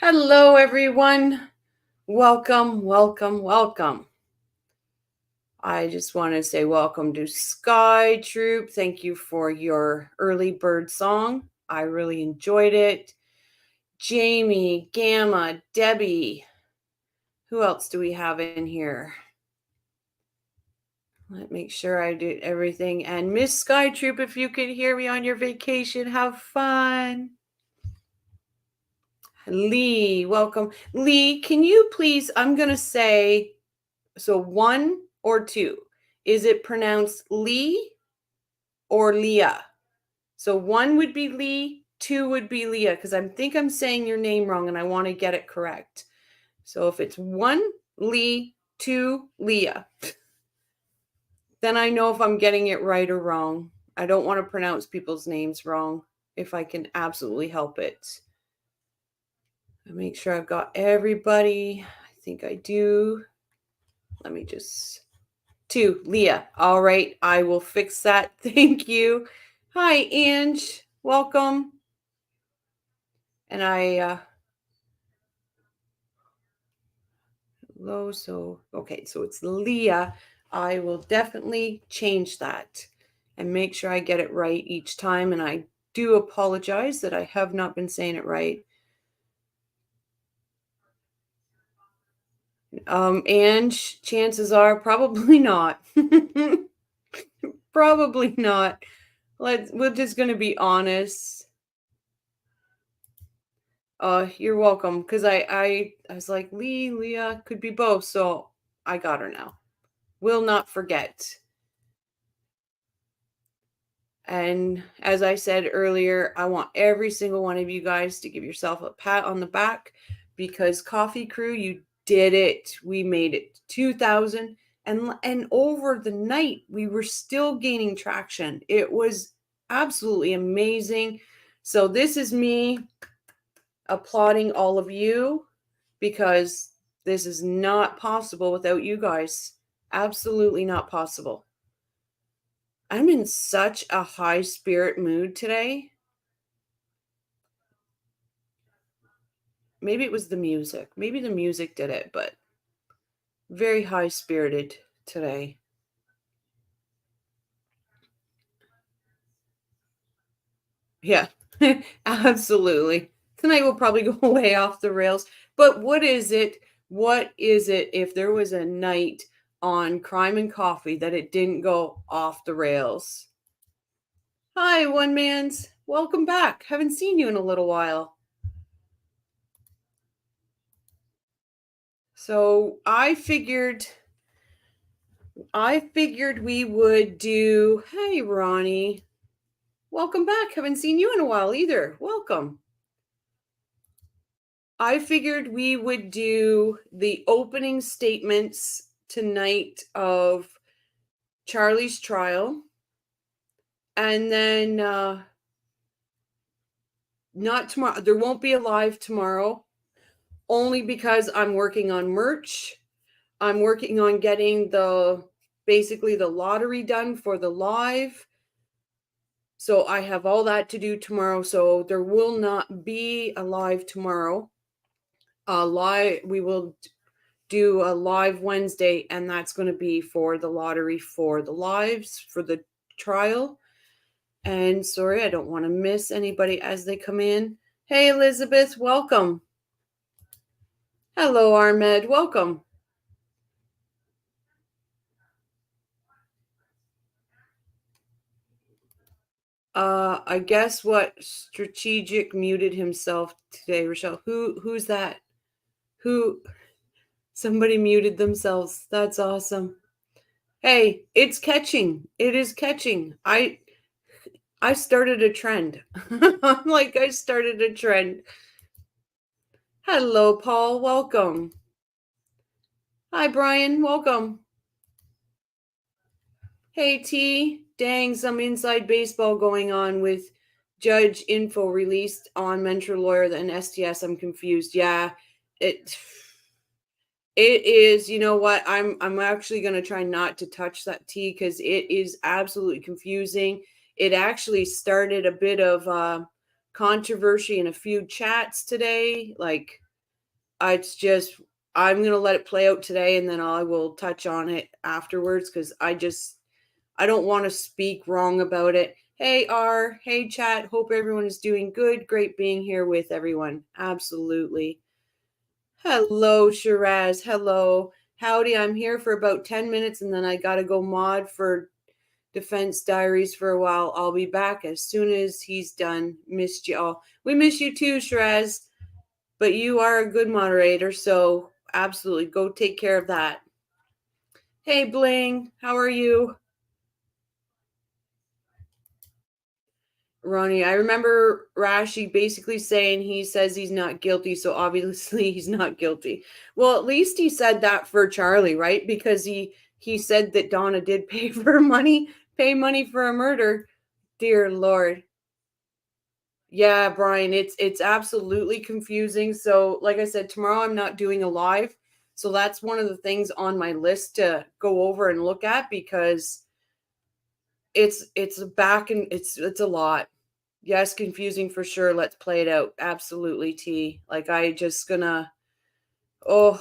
Hello, everyone. Welcome, welcome, welcome. I just want to say welcome to Sky Troop. Thank you for your early bird song. I really enjoyed it. Jamie, Gamma, Debbie. Who else do we have in here? Let me make sure I did everything. And Miss Sky Troop, if you could hear me on your vacation, have fun. Lee, welcome. Lee, can you please, I'm going to say, so 1 or 2. Is it pronounced Lee or Leah? So 1 would be Lee, 2 would be Leah, because I think I'm saying your name wrong and I want to get it correct. So if it's 1 Lee, 2 Leah, then I know if I'm getting it right or wrong. I don't want to pronounce people's names wrong if I can absolutely help it. I make sure I've got everybody. I think I do. Let me just... 2, Leah. All right, I will fix that. Thank you. Hi, Ange. Welcome. And okay, so it's Leah. I will definitely change that and make sure I get it right each time. And I do apologize that I have not been saying it right. Ange, chances are probably not. Probably not. We're just going to be honest. You're welcome. Because I was like, Leah could be both. So I got her now. Will not forget. And as I said earlier, I want every single one of you guys to give yourself a pat on the back because Coffee Crew, you did it. We made it 2,000. And over the night, we were still gaining traction. It was absolutely amazing. So this is me applauding all of you because this is not possible without you guys. Absolutely not possible. I'm in such a high spirit mood today. Maybe it was the music. Maybe the music did it, but very high spirited today. Yeah, absolutely. Tonight will probably go way off the rails. But what is it? What is it if there was a night on Crime and Coffee that it didn't go off the rails? Hi, one man's. Welcome back. Haven't seen you in a little while. So I figured we would do, hey, Ronnie. Welcome back. Haven't seen you in a while either. Welcome. I figured we would do the opening statements tonight of Charlie's trial. And then not tomorrow. There won't be a live tomorrow, only because I'm working on merch. I'm working on getting basically the lottery done for the live. So I have all that to do tomorrow. So there will not be a live tomorrow. We will do a live Wednesday, and that's going to be for the lottery for the lives for the trial. And sorry, I don't want to miss anybody as they come in. Hey, Elizabeth, welcome. Hello, Ahmed, welcome. I guess what strategic muted himself today, Rochelle. Who's that? Who? Somebody muted themselves. That's awesome. Hey, it's catching. It is catching. I started a trend. I started a trend. Hello, Paul. Welcome. Hi, Brian. Welcome. Hey, T. Dang, some inside baseball going on with judge info released on Mentor Lawyer and STS. I'm confused. Yeah, it is. You know what? I'm actually going to try not to touch that T because it is absolutely confusing. It actually started a bit of controversy in a few chats today. Like It's just, I'm going to let it play out today and then I will touch on it afterwards because I don't want to speak wrong about it. Hey, R. Hey, chat. Hope everyone is doing good. Great being here with everyone. Absolutely. Hello, Shiraz. Hello. Howdy. I'm here for about 10 minutes and then I got to go mod for Defense Diaries for a while. I'll be back as soon as he's done. Missed you all. We miss you too, Shiraz. But you are a good moderator, so absolutely go take care of that. Hey, Bling. How are you? Ronnie, I remember Rashi basically saying he says he's not guilty, so obviously he's not guilty. Well, at least he said that for Charlie, right? Because he said that Donna did pay money for a murder. Dear Lord. Yeah, Brian, it's absolutely confusing. So, like I said, tomorrow I'm not doing a live. So that's one of the things on my list to go over and look at because it's back and it's a lot. Yes, confusing for sure. Let's play it out. Absolutely, T. Like I just gonna oh,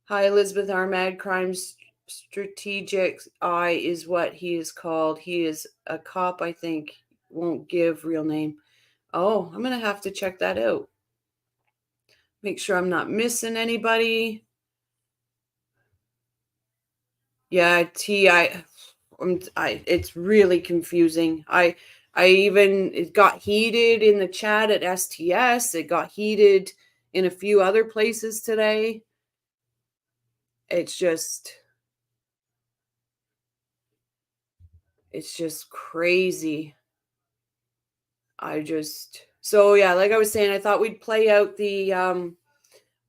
hi Elizabeth Armad, crimes strategic eye is what he is called. He is a cop, I think. Won't give real name. Oh, I'm gonna have to check that out. Make sure I'm not missing anybody. Yeah, it's really confusing. It got heated in the chat at STS. It got heated in a few other places today. It's just crazy. So yeah, like I was saying, I thought we'd play out the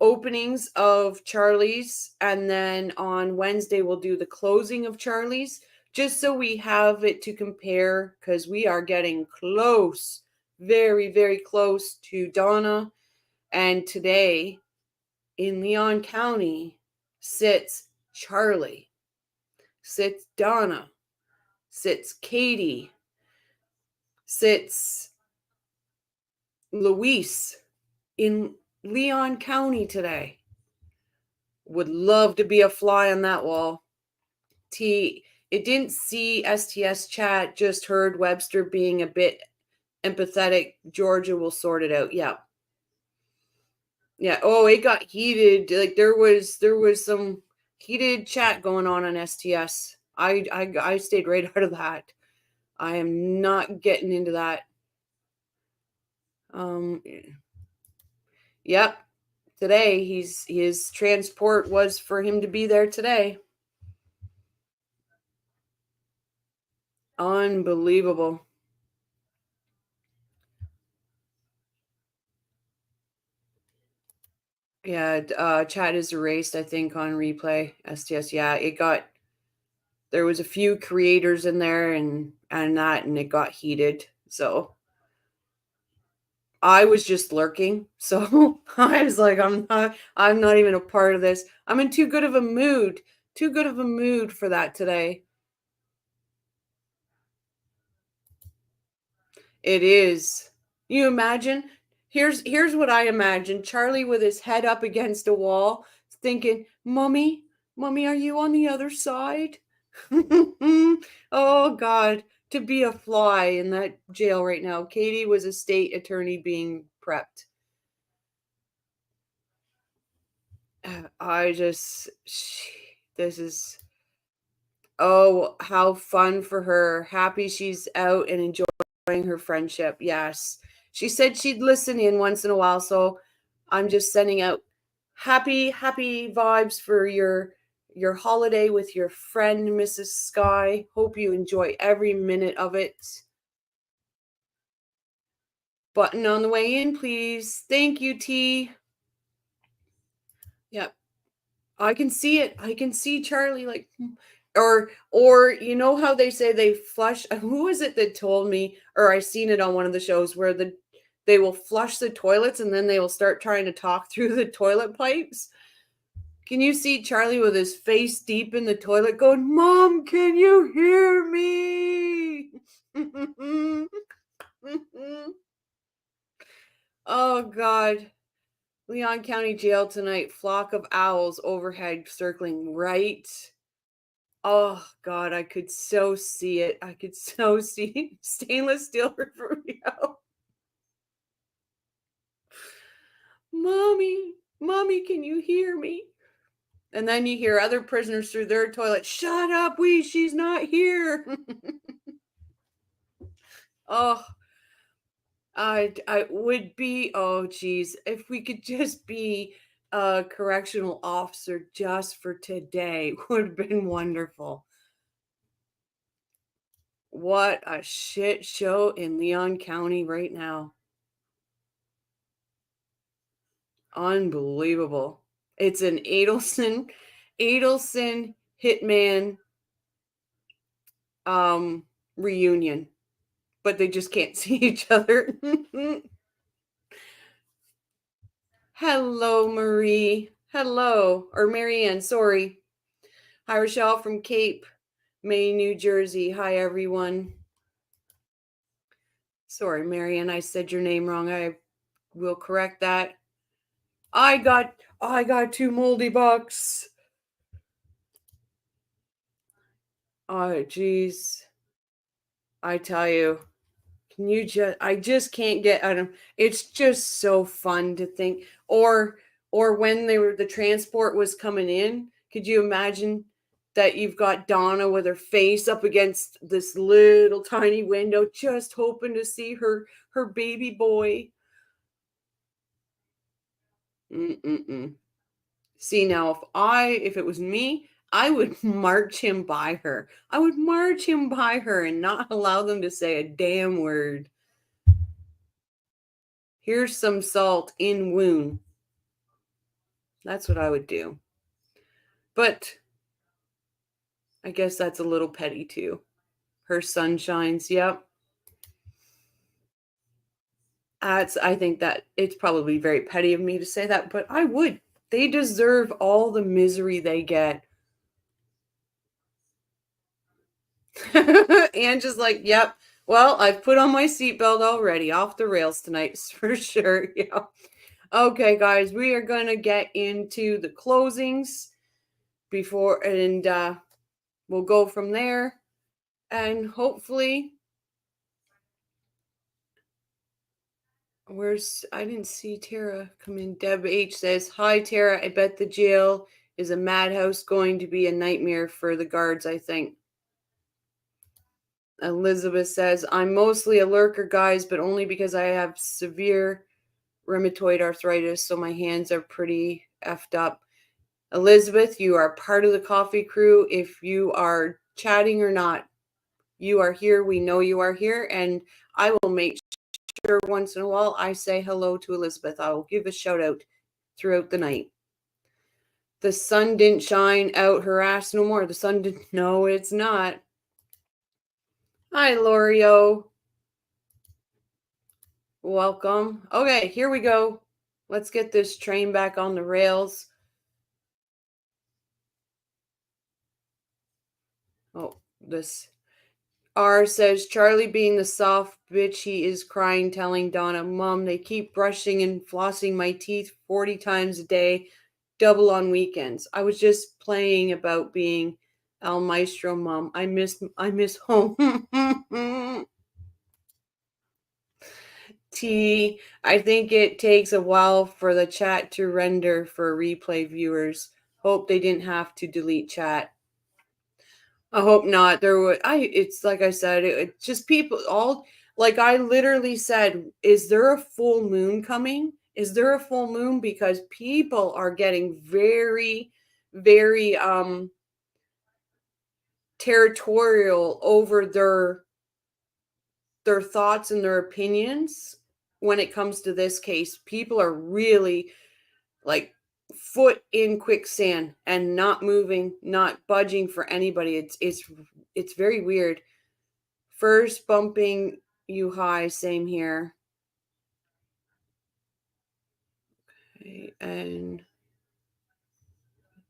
openings of Charlie's, and then on Wednesday we'll do the closing of Charlie's, just so we have it to compare, because we are getting close, very, very close to Donna. And today in Leon County sits Charlie, sits Donna, sits Katie, sits Luis in Leon County today. Would love to be a fly on that wall. It didn't see STS chat, just heard Webster being a bit empathetic. Georgia will sort it out. Yeah. Yeah. Oh, it got heated. Like there was some heated chat going on STS. I stayed right out of that. I am not getting into that. Yep. Today his transport was for him to be there today. Unbelievable. Yeah, chat is erased, I think, on replay. STS, yeah, there was a few creators in there and it got heated. So I was just lurking. So I was like, I'm not even a part of this. I'm in too good of a mood for that today. It is. You imagine? Here's what I imagine. Charlie with his head up against a wall, thinking, Mommy, are you on the other side? Oh God, to be a fly in that jail right now. Katie was a state attorney being prepped. This is, oh, how fun for her. Happy she's out and enjoying her friendship. Yes. She said she'd listen in once in a while, so I'm just sending out happy vibes for your holiday with your friend Mrs. Sky. Hope you enjoy every minute of it. Button on the way in, please. Thank you, T. Yep. I can see it. I can see Charlie like, or you know how they say they flush. Who is it that told me, or I seen it on one of the shows where they will flush the toilets and then they will start trying to talk through the toilet pipes. Can you see Charlie with his face deep in the toilet going, Mom, can you hear me? Oh God. Leon County Jail tonight. Flock of owls overhead circling right. Oh God, I could so see it. I could so see stainless steel Rivera. Mommy, can you hear me? And then you hear other prisoners through their toilet. Shut up, she's not here. Oh, I would be, oh geez, if we could just be a correctional officer just for today, would have been wonderful. What a shit show in Leon County right now. Unbelievable. It's an Adelson hitman reunion, but they just can't see each other. Hello, Marie. Hello, or Marianne, sorry. Hi, Rochelle from Cape May, New Jersey. Hi, everyone. Sorry, Marianne, I said your name wrong. I will correct that. I got 2 moldy bucks. Oh, geez. I tell you, I just can't get out of, it's just so fun to think, or when the transport was coming in, could you imagine that you've got Donna with her face up against this little tiny window, just hoping to see her baby boy. Mm-mm-mm. See, now if it was me, I would march him by her. I would march him by her and not allow them to say a damn word. Here's some salt in wound. That's what I would do. But I guess that's a little petty too. Her sunshines, yep. I think that it's probably very petty of me to say that, but I would. They deserve all the misery they get. And just like, yep. Well, I've put on my seatbelt already. Off the rails tonight, for sure. Yeah. Okay, guys, we are going to get into the closings and we'll go from there. And hopefully, I didn't see Tara come in. Deb H says, hi, Tara. I bet the jail is a madhouse, going to be a nightmare for the guards, I think. Elizabeth says, I'm mostly a lurker, guys, but only because I have severe rheumatoid arthritis, so my hands are pretty effed up. Elizabeth, you are part of the coffee crew. If you are chatting or not, you are here. We know you are here, and I will make sure once in a while I say hello to Elizabeth. I will give a shout out throughout the night. The sun didn't shine out her ass no more. The sun didn't. No, it's not. Hi, Lorio. Welcome. Okay, here we go. Let's get this train back on the rails. Oh, this R says, Charlie being the soft bitch he is, crying, telling Donna, Mom, they keep brushing and flossing my teeth 40 times a day, double on weekends. I was just playing about being El Maestro, Mom. I miss home. T, I think it takes a while for the chat to render for replay viewers. Hope they didn't have to delete chat. I hope not. It's like I said, it just people all, like I literally said, is there a full moon coming? Is there a full moon? Because people are getting very, very territorial over their thoughts and their opinions when it comes to this case. People are really like foot in quicksand and not moving, not budging for anybody. It's very weird. First bumping you high, same here. Okay, and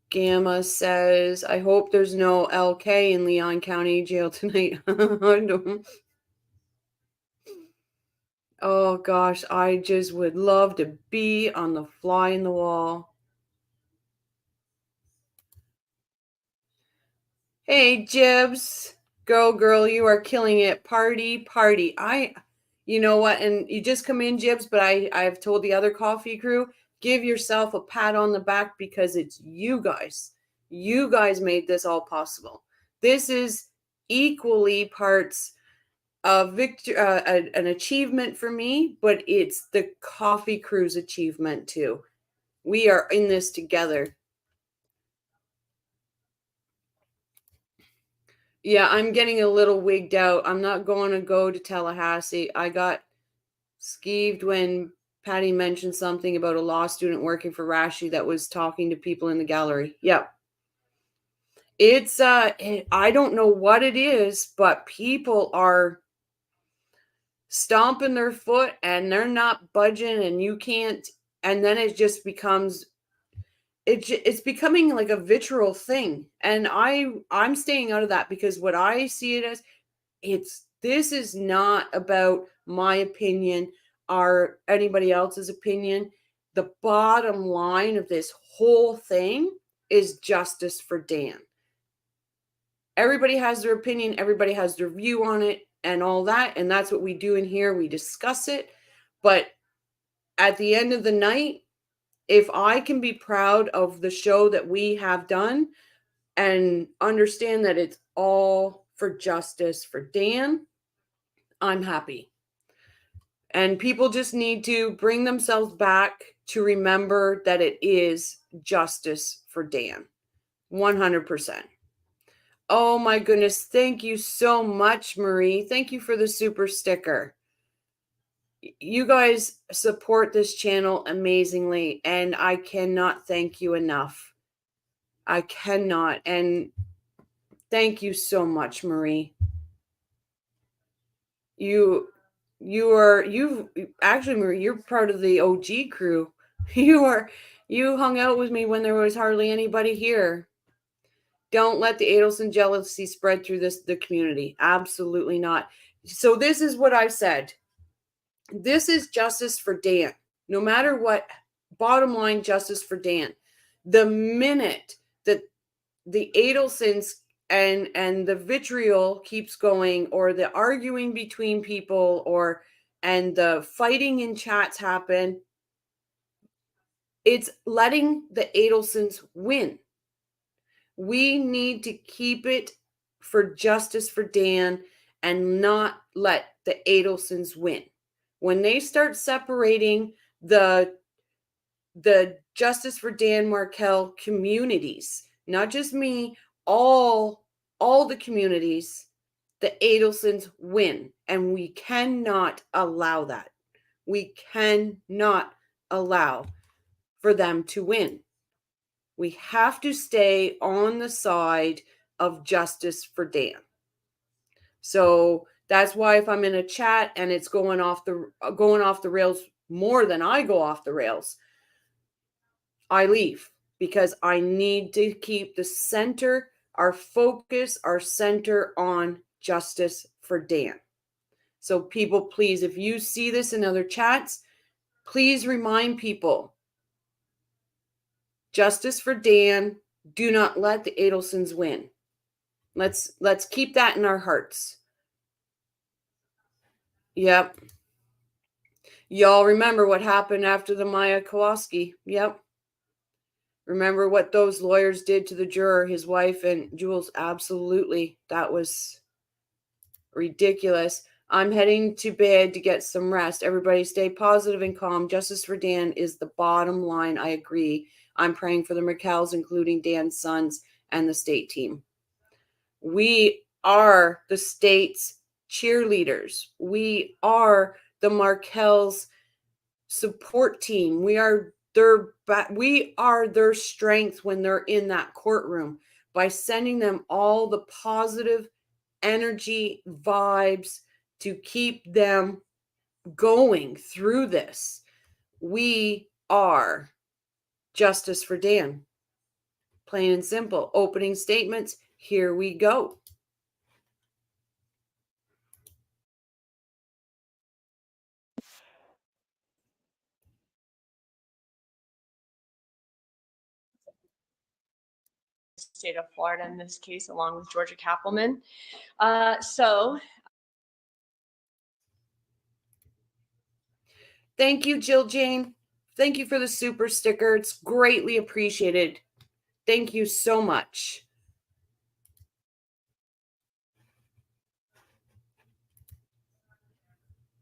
Gamma says, I hope there's no LK in Leon County Jail tonight. Oh gosh, I just would love to be on the fly in the wall. Hey, Jibs. Girl, you are killing it. Party, party. You know what? And you just come in, Jibs, but I've told the other coffee crew, give yourself a pat on the back because it's you guys. You guys made this all possible. This is equally parts of an achievement for me, but it's the coffee crew's achievement too. We are in this together. Yeah, I'm getting a little wigged out. I'm not going to go to Tallahassee. I got skeeved when Patty mentioned something about a law student working for Rashi that was talking to people in the gallery. Yep. It's I don't know what it is, but people are stomping their foot and they're not budging and you can't, and then it just becomes it's becoming like a vitriol thing. And I'm staying out of that because what I see it as, this is not about my opinion or anybody else's opinion. The bottom line of this whole thing is justice for Dan. Everybody has their opinion, everybody has their view on it and all that, and that's what we do in here. We discuss it. But at the end of the night, if I can be proud of the show that we have done and understand that it's all for justice for Dan, I'm happy. And people just need to bring themselves back to remember that it is justice for Dan. 100%. Oh my goodness. Thank you so much, Marie. Thank you for the super sticker. You guys support this channel amazingly, and I cannot thank you enough. I cannot. And thank you so much, Marie. You've actually, Marie, you're part of the OG crew. You hung out with me when there was hardly anybody here. Don't let the Adelson jealousy spread through the community. Absolutely not. So this is what I've said. This is justice for Dan. No matter what, bottom line, justice for Dan. The minute that the Adelsons and the vitriol keeps going, or the arguing between people, and the fighting in chats happen, it's letting the Adelsons win. We need to keep it for justice for Dan and not let the Adelsons win. When they start separating the Justice for Dan Markel communities, not just me, all the communities, the Adelsons win. And we cannot allow that. We cannot allow for them to win. We have to stay on the side of justice for Dan. So that's why if I'm in a chat and it's going off the rails more than I go off the rails, I leave, because I need to keep the center, our focus, our center on justice for Dan. So people, please, if you see this in other chats, please remind people, justice for Dan. Do not let the Adelsons win. Let's keep that in our hearts. Yep. Y'all remember what happened after the Maya Kowalski. Yep. Remember what those lawyers did to the juror, his wife and Jules? Absolutely. That was ridiculous. I'm heading to bed to get some rest. Everybody stay positive and calm. Justice for Dan is the bottom line. I agree. I'm praying for the Markels, including Dan's sons and the state team. We are the state's cheerleaders. We are the Markels support team. We are their strength when they're in that courtroom, by sending them all the positive energy vibes to keep them going through this. We are justice for Dan. Plain and simple. Opening statements. Here we go. state of Florida in this case, along with Georgia Kappelman. Thank you, Jill Jane. Thank you for the super sticker. It's greatly appreciated. Thank you so much.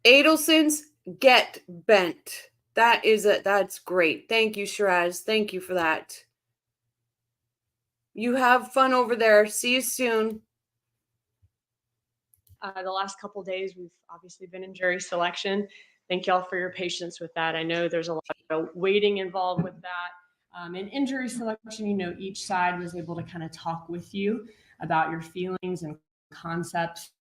Adelson's get bent. That's great. Thank you, Shiraz. Thank you for that. You have fun over there. See you soon. The last couple of days, we've obviously been in jury selection. Thank y'all for your patience with that. I know there's a lot of waiting involved with that. In jury selection, you know, each side was able to kind of talk with you about your feelings and concepts.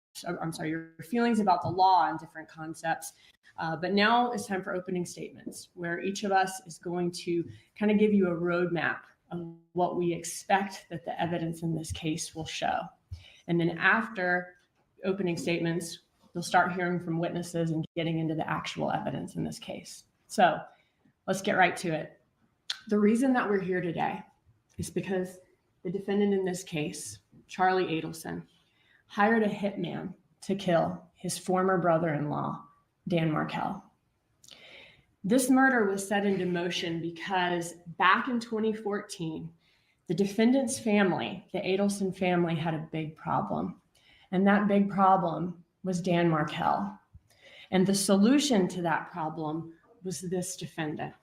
Your feelings about the law and different concepts. But now it's time for opening statements, where each of us is going to kind of give you a roadmap of what we expect that the evidence in this case will show. And then after opening statements, you'll start hearing from witnesses and getting into the actual evidence in this case. So let's get right to it. The reason that we're here today is because the defendant in this case, Charlie Adelson, hired a hitman to kill his former brother-in-law, Dan Markel. This murder was set into motion because back in 2014, the defendant's family, the Adelson family, had a big problem. And that big problem was Dan Markel. And the solution to that problem was this defendant.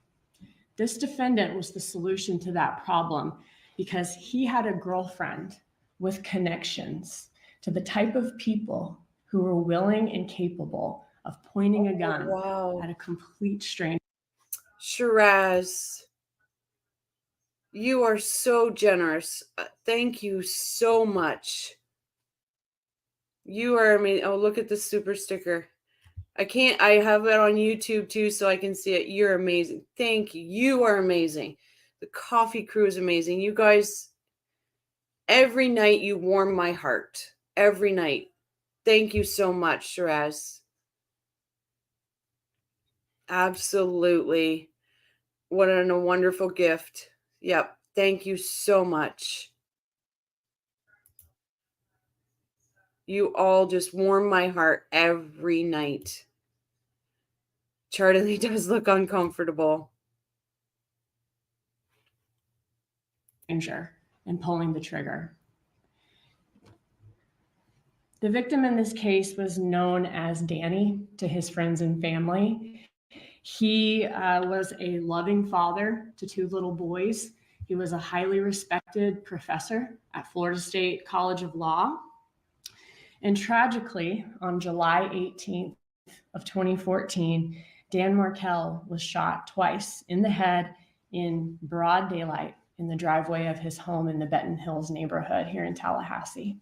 This defendant was the solution to that problem because he had a girlfriend with connections to the type of people who were willing and capable of pointing a gun at a complete stranger. Shiraz, you are so generous. Thank you so much. You are amazing. Oh, look at the super sticker. I have it on YouTube too, so I can see it. You're amazing. Thank you. You are amazing. The coffee crew is amazing. You guys, every night you warm my heart. Every night. Thank you so much, Shiraz. Absolutely. What a wonderful gift. Yep. Thank you so much. You all just warm my heart every night. Charlie does look uncomfortable. And pulling the trigger. The victim in this case was known as Danny to his friends and family. He was a loving father to two little boys. He was a highly respected professor at Florida State College of Law. And tragically, on July 18th of 2014, Dan Markel was shot twice in the head in broad daylight in the driveway of his home in the Benton Hills neighborhood here in Tallahassee.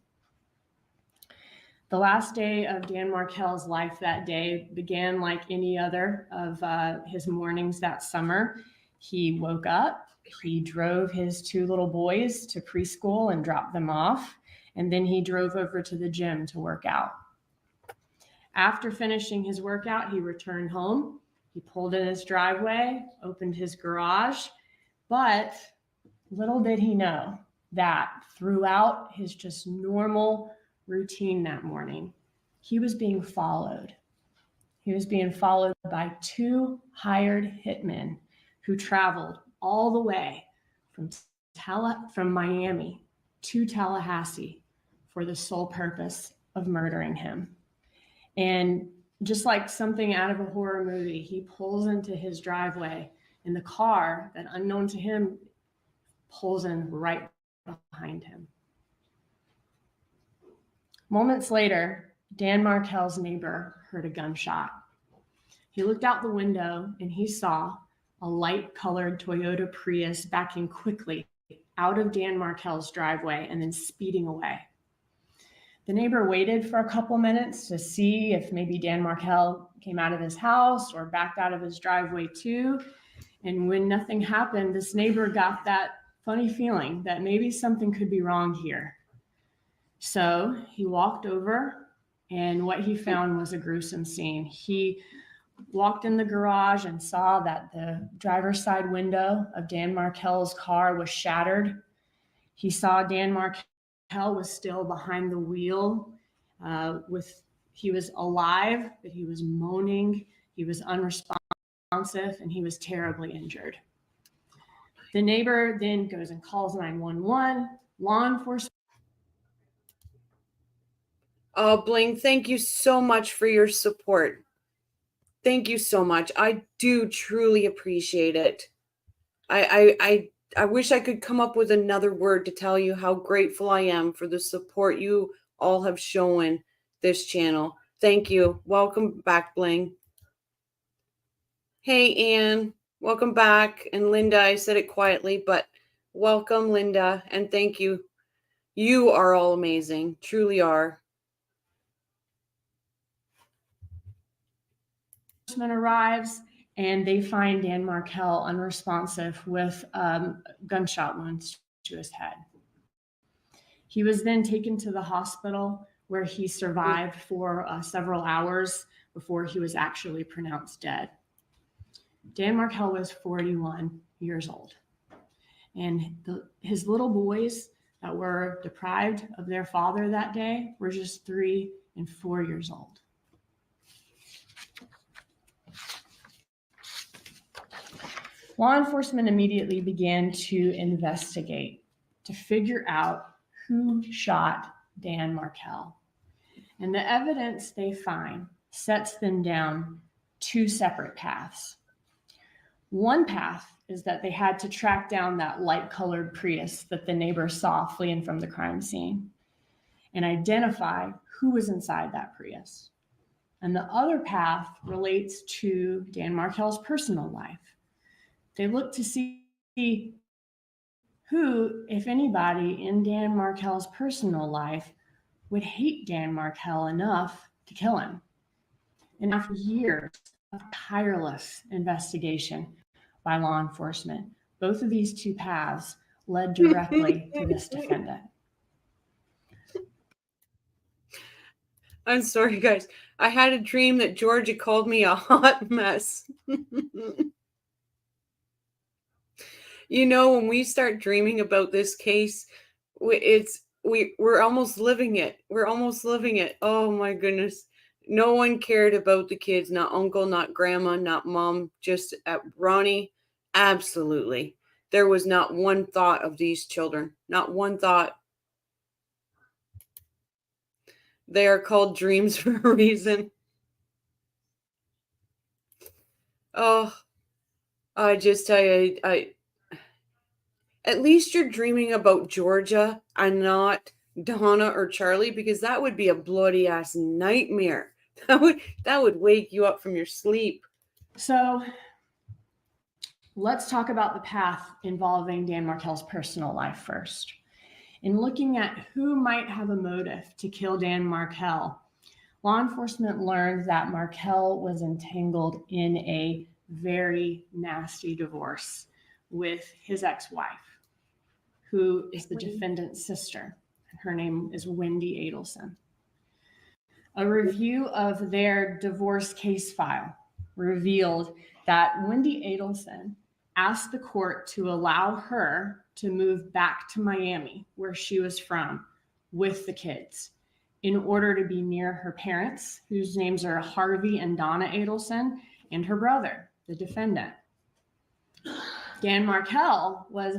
The last day of Dan Markel's life that day began like any other of his mornings that summer. He woke up, he drove his two little boys to preschool and dropped them off, and then he drove over to the gym to work out. After finishing his workout, he returned home. He pulled in his driveway, opened his garage, but little did he know that throughout his just normal routine that morning, he was being followed. He was being followed by two hired hitmen who traveled all the way from Miami to Tallahassee for the sole purpose of murdering him. And just like something out of a horror movie, he pulls into his driveway and the car that, unknown to him, pulls in right behind him. Moments later, Dan Markel's neighbor heard a gunshot. He looked out the window and he saw a light-colored Toyota Prius backing quickly out of Dan Markel's driveway and then speeding away. The neighbor waited for a couple minutes to see if maybe Dan Markel came out of his house or backed out of his driveway too. And when nothing happened, this neighbor got that funny feeling that maybe something could be wrong here. So he walked over, and what he found was a gruesome scene. He walked in the garage and saw that the driver's side window of Dan Markel's car was shattered. He saw Dan Markel was still behind the wheel. He was alive, but he was moaning. He was unresponsive, and he was terribly injured. The neighbor then goes and calls 911. Law enforcement. Oh, Bling, thank you so much for your support. Thank you so much. I do truly appreciate it. I wish I could come up with another word to tell you how grateful I am for the support you all have shown this channel. Thank you. Welcome back, Bling. Hey, Anne. Welcome back. And Linda, I said it quietly, but welcome, Linda. And thank you. You are all amazing. Truly are. Arrives and they find Dan Markel unresponsive with gunshot wounds to his head. He was then taken to the hospital where he survived for several hours before he was actually pronounced dead. Dan Markel was 41 years old, and his little boys that were deprived of their father that day were just 3 and 4 years old. Law enforcement immediately began to investigate to figure out who shot Dan Markel. And the evidence they find sets them down 2 separate paths. One path is that they had to track down that light-colored Prius that the neighbors saw fleeing from the crime scene and identify who was inside that Prius. And the other path relates to Dan Markel's personal life. They look to see who, if anybody, in Dan Markel's personal life would hate Dan Markel enough to kill him. And after years of tireless investigation by law enforcement, both of these 2 paths led directly to this defendant. I'm sorry, guys. I had a dream that Georgia called me a hot mess. You know, when we start dreaming about this case, we're almost living it. We're almost living it. Oh my goodness. No one cared about the kids, not uncle, not grandma, not mom, just Ronnie. Absolutely. There was not one thought of these children. Not one thought. They are called dreams for a reason. Oh, I just tell you, at least you're dreaming about Georgia and not Donna or Charlie, because that would be a bloody ass nightmare. That would wake you up from your sleep. So let's talk about the path involving Dan Markel's personal life first. In looking at who might have a motive to kill Dan Markel, law enforcement learned that Markel was entangled in a very nasty divorce with his ex-wife, who is the defendant's sister. Her name is Wendy Adelson. A review of their divorce case file revealed that Wendy Adelson asked the court to allow her to move back to Miami, where she was from, with the kids, in order to be near her parents, whose names are Harvey and Donna Adelson, and her brother, the defendant. Dan Markel was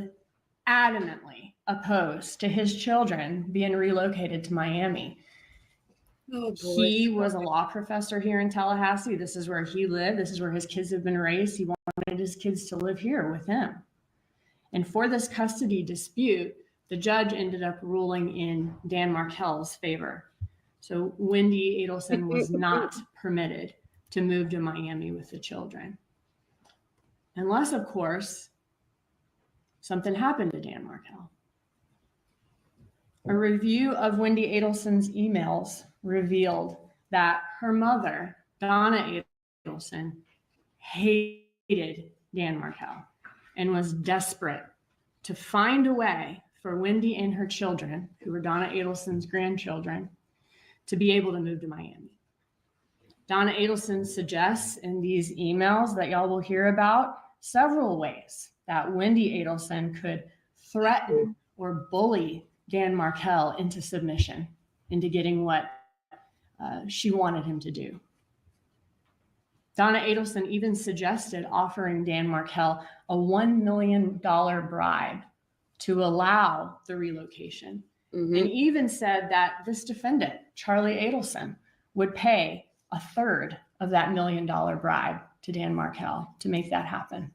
adamantly opposed to his children being relocated to Miami. Oh, he was a law professor here in Tallahassee. This is where he lived. This is where his kids have been raised. He wanted his kids to live here with him. And for this custody dispute, the judge ended up ruling in Dan Markel's favor. So Wendy Adelson was not permitted to move to Miami with the children. Unless, of course, something happened to Dan Markel. A review of Wendy Adelson's emails revealed that her mother, Donna Adelson, hated Dan Markel and was desperate to find a way for Wendy and her children, who were Donna Adelson's grandchildren, to be able to move to Miami. Donna Adelson suggests in these emails that y'all will hear about several ways that Wendy Adelson could threaten or bully Dan Markel into submission, into getting what she wanted him to do. Donna Adelson even suggested offering Dan Markel a $1 million bribe to allow the relocation, and even said that this defendant, Charlie Adelson, would pay a third of that $1 million bribe to Dan Markel to make that happen.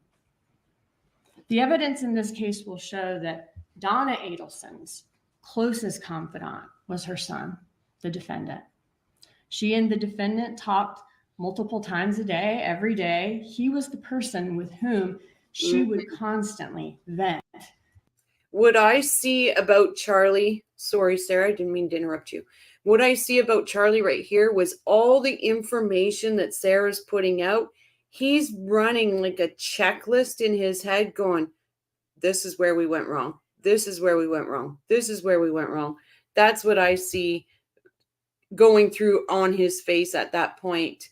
The evidence in this case will show that Donna Adelson's closest confidant was her son, the defendant. She and the defendant talked multiple times a day, every day. He was the person with whom she would constantly vent. What I see about Charlie, sorry, Sarah, I didn't mean to interrupt you. What I see about Charlie right here was all the information that Sarah's putting out. He's running like a checklist in his head going, this is where we went wrong. This is where we went wrong. This is where we went wrong. That's what I see going through on his face at that point.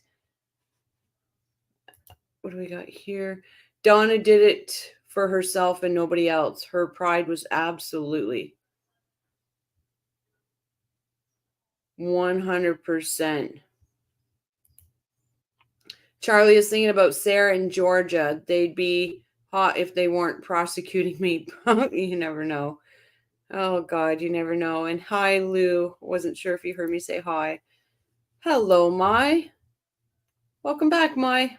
What do we got here? Donna did it for herself and nobody else. Her pride was absolutely 100%. Charlie is thinking about Sarah and Georgia. They'd be hot if they weren't prosecuting me. You never know. Oh, God, you never know. And hi, Lou. Wasn't sure if you heard me say hi. Hello, Mai. Welcome back, Mai.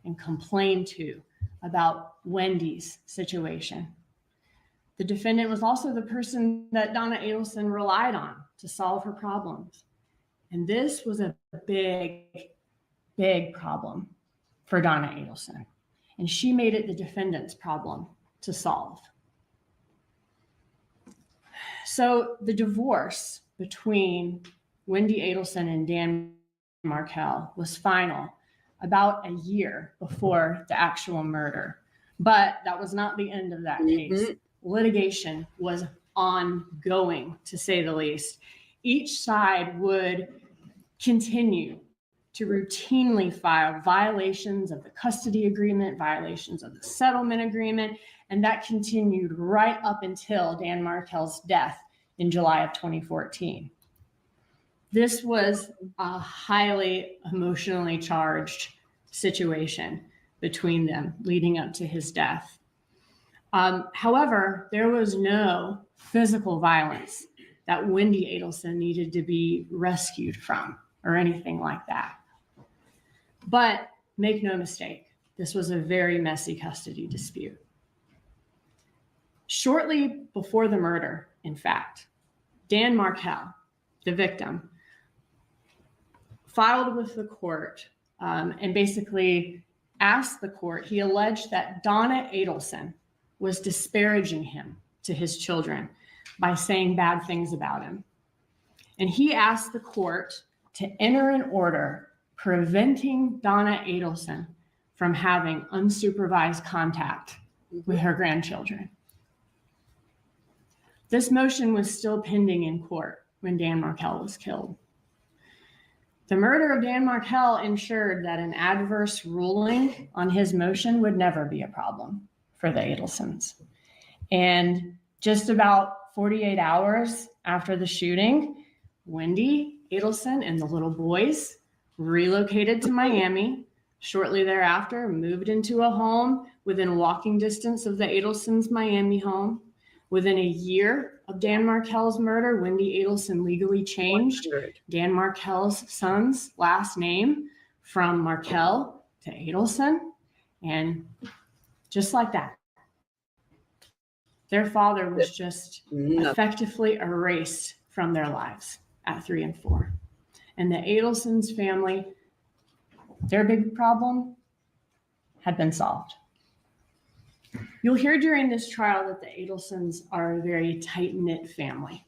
And complained to about Wendy's situation. The defendant was also the person that Donna Adelson relied on to solve her problems. And this was a big, big problem for Donna Adelson. And she made it the defendant's problem to solve. So the divorce between Wendy Adelson and Dan Markel was final about a year before the actual murder. But that was not the end of that case. Litigation was ongoing, to say the least. Each side would continue to routinely file violations of the custody agreement, violations of the settlement agreement, and that continued right up until Dan Markel's death in July of 2014. This was a highly emotionally charged situation between them leading up to his death. However, there was no physical violence that Wendy Adelson needed to be rescued from or anything like that. But make no mistake, this was a very messy custody dispute. Shortly before the murder, in fact, Dan Markel, the victim, filed with the court and basically asked the court, he alleged that Donna Adelson was disparaging him to his children by saying bad things about him. And he asked the court to enter an order preventing Donna Adelson from having unsupervised contact with her grandchildren. This motion was still pending in court when Dan Markel was killed. The murder of Dan Markel ensured that an adverse ruling on his motion would never be a problem for the Adelsons. And just about 48 hours after the shooting, Wendy Adelson and the little boys relocated to Miami. Shortly thereafter, moved into a home within walking distance of the Adelsons' Miami home. Within a year of Dan Markel's murder, Wendy Adelson legally changed Dan Markel's son's last name from Markel to Adelson. And just like that, their father was just effectively erased from their lives at 3 and 4. And the Adelsons family, their big problem had been solved. You'll hear during this trial that the Adelsons are a very tight-knit family.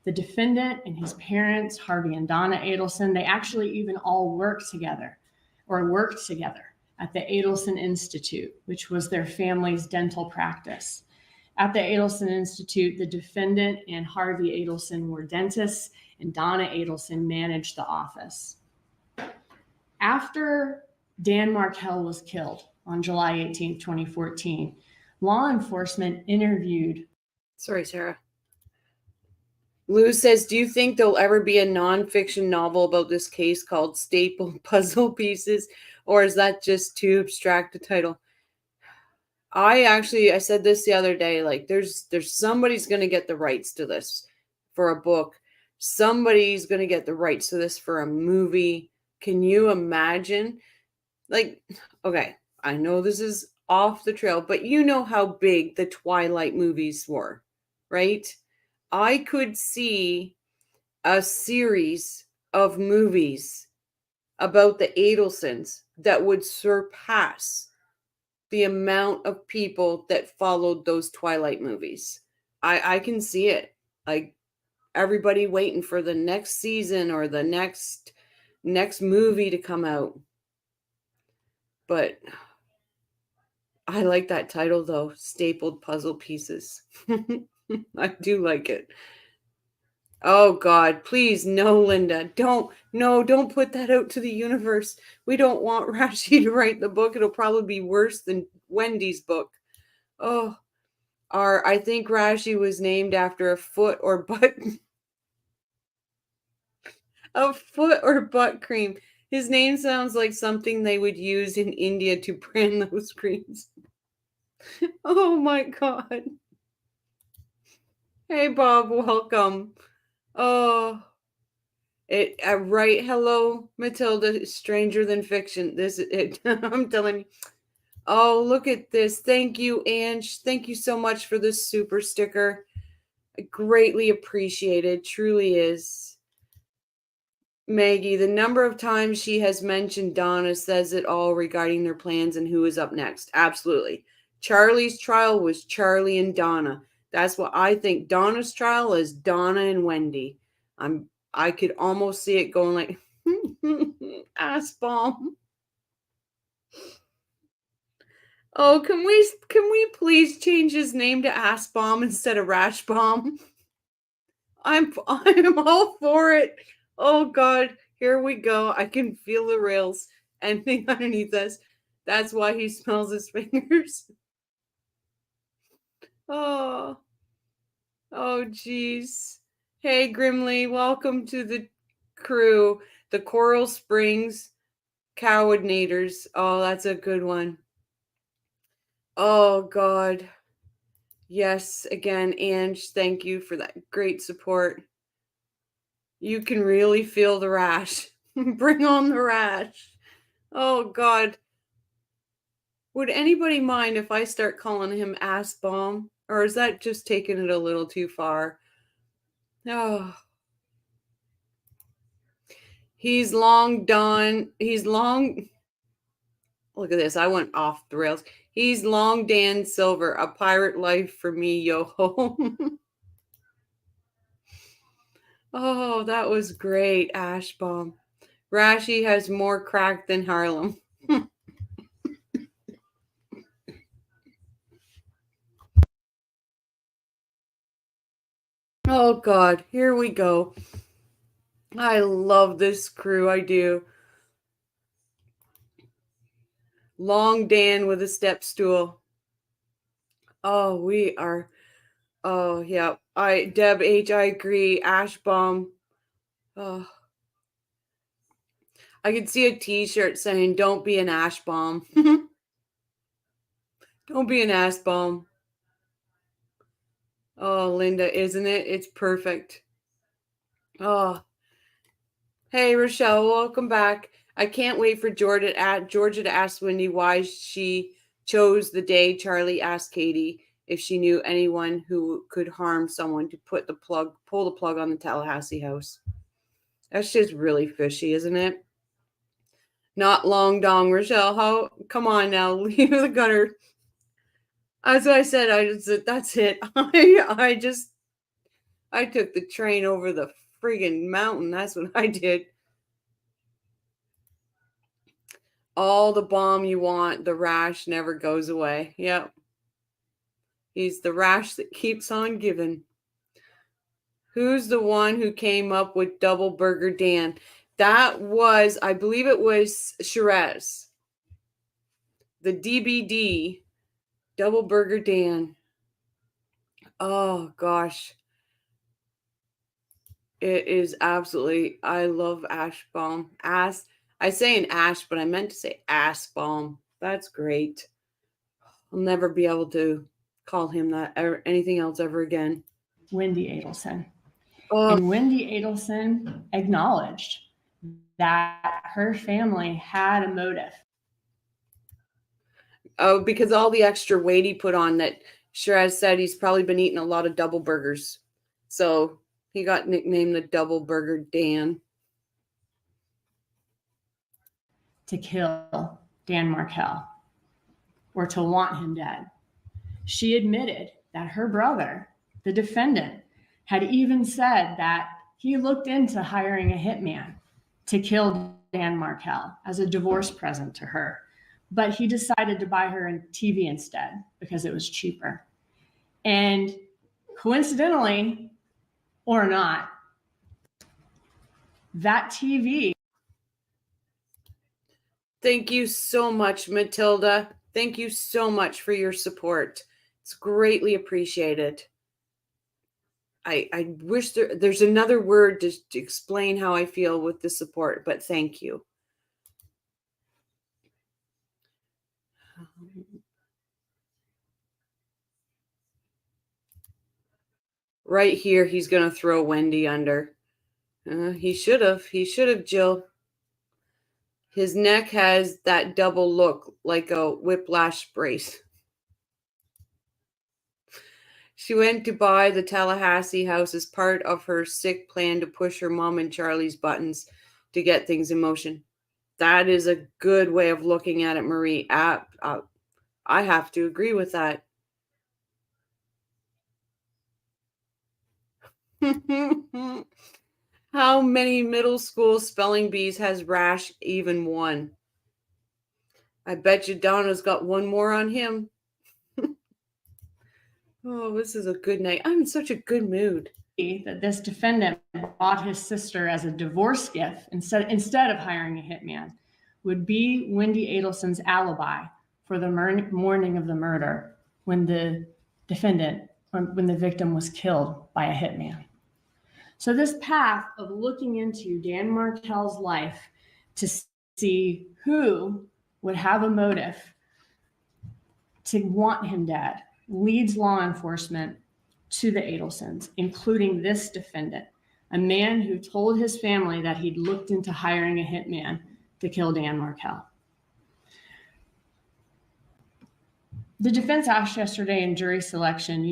The defendant and his parents, Harvey and Donna Adelson, they actually even all worked together at the Adelson Institute, which was their family's dental practice. At the Adelson Institute, the defendant and Harvey Adelson were dentists, and Donna Adelson managed the office. After Dan Markel was killed on July 18, 2014, law enforcement interviewed. Sorry, Sarah. Lou says, do you think there'll ever be a nonfiction novel about this case called Staple Puzzle Pieces? Or is that just too abstract a title? I said this the other day, like there's somebody's going to get the rights to this for a book. Somebody's going to get the rights to this for a movie. Can you imagine? Like, okay, I know this is off the trail, but you know how big the Twilight movies were, right? I could see a series of movies about the Adelsons that would surpass the amount of people that followed those Twilight movies. I can see it. Like everybody waiting for the next season or the next movie to come out. But I like that title though, Stapled Puzzle Pieces. I do like it. Oh God, please no, Linda. Don't put that out to the universe. We don't want Rashi to write the book. It'll probably be worse than Wendy's book. Oh, I think Rashi was named after a foot or butt cream. His name sounds like something they would use in India to brand those creams. Oh my God. Hey Bob, welcome. Oh, right. Hello, Matilda. Stranger than fiction. This it. I'm telling you. Oh, look at this. Thank you, Ange. Thank you so much for this super sticker. Greatly appreciated. Truly is. Maggie, the number of times she has mentioned Donna says it all regarding their plans and who is up next. Absolutely. Charlie's trial was Charlie and Donna. That's what I think. Donna's trial is Donna and Wendy. I could almost see it going like ass bomb. Oh, can we please change his name to Ass Bomb instead of Rash Bomb? I'm all for it. Oh God, here we go. I can feel the rails ending underneath us. That's why he smells his fingers. Oh geez. Hey Grimly, welcome to the crew. The Coral Springs Coordinators. Oh, that's a good one. Oh God. Yes, again, Ange, thank you for that great support. You can really feel the rash. Bring on the rash. Oh God. Would anybody mind if I start calling him Ass Bomb? Or is that just taking it a little too far? Oh. He's long done. Look at this. I went off the rails. He's long Dan Silver, a pirate life for me, yo ho. Oh, that was great, Ash Bomb. Rashi has more crack than Harlem. Oh God, here we go. I love this crew. I do. Long Dan with a step stool. Oh, we are. Oh, yeah. Deb H, I agree. Ash Bomb. Oh. I could see a t-shirt saying, don't be an ash bomb. Don't be an ash bomb. Oh, Linda, isn't it? It's perfect. Oh. Hey, Rochelle, welcome back. I can't wait for Georgia to ask Wendy why she chose the day Charlie asked Katie if she knew anyone who could harm someone to pull the plug on the Tallahassee house. That's just really fishy, isn't it? Not long dong, Rochelle. Come on now, leave the gutter. As I said, that's it. I took the train over the friggin' mountain. That's what I did. All the bomb you want, the rash never goes away. Yep. He's the rash that keeps on giving. Who's the one who came up with Double Burger Dan? That was, I believe it was Shiraz. The DBD Double Burger Dan. Oh gosh. It is absolutely, I love ash balm. I say an ash, but I meant to say ass balm. That's great. I'll never be able to call him that or anything else ever again. Wendy Adelson. Oh, And Wendy Adelson acknowledged that her family had a motive. oh, because all the extra weight he put on that Shiraz said he's probably been eating a lot of double burgers. So he got nicknamed the Double Burger Dan. To kill Dan Markel or to want him dead. She admitted that her brother, the defendant, had even said that he looked into hiring a hitman to kill Dan Markel as a divorce present to her, but he decided to buy her a TV instead because it was cheaper. And coincidentally, or not, that TV. Thank you so much, Matilda. Thank you so much for your support. It's greatly appreciated. I wish there's another word to explain how I feel with the support, but thank you. Right here, he's going to throw Wendy under. He should have. He should have, Jill. His neck has that double look like a whiplash brace. She went to buy the Tallahassee house as part of her sick plan to push her mom and Charlie's buttons to get things in motion. That is a good way of looking at it, Marie. I have to agree with that. How many middle school spelling bees has Rash even won? I bet you Donna's got one more on him. Oh, this is a good night. I'm in such a good mood. That this defendant bought his sister as a divorce gift instead of hiring a hitman would be Wendy Adelson's alibi for the morning of the murder when the victim was killed by a hitman. So this path of looking into Dan Markel's life to see who would have a motive to want him dead leads law enforcement to the Adelsons, including this defendant, a man who told his family that he'd looked into hiring a hitman to kill Dan Markel. The defense asked yesterday in jury selection,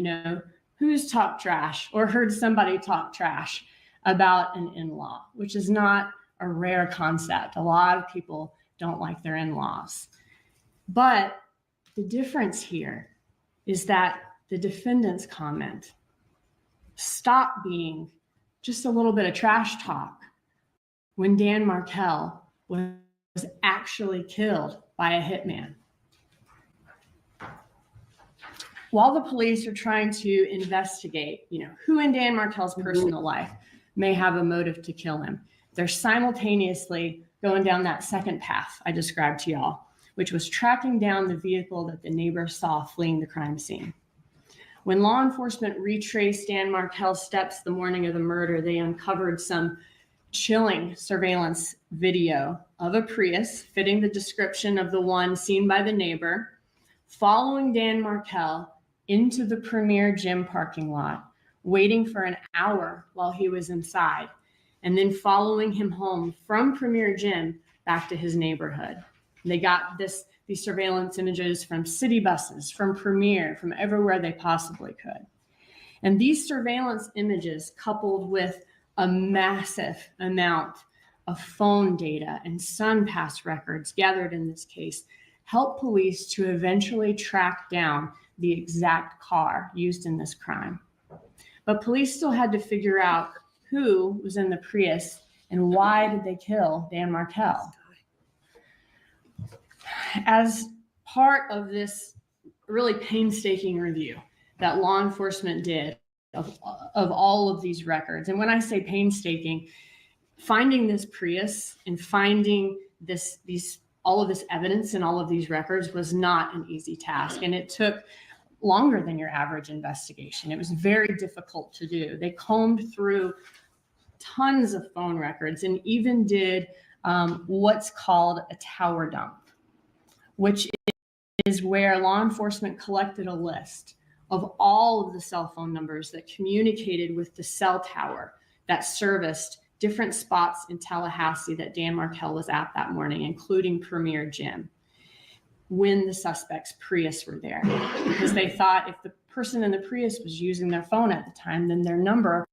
who's talked trash or heard somebody talk trash about an in-law, which is not a rare concept. A lot of people don't like their in-laws. But the difference here is that the defendant's comment stopped being just a little bit of trash talk when Dan Markel was actually killed by a hitman. While the police are trying to investigate, who in Dan Markel's personal life may have a motive to kill him, they're simultaneously going down that second path I described to y'all, which was tracking down the vehicle that the neighbor saw fleeing the crime scene. When law enforcement retraced Dan Markel's steps the morning of the murder, they uncovered some chilling surveillance video of a Prius fitting the description of the one seen by the neighbor, following Dan Markel into the Premier Gym parking lot, waiting for an hour while he was inside, and then following him home from Premier Gym back to his neighborhood. They got these surveillance images from city buses, from Premier, from everywhere they possibly could. And these surveillance images, coupled with a massive amount of phone data and SunPass records gathered in this case, helped police to eventually track down the exact car used in this crime. But police still had to figure out who was in the Prius and why did they kill Dan Markel. As part of this really painstaking review that law enforcement did of all of these records, and when I say painstaking, finding this Prius and finding these all of this evidence and all of these records was not an easy task. And it took longer than your average investigation. It was very difficult to do. They combed through tons of phone records and even did what's called a tower dump, which is where law enforcement collected a list of all of the cell phone numbers that communicated with the cell tower that serviced different spots in Tallahassee that Dan Markel was at that morning, including Premier Gym, when the suspect's Prius were there. Because they thought if the person in the Prius was using their phone at the time, then their number.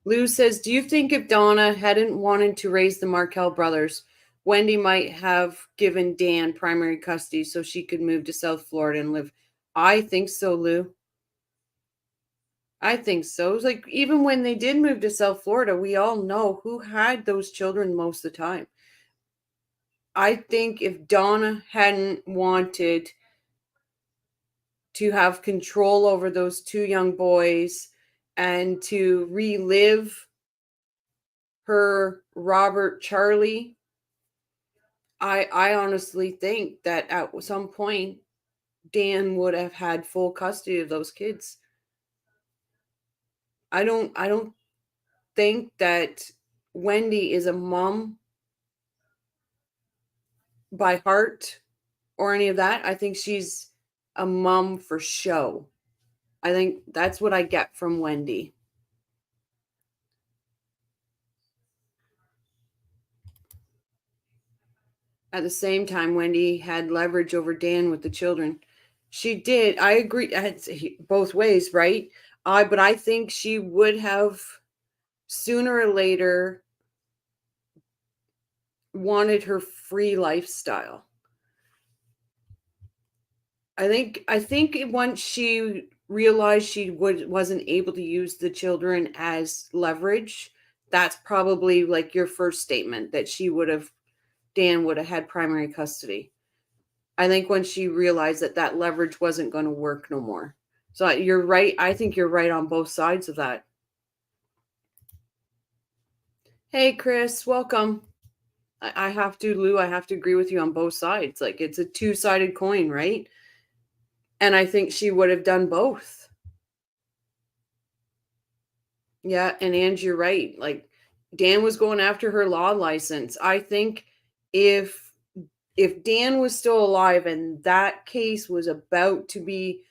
Lou says, do you think if Donna hadn't wanted to raise the Markel brothers, Wendy might have given Dan primary custody so she could move to South Florida and live? I think so, Lou. I think so. It's like, even when they did move to South Florida, we all know who had those children most of the time. I think if Donna hadn't wanted to have control over those two young boys and to relive her Robert Charlie, I honestly think that at some point Dan would have had full custody of those kids. I don't think that Wendy is a mom by heart or any of that. I think she's a mom for show. I think that's what I get from Wendy. At the same time, Wendy had leverage over Dan with the children. She did. I agree. It's both ways, right? But I think she would have sooner or later wanted her free lifestyle. I think once she realized she wasn't able to use the children as leverage, that's probably like your first statement, that Dan would have had primary custody. I think when she realized that leverage wasn't going to work no more. So you're right. I think you're right on both sides of that. Hey, Chris, welcome. I have to, Lou, I have to agree with you on both sides. Like, it's a two-sided coin, right? And I think she would have done both. Yeah, and Ange, you're right. Like, Dan was going after her law license. I think if Dan was still alive and that case was about to be,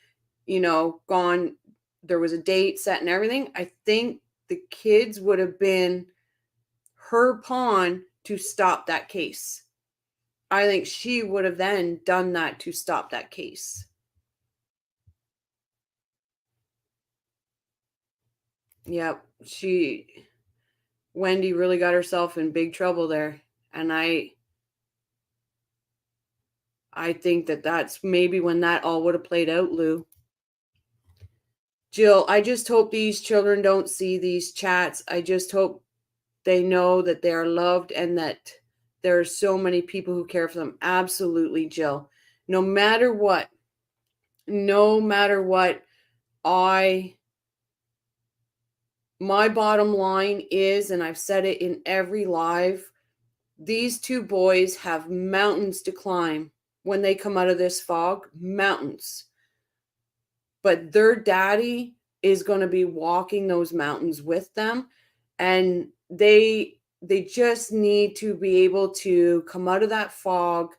gone, there was a date set and everything, I think the kids would have been her pawn to stop that case. I think she would have then done that to stop that case. Yep, Wendy really got herself in big trouble there. And I think that's maybe when that all would have played out, Lou. Jill, I just hope these children don't see these chats. I just hope they know that they are loved and that there are so many people who care for them. Absolutely, Jill. No matter what, my bottom line is, and I've said it in every live, these two boys have mountains to climb when they come out of this fog, mountains. But their daddy is going to be walking those mountains with them, and they just need to be able to come out of that fog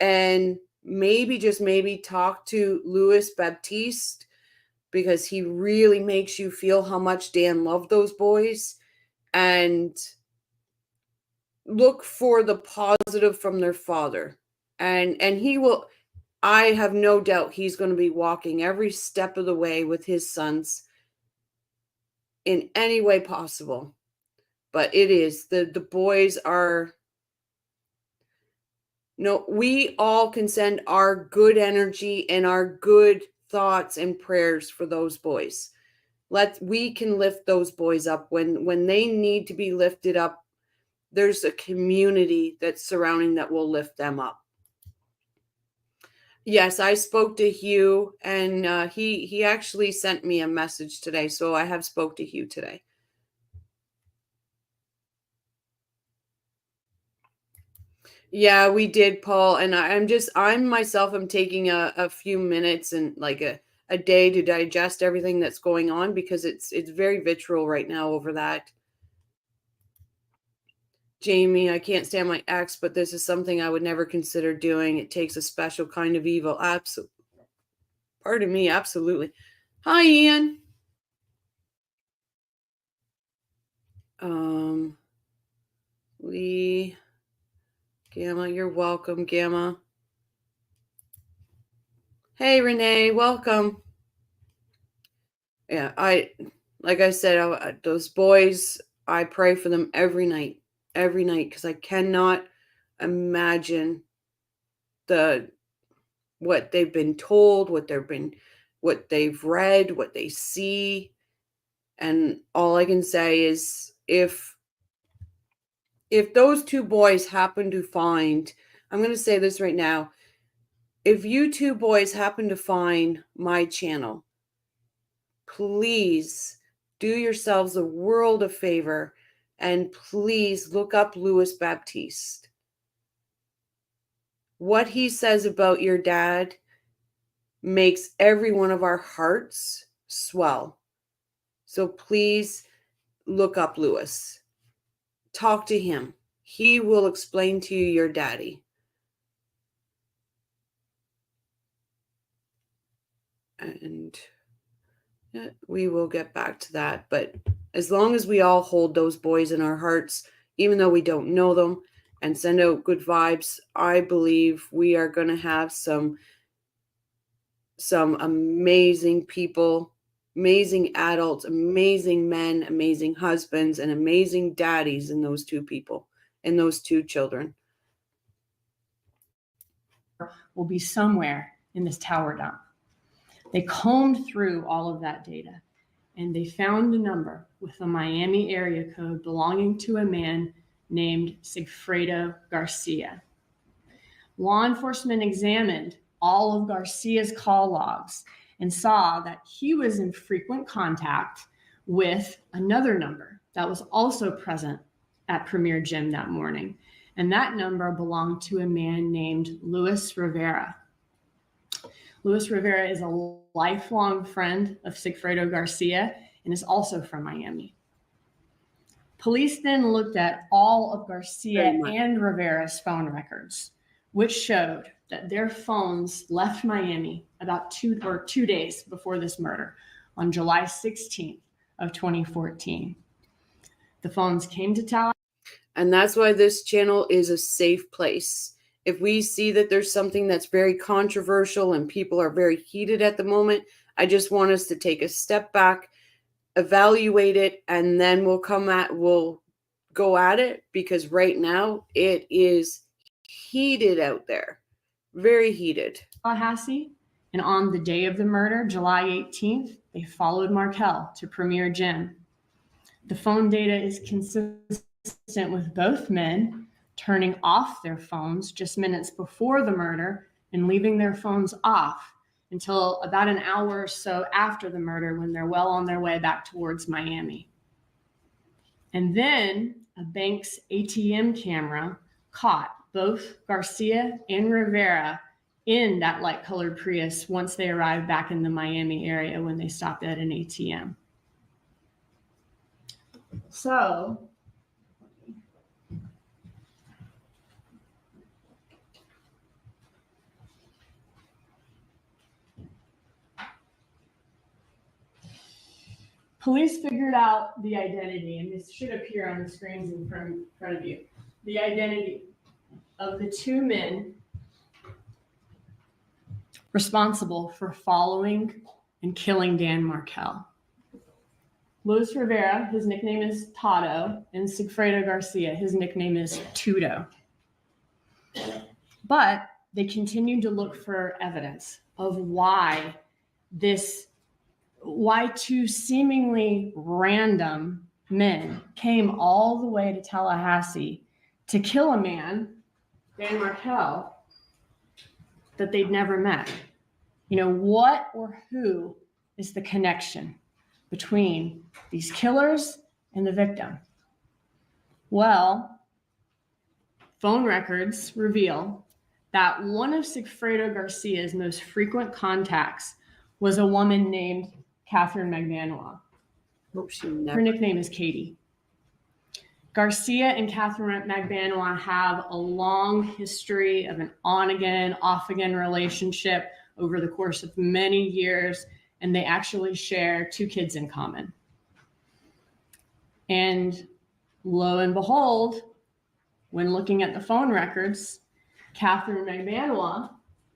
and maybe talk to Luis Baptiste, because he really makes you feel how much Dan loved those boys, and look for the positive from their father. And he will, I have no doubt he's going to be walking every step of the way with his sons in any way possible. But it is, the boys are, we all can send our good energy and our good thoughts and prayers for those boys. We can lift those boys up when they need to be lifted up. There's a community that's surrounding that will lift them up. Yes, I spoke to Hugh, and he actually sent me a message today, so I have spoke to Hugh today. Yeah, we did, Paul. And I'm myself, I'm taking a few minutes and like a day to digest everything that's going on, because it's very vitriol right now over that. Jamie, I can't stand my ex, but this is something I would never consider doing. It takes a special kind of evil. Absolutely. Pardon me, absolutely. Hi, Ian. Lee, Gamma, you're welcome, Gamma. Hey, Renee, welcome. Yeah, like I said, those boys, I pray for them every night, because I cannot imagine what they've been told, what they've read, what they see. And all I can say is, if those two boys happen to find, I'm going to say this right now, if you two boys happen to find my channel, please do yourselves a world of favor and please look up Luis Baptiste. What he says about your dad makes every one of our hearts swell. So please look up Luis. Talk to him. He will explain to you your daddy. And we will get back to that. But as long as we all hold those boys in our hearts, even though we don't know them, and send out good vibes, I believe we are going to have some amazing people, amazing adults, amazing men, amazing husbands, and amazing daddies in those two people, in those two children. Will be somewhere in this tower dump. They combed through all of that data and they found a number with a Miami area code belonging to a man named Sigfredo Garcia. Law enforcement examined all of Garcia's call logs and saw that he was in frequent contact with another number that was also present at Premier Gym that morning. And that number belonged to a man named Luis Rivera. Luis Rivera is a lifelong friend of Sigfredo Garcia and is also from Miami. Police then looked at all of Garcia and Rivera's phone records, which showed that their phones left Miami about 2 days before this murder on July 16th of 2014. The phones came to Tallahassee. And that's why this channel is a safe place. If we see that there's something that's very controversial and people are very heated at the moment, I just want us to take a step back, evaluate it, and then we'll go at it, because right now it is heated out there. Very heated. Tallahassee, and on the day of the murder, July 18th, they followed Markel to Premier Gym. The phone data is consistent with both men turning off their phones just minutes before the murder and leaving their phones off until about an hour or so after the murder, when they're well on their way back towards Miami. And then a bank's ATM camera caught both Garcia and Rivera in that light-colored Prius once they arrived back in the Miami area when they stopped at an ATM. So, police figured out the identity, and this should appear on the screens in front of you. The identity of the two men responsible for following and killing Dan Markel. Luis Rivera, his nickname is Tato, and Sigfredo Garcia, his nickname is Tudo. But they continued to look for evidence of why two seemingly random men came all the way to Tallahassee to kill a man, Dan Markel, that they'd never met. You know, what or who is the connection between these killers and the victim? Well, phone records reveal that one of Sigfredo Garcia's most frequent contacts was a woman named Katherine Magbanua. Her nickname is Katie. Garcia and Katherine Magbanua have a long history of an on-again, off-again relationship over the course of many years, and they actually share 2 kids in common. And lo and behold, when looking at the phone records, Katherine Magbanua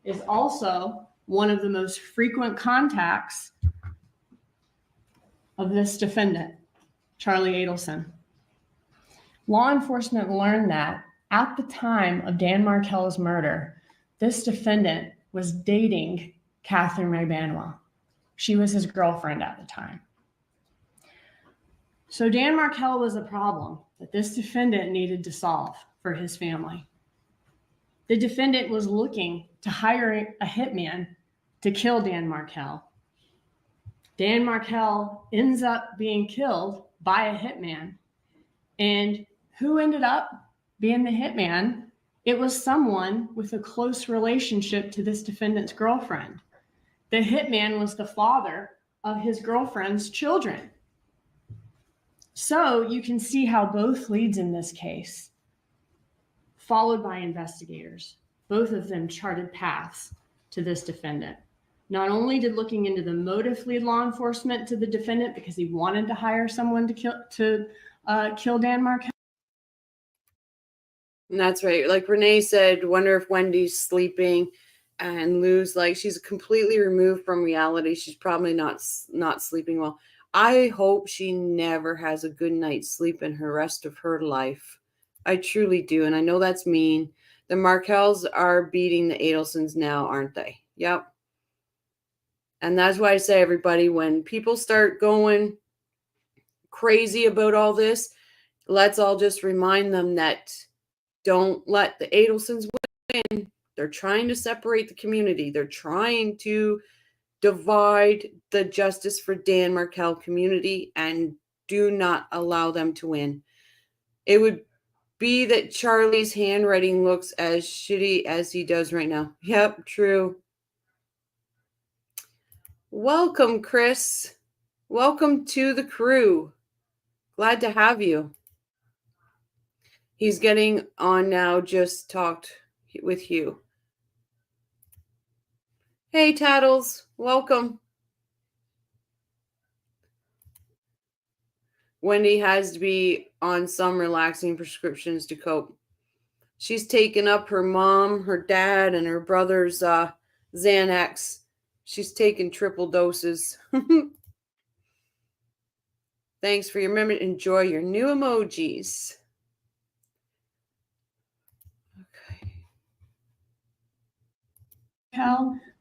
is also one of the most frequent contacts of this defendant, Charlie Adelson. Law enforcement learned that at the time of Dan Markel's murder, this defendant was dating Katherine Magbanua. She was his girlfriend at the time. So Dan Markel was a problem that this defendant needed to solve for his family. The defendant was looking to hire a hitman to kill Dan Markel. Dan Markel ends up being killed by a hitman. And who ended up being the hitman? It was someone with a close relationship to this defendant's girlfriend. The hitman was the father of his girlfriend's children. So you can see how both leads in this case, followed by investigators, both of them charted paths to this defendant. Not only did looking into the motive lead law enforcement to the defendant because he wanted to hire someone to kill Dan Markel. And that's right. Like Renee said, wonder if Wendy's sleeping, and Lou's like, she's completely removed from reality. She's probably not sleeping well. I hope she never has a good night's sleep in her rest of her life. I truly do. And I know that's mean. The Markels are beating the Adelsons now, aren't they? Yep. And that's why I say, everybody, when people start going crazy about all this, let's all just remind them that don't let the Adelsons win. They're trying to separate the community. They're trying to divide the Justice for Dan Markel community, and do not allow them to win. It would be that Charlie's handwriting looks as shitty as he does right now. Yep, true. Welcome, Chris. Welcome to the crew. Glad to have you. He's getting on now, just talked with Hugh. Hey, Tattles. Welcome. Wendy has to be on some relaxing prescriptions to cope. She's taken up her mom, her dad, and her brother's Xanax. She's taken triple doses. Thanks for your memory. Enjoy your new emojis.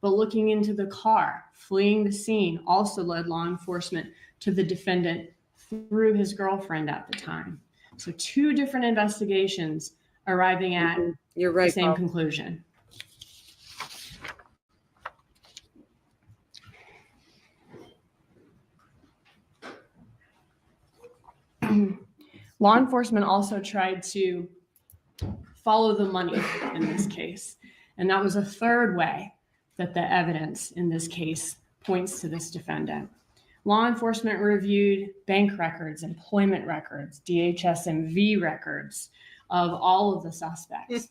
But looking into the car, fleeing the scene, also led law enforcement to the defendant through his girlfriend at the time. So 2 different investigations arriving at You're right, the same Paul. conclusion. Law enforcement also tried to follow the money in this case. And that was a third way that the evidence in this case points to this defendant. Law enforcement reviewed bank records, employment records, DHS-MV records of all of the suspects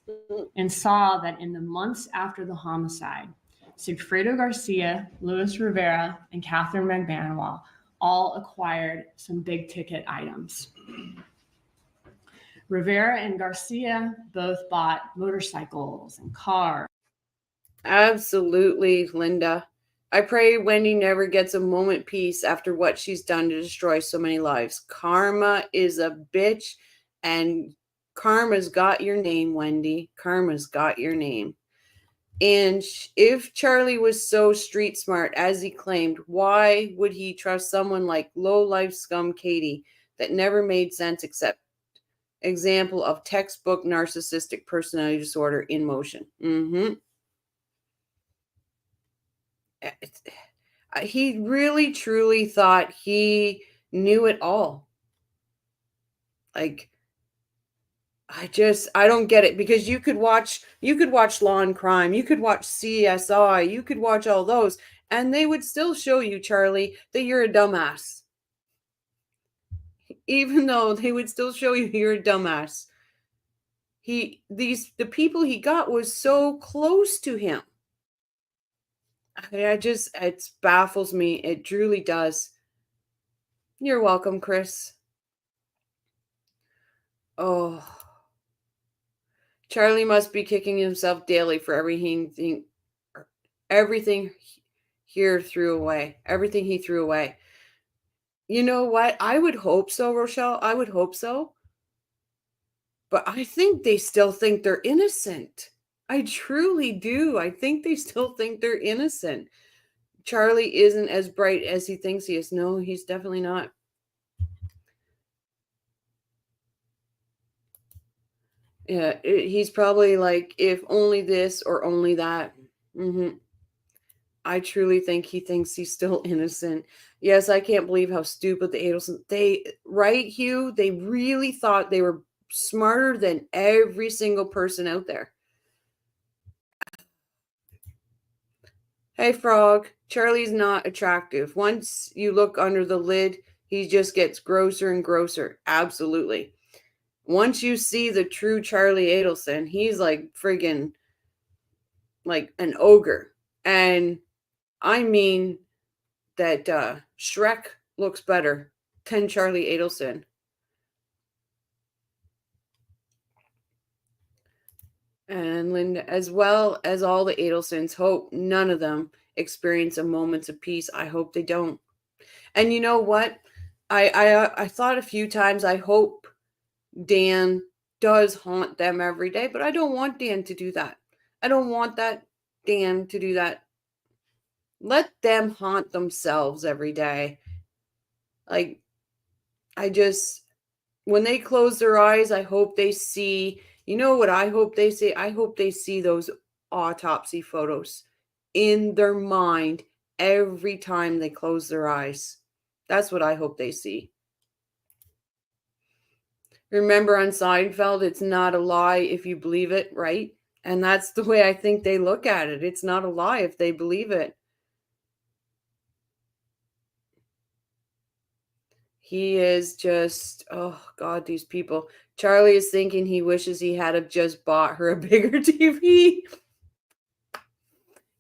and saw that in the months after the homicide, Sigfredo Garcia, Luis Rivera, and Katherine Magbanua all acquired some big ticket items. Rivera and Garcia both bought motorcycles and cars. Absolutely, Linda. I pray Wendy never gets a moment peace after what she's done to destroy so many lives. Karma is a bitch, and karma's got your name, Wendy. Karma's got your name. And if Charlie was so street smart as he claimed, why would he trust someone like low-life scum Katie that never made sense except example of textbook narcissistic personality disorder in motion? He really truly thought he knew it all. Like, I don't get it, because you could watch Law and Crime, you could watch CSI, you could watch all those, and they would still show you, Charlie, that you're a dumbass. Even though they would still show you you're a dumbass. The people he got was so close to him. It baffles me. It truly does. You're welcome, Chris. Oh, Charlie must be kicking himself daily for everything here threw away. Everything he threw away. You know what? I would hope so, Rochelle. I would hope so. But I think they still think they're innocent. I truly do. I think they still think they're innocent. Charlie isn't as bright as he thinks he is. No, he's definitely not. Yeah, he's probably like, if only this or only that. I truly think he thinks he's still innocent. Yes, I can't believe how stupid the Adelson, right, Hugh? They really thought they were smarter than every single person out there. Hey, Frog, Charlie's not attractive. Once you look under the lid, he just gets grosser and grosser. Absolutely. Once you see the true Charlie Adelson, he's like friggin' like an ogre. And I mean that Shrek looks better than Charlie Adelson. And Linda, as well as all the Adelsons, hope none of them experience a moments of peace. I hope they don't. And you know what? I thought a few times, I hope Dan does haunt them every day, but I don't want Dan to do that. I don't want Dan to do that. Let them haunt themselves every day. Like, when they close their eyes, I hope they see, you know what I hope they see? I hope they see those autopsy photos in their mind every time they close their eyes. That's what I hope they see. Remember on Seinfeld, it's not a lie if you believe it, right? And that's the way I think they look at it. It's not a lie if they believe it. He is just, oh God, these people. Charlie is thinking he wishes he had have just bought her a bigger TV.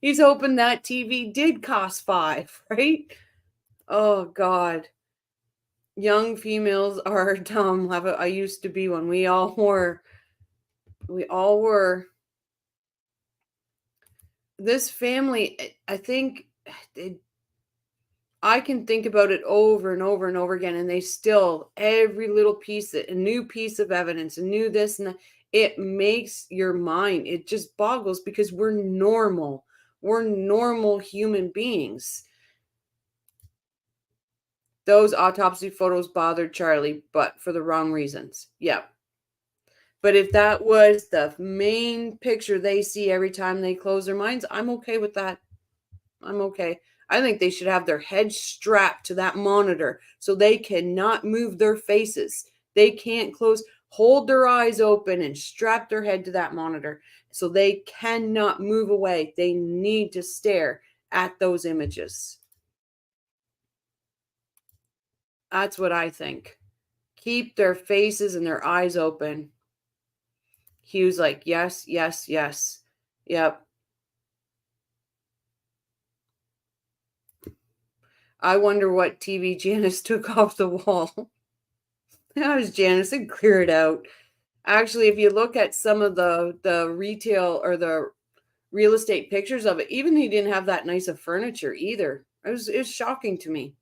He's hoping that TV did cost $5, right? Oh God. Young females are dumb. I used to be one. We all were. We all were. This family, I think, I can think about it over and over and over again, and they still, every little piece, a new piece of evidence, a new this and that, it makes your mind, it just boggles, because we're normal. We're normal human beings. Those autopsy photos bothered Charlie, but for the wrong reasons. Yeah. But if that was the main picture they see every time they close their minds, I'm okay with that. I'm okay. I think they should have their heads strapped to that monitor so they cannot move their faces. They can't hold their eyes open and strap their head to that monitor so they cannot move away. They need to stare at those images. That's what I think. Keep their faces and their eyes open. Hugh's like, yes, yes, yes. Yep. I wonder what TV Janice took off the wall. That was Janice, and clear it out. Actually, if you look at some of the retail or the real estate pictures of it, even he didn't have that nice of furniture either. It was shocking to me.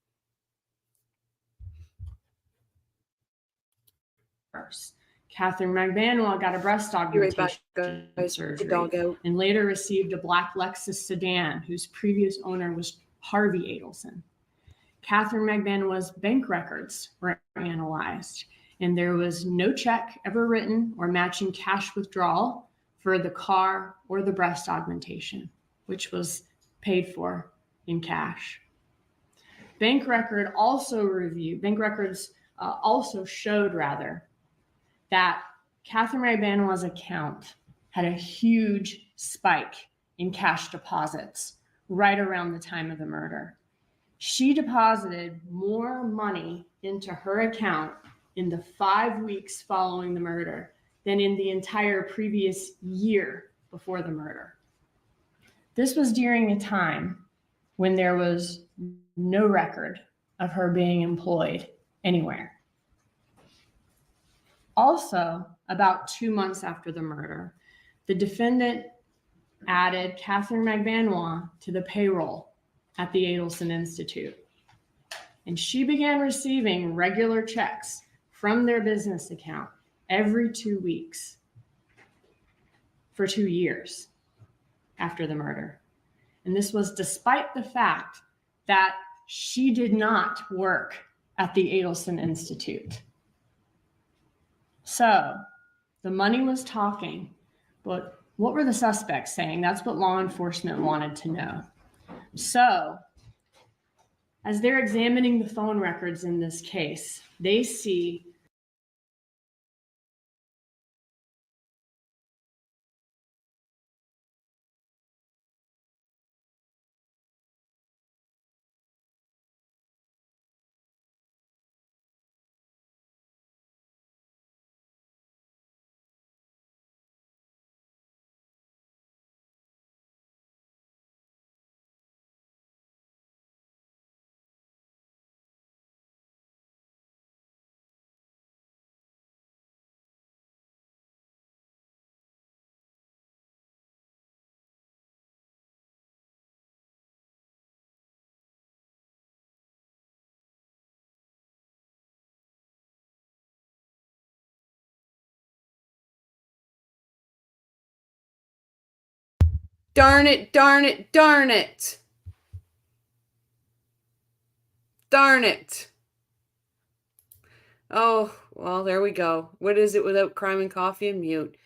Katherine Magbanua got a breast augmentation surgery and later received a black Lexus sedan whose previous owner was Harvey Adelson. Katherine Magbanua's bank records were analyzed, and there was no check ever written or matching cash withdrawal for the car or the breast augmentation, which was paid for in cash. Bank records also showed that Katherine Magbanua's account had a huge spike in cash deposits right around the time of the murder. She deposited more money into her account in the 5 weeks following the murder than in the entire previous year before the murder. This was during a time when there was no record of her being employed anywhere. Also, about 2 months after the murder, the defendant added Katherine Magbanua to the payroll at the Adelson Institute. And she began receiving regular checks from their business account every 2 weeks for 2 years after the murder. And this was despite the fact that she did not work at the Adelson Institute. So the money was talking, but what were the suspects saying? That's what law enforcement wanted to know. So as they're examining the phone records in this case, they see Darn it, darn it, darn it. Darn it. Oh, well, there we go. What is it without crime and coffee and mute?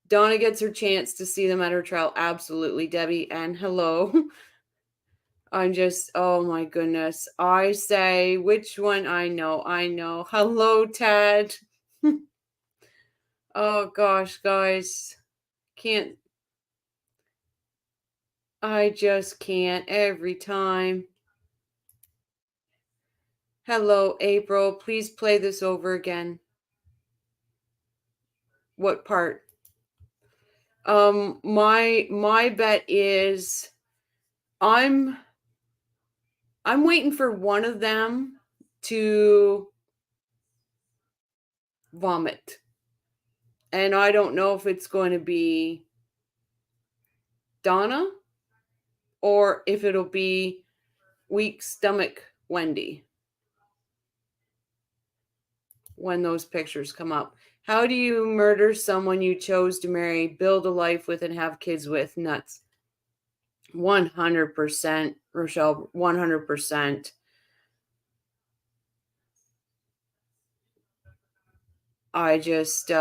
Donna gets her chance to see them at her trial. Absolutely, Debbie. And hello. I'm just, oh my goodness. I say, which one? I know. Hello, Ted. Oh gosh, guys. I just can't every time. Hello, April. Please play this over again. What part? My bet is I'm waiting for one of them to vomit. And I don't know if it's going to be Donna or if it'll be weak stomach Wendy when those pictures come up. How do you murder someone you chose to marry, build a life with, and have kids with? Nuts. 100%, Rochelle, 100%. I just,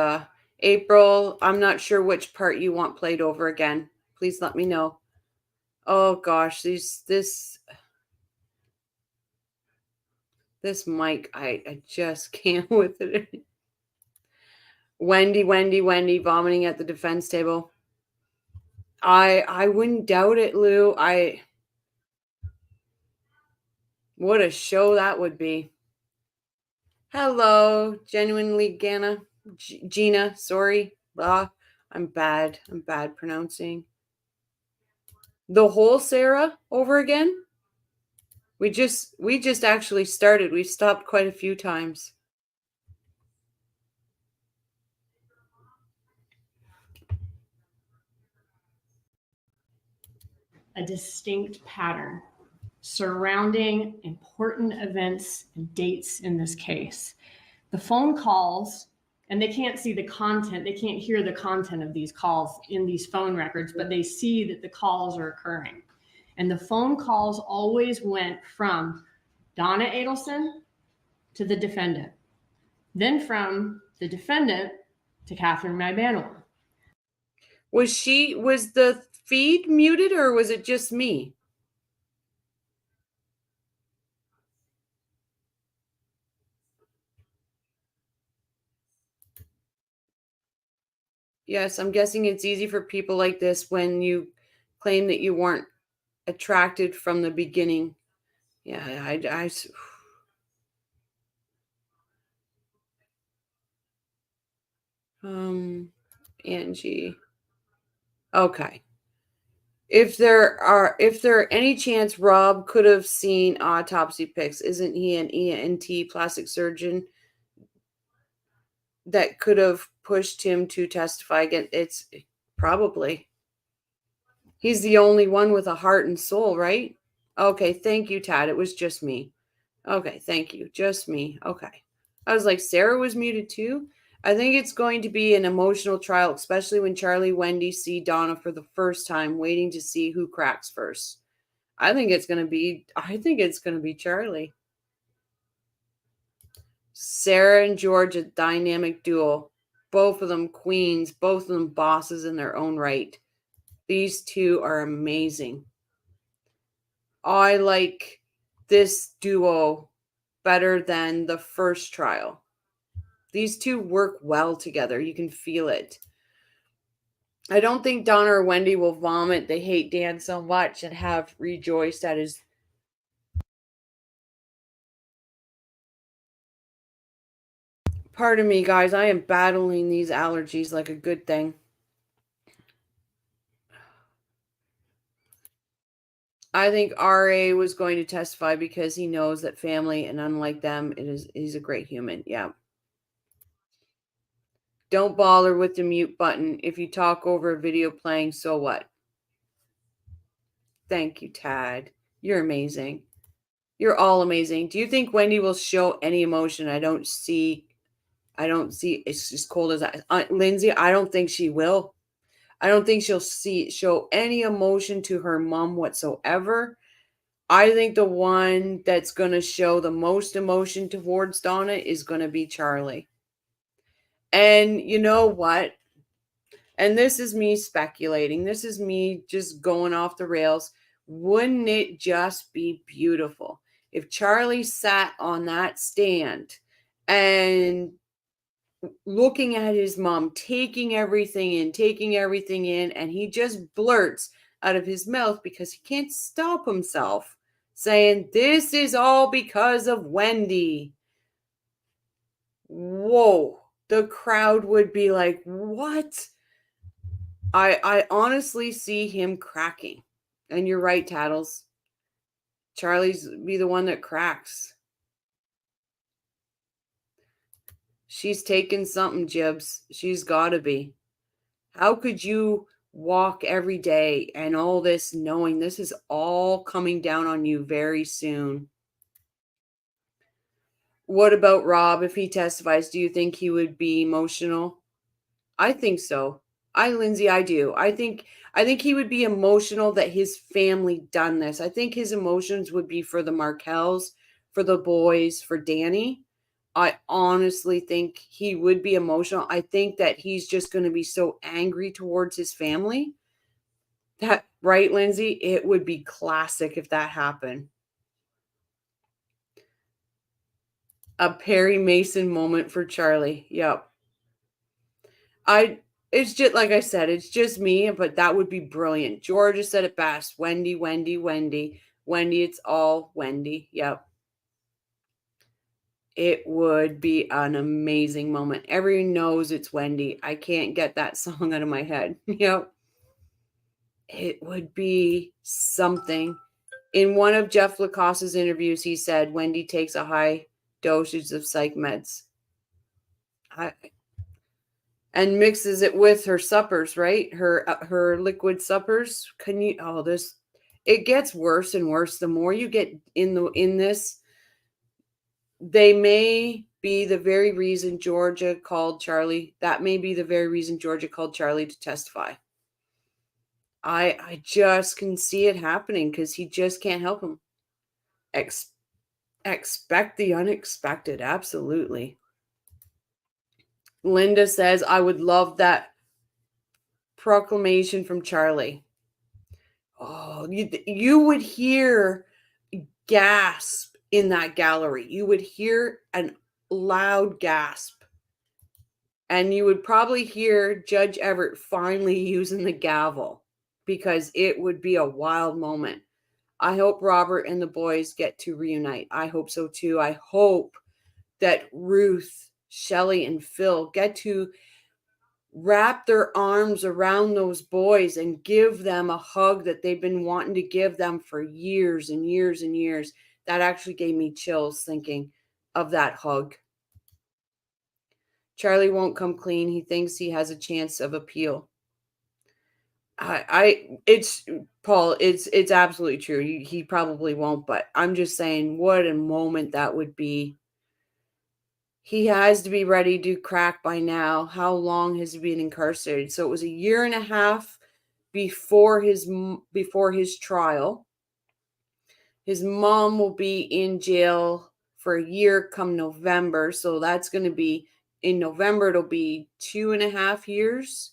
April, I'm not sure which part you want played over again. Please let me know. Oh gosh, this mic, I just can't with it. Wendy vomiting at the defense table. I wouldn't doubt it, Lou. What a show that would be. Hello, genuinely Gina, sorry. I'm bad pronouncing. The whole Sarah over again? We just actually started. We've stopped quite a few times. a distinct pattern surrounding important events and dates in this case. The phone calls, and they can't see the content, they can't hear the content of these calls in these phone records, but they see that the calls are occurring. And the phone calls always went from Donna Adelson to the defendant, then from the defendant to Katherine Magbanua. Was the feed muted or was it just me? Yes, I'm guessing it's easy for people like this when you claim that you weren't attracted from the beginning. Yeah, Angie. Okay. If there any chance Rob could have seen autopsy pics, isn't he an ENT plastic surgeon that could have pushed him to testify again? It's probably. He's the only one with a heart and soul, right? Okay, thank you, Tad. It was just me. Okay, thank you. Just me. Okay. I was like, Sarah was muted too? I think it's going to be an emotional trial, especially when Charlie Wendy see Donna for the first time, waiting to see who cracks first. I think it's gonna be Charlie. Sarah and George, a dynamic duo. Both of them queens, both of them bosses in their own right. These two are amazing. I like this duo better than the first trial. These two work well together. You can feel it. I don't think Donna or Wendy will vomit. They hate Dan so much and have rejoiced at his. Pardon me, guys. I am battling these allergies like a good thing. I think RA was going to testify because he knows that family, and unlike them, he's a great human. Yeah. Don't bother with the mute button. If you talk over a video playing, so what? Thank you, Tad. You're amazing. You're all amazing. Do you think Wendy will show any emotion? I don't see. It's as cold as Lindsay. I don't think she will. I don't think she'll show any emotion to her mom whatsoever. I think the one that's going to show the most emotion towards Donna is going to be Charlie. And you know what? And this is me speculating. This is me just going off the rails. Wouldn't it just be beautiful if Charlie sat on that stand and looking at his mom, taking everything in, and he just blurts out of his mouth because he can't stop himself saying, "This is all because of Wendy." Whoa, the crowd would be like, "What?" I honestly see him cracking. And you're right, Tattles. Charlie's be the one that cracks. She's taken something, Jibs. She's got to be. How could you walk every day and all this knowing this is all coming down on you very soon? What about Rob? If he testifies, do you think he would be emotional? I think so. Lindsay, I do. I think he would be emotional that his family done this. I think his emotions would be for the Markels, for the boys, for Danny. I honestly think he would be emotional. I think that he's just going to be so angry towards his family. That right, Lindsay? It would be classic if that happened. A Perry Mason moment for Charlie. Yep. It's just like I said, it's just me, but that would be brilliant. Georgia said it best. Wendy, Wendy, Wendy. Wendy, it's all Wendy. Yep. It would be an amazing moment. Everyone knows it's Wendy. I can't get that song out of my head. Yep. It would be something. In one of Jeff Lacosse's interviews, he said Wendy takes a high dosage of psych meds. And mixes it with her suppers, right? Her liquid suppers. It gets worse and worse the more you get in this. They may be the very reason Georgia called Charlie. That may be the very reason Georgia called Charlie to testify. I just can see it happening because he just can't help him. Expect the unexpected. Absolutely. Linda says, I would love that proclamation from Charlie. Oh, you would hear gasp in that gallery. You would hear a loud gasp. And you would probably hear Judge Everett finally using the gavel, because it would be a wild moment. I hope Robert and the boys get to reunite. I hope so too. I hope that Ruth, Shelley, and Phil get to wrap their arms around those boys and give them a hug that they've been wanting to give them for years and years and years. That actually gave me chills thinking of that hug. Charlie won't come clean. He thinks he has a chance of appeal. It's Paul. It's absolutely true. He probably won't, but I'm just saying, what a moment that would be. He has to be ready to crack by now. How long has he been incarcerated? So it was a year and a half before his trial. His mom will be in jail for a year come November. So that's going to be in November. It'll be 2.5 years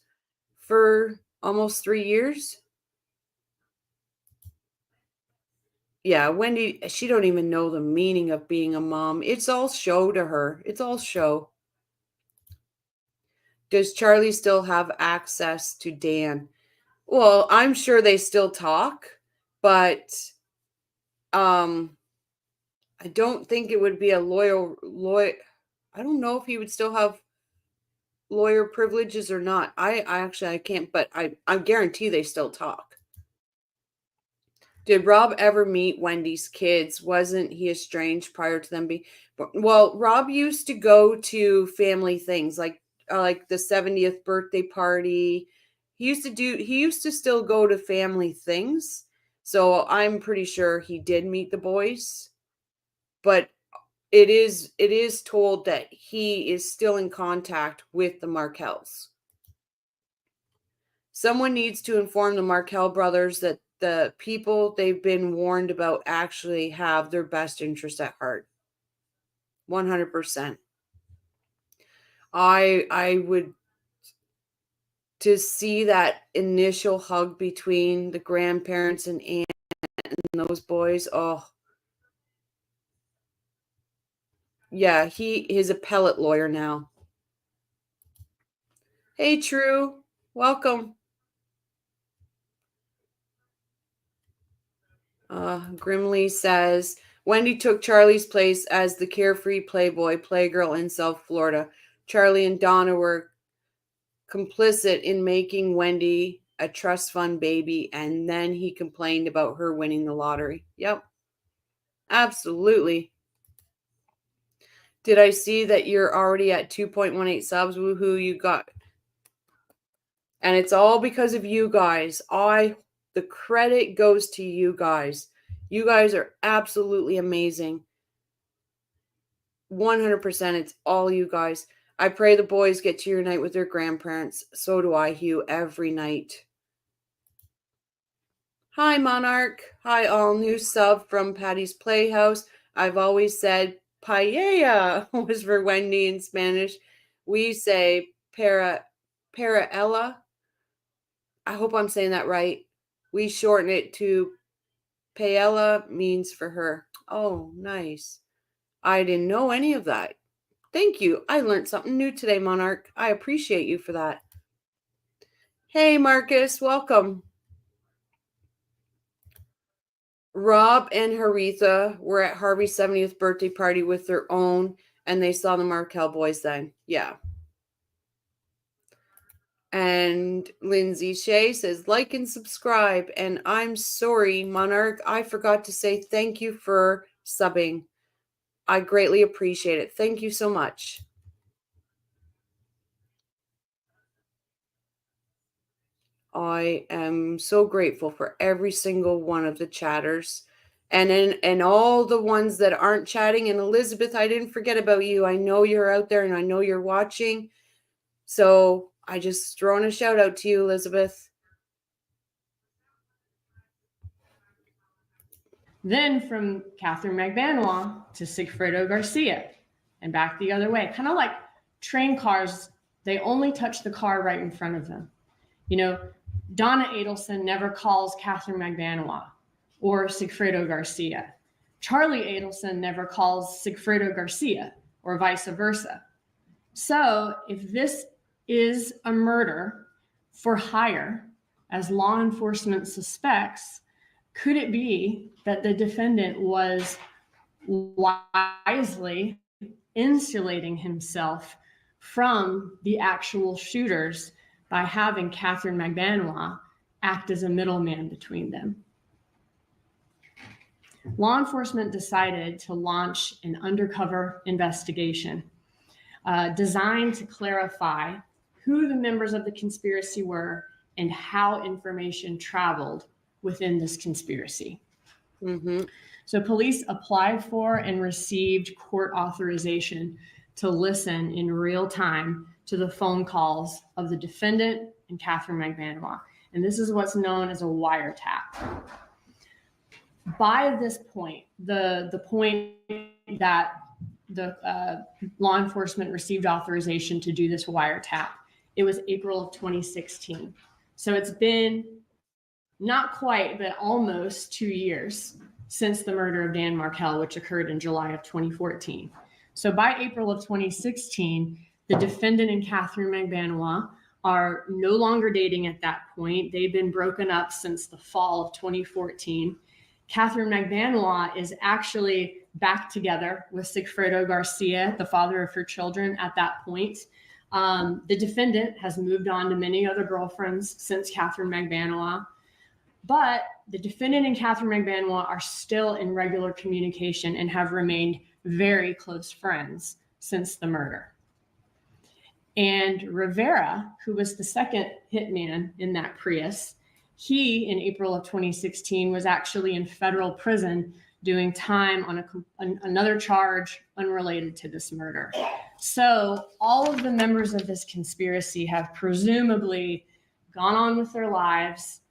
for almost 3 years. Yeah, Wendy, she don't even know the meaning of being a mom. It's all show to her. It's all show. Does Charlie still have access to Dan? Well, I'm sure they still talk, but I don't think it would be a lawyer. I don't know if he would still have lawyer privileges or not. I can't, but I guarantee they still talk. Did Rob ever meet Wendy's kids? Wasn't he estranged prior to them being? Well, Rob used to go to family things like the 70th birthday party. He used to still go to family things. So I'm pretty sure he did meet the boys. But it is told that he is still in contact with the Markels. Someone needs to inform the Markel brothers that the people they've been warned about actually have their best interest at heart. 100%. I would, to see that initial hug between the grandparents and aunt and those boys. Oh, yeah, he is a appellate lawyer now. Hey, True, welcome. Grimly says, Wendy took Charlie's place as the carefree playboy playgirl in South Florida. Charlie and Donna were complicit in making Wendy a trust fund baby, and then he complained about her winning the lottery. Yep. Absolutely. Did I see that you're already at 2.18 subs? Woohoo, you got. And it's all because of you guys. The credit goes to you guys. You guys are absolutely amazing. 100%. It's all you guys. I pray the boys get to unite with their grandparents. So do I, Hugh, every night. Hi, Monarch. Hi, all. New sub from Patty's Playhouse. I've always said paella was for Wendy in Spanish. We say paraella. I hope I'm saying that right. We shorten it to paella, means for her. Oh, nice. I didn't know any of that. Thank you. I learned something new today, Monarch. I appreciate you for that. Hey, Marcus. Welcome. Rob and Haritha were at Harvey's 70th birthday party with their own, and they saw the Markel boys then. Yeah. And Lindsay Shea says, like and subscribe. And I'm sorry, Monarch, I forgot to say thank you for subbing. I greatly appreciate it. Thank you so much. I am so grateful for every single one of the chatters. And all the ones that aren't chatting. And Elizabeth, I didn't forget about you. I know you're out there and I know you're watching. So I just throwing a shout out to you, Elizabeth. Then from Katherine Magbanua to Sigfredo Garcia and back the other way. Kind of like train cars, they only touch the car right in front of them. You know, Donna Adelson never calls Katherine Magbanua or Sigfredo Garcia. Charlie Adelson never calls Sigfredo Garcia or vice versa. So if this is a murder for hire, as law enforcement suspects, could it be that the defendant was wisely insulating himself from the actual shooters by having Katherine Magbanua act as a middleman between them? Law enforcement decided to launch an undercover investigation designed to clarify who the members of the conspiracy were and how information traveled within this conspiracy. Mm-hmm. So police applied for and received court authorization to listen in real time to the phone calls of the defendant and Katherine Magbanua. And this is what's known as a wiretap. By this point, the point that the law enforcement received authorization to do this wiretap, it was April of 2016. So it's been not quite, but almost 2 years since the murder of Dan Markel, which occurred in July of 2014. So by April of 2016, the defendant and Katherine Magbanua are no longer dating at that point. They've been broken up since the fall of 2014. Katherine Magbanua is actually back together with Sigfredo Garcia, the father of her children, at that point. The defendant has moved on to many other girlfriends since Katherine Magbanua, but the defendant and Katherine Magbanua are still in regular communication and have remained very close friends since the murder. And Rivera, who was the second hitman in that Prius, he, in April of 2016, was actually in federal prison doing time on another charge unrelated to this murder. So all of the members of this conspiracy have presumably gone on with their lives,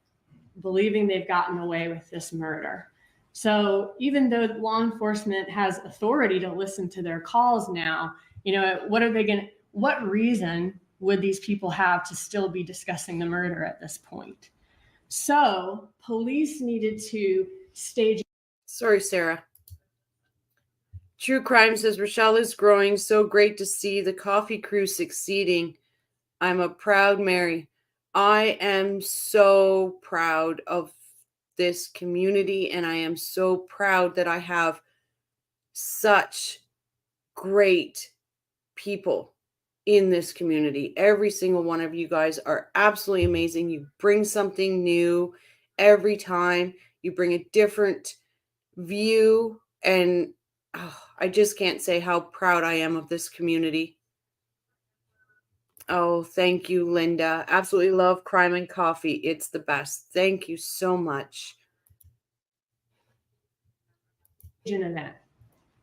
believing they've gotten away with this murder. So even though law enforcement has authority to listen to their calls now, what reason would these people have to still be discussing the murder at this point? So police needed to stage. Sorry, Sarah. True Crime says, Rochelle is growing. So great to see the coffee crew succeeding. I'm a proud Mary. I am so proud of this community, and I am so proud that I have such great people in this community. Every single one of you guys are absolutely amazing. You bring something new every time. You bring a different view, and I just can't say how proud I am of this community. Oh, thank you, Linda. Absolutely love Crime and Coffee. It's the best. Thank you so much. An event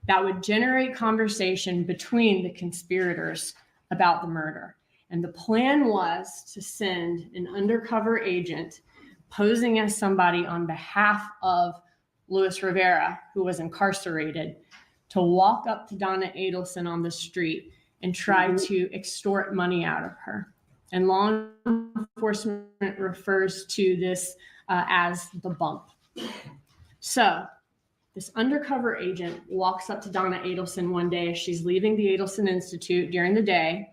that would generate conversation between the conspirators about the murder. And the plan was to send an undercover agent posing as somebody on behalf of Luis Rivera, who was incarcerated, to walk up to Donna Adelson on the street and try to extort money out of her. And law enforcement refers to this as the bump. So this undercover agent walks up to Donna Adelson one day as she's leaving the Adelson Institute during the day.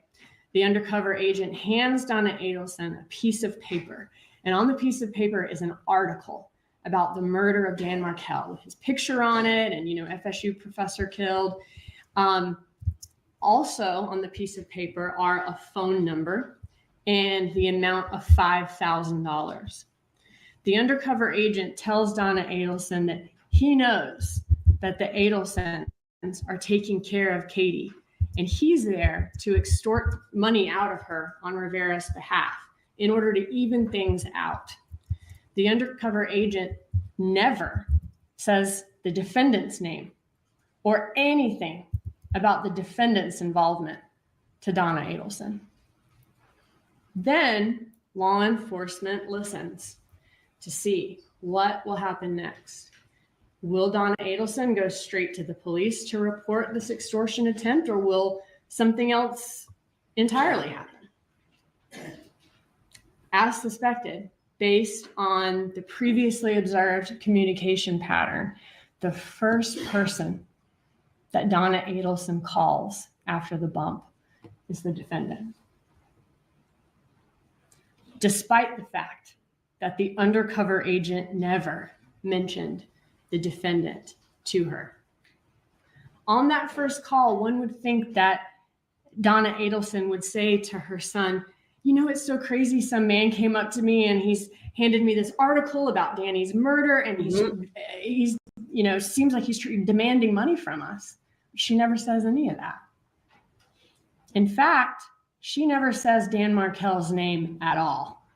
The undercover agent hands Donna Adelson a piece of paper. And on the piece of paper is an article about the murder of Dan Markel with his picture on it and, FSU professor killed. Also on the piece of paper are a phone number and the amount of $5,000. The undercover agent tells Donna Adelson that he knows that the Adelsons are taking care of Katie, and he's there to extort money out of her on Rivera's behalf in order to even things out. The undercover agent never says the defendant's name or anything about the defendant's involvement to Donna Adelson. Then law enforcement listens to see what will happen next. Will Donna Adelson go straight to the police to report this extortion attempt, or will something else entirely happen? As suspected, based on the previously observed communication pattern, the first person that Donna Adelson calls after the bump is the defendant, despite the fact that the undercover agent never mentioned the defendant to her. On that first call, one would think that Donna Adelson would say to her son, you know, it's so crazy. Some man came up to me and he's handed me this article about Danny's murder, and he's you know, seems like he's demanding money from us. She never says any of that. In fact, she never says Dan Markel's name at all.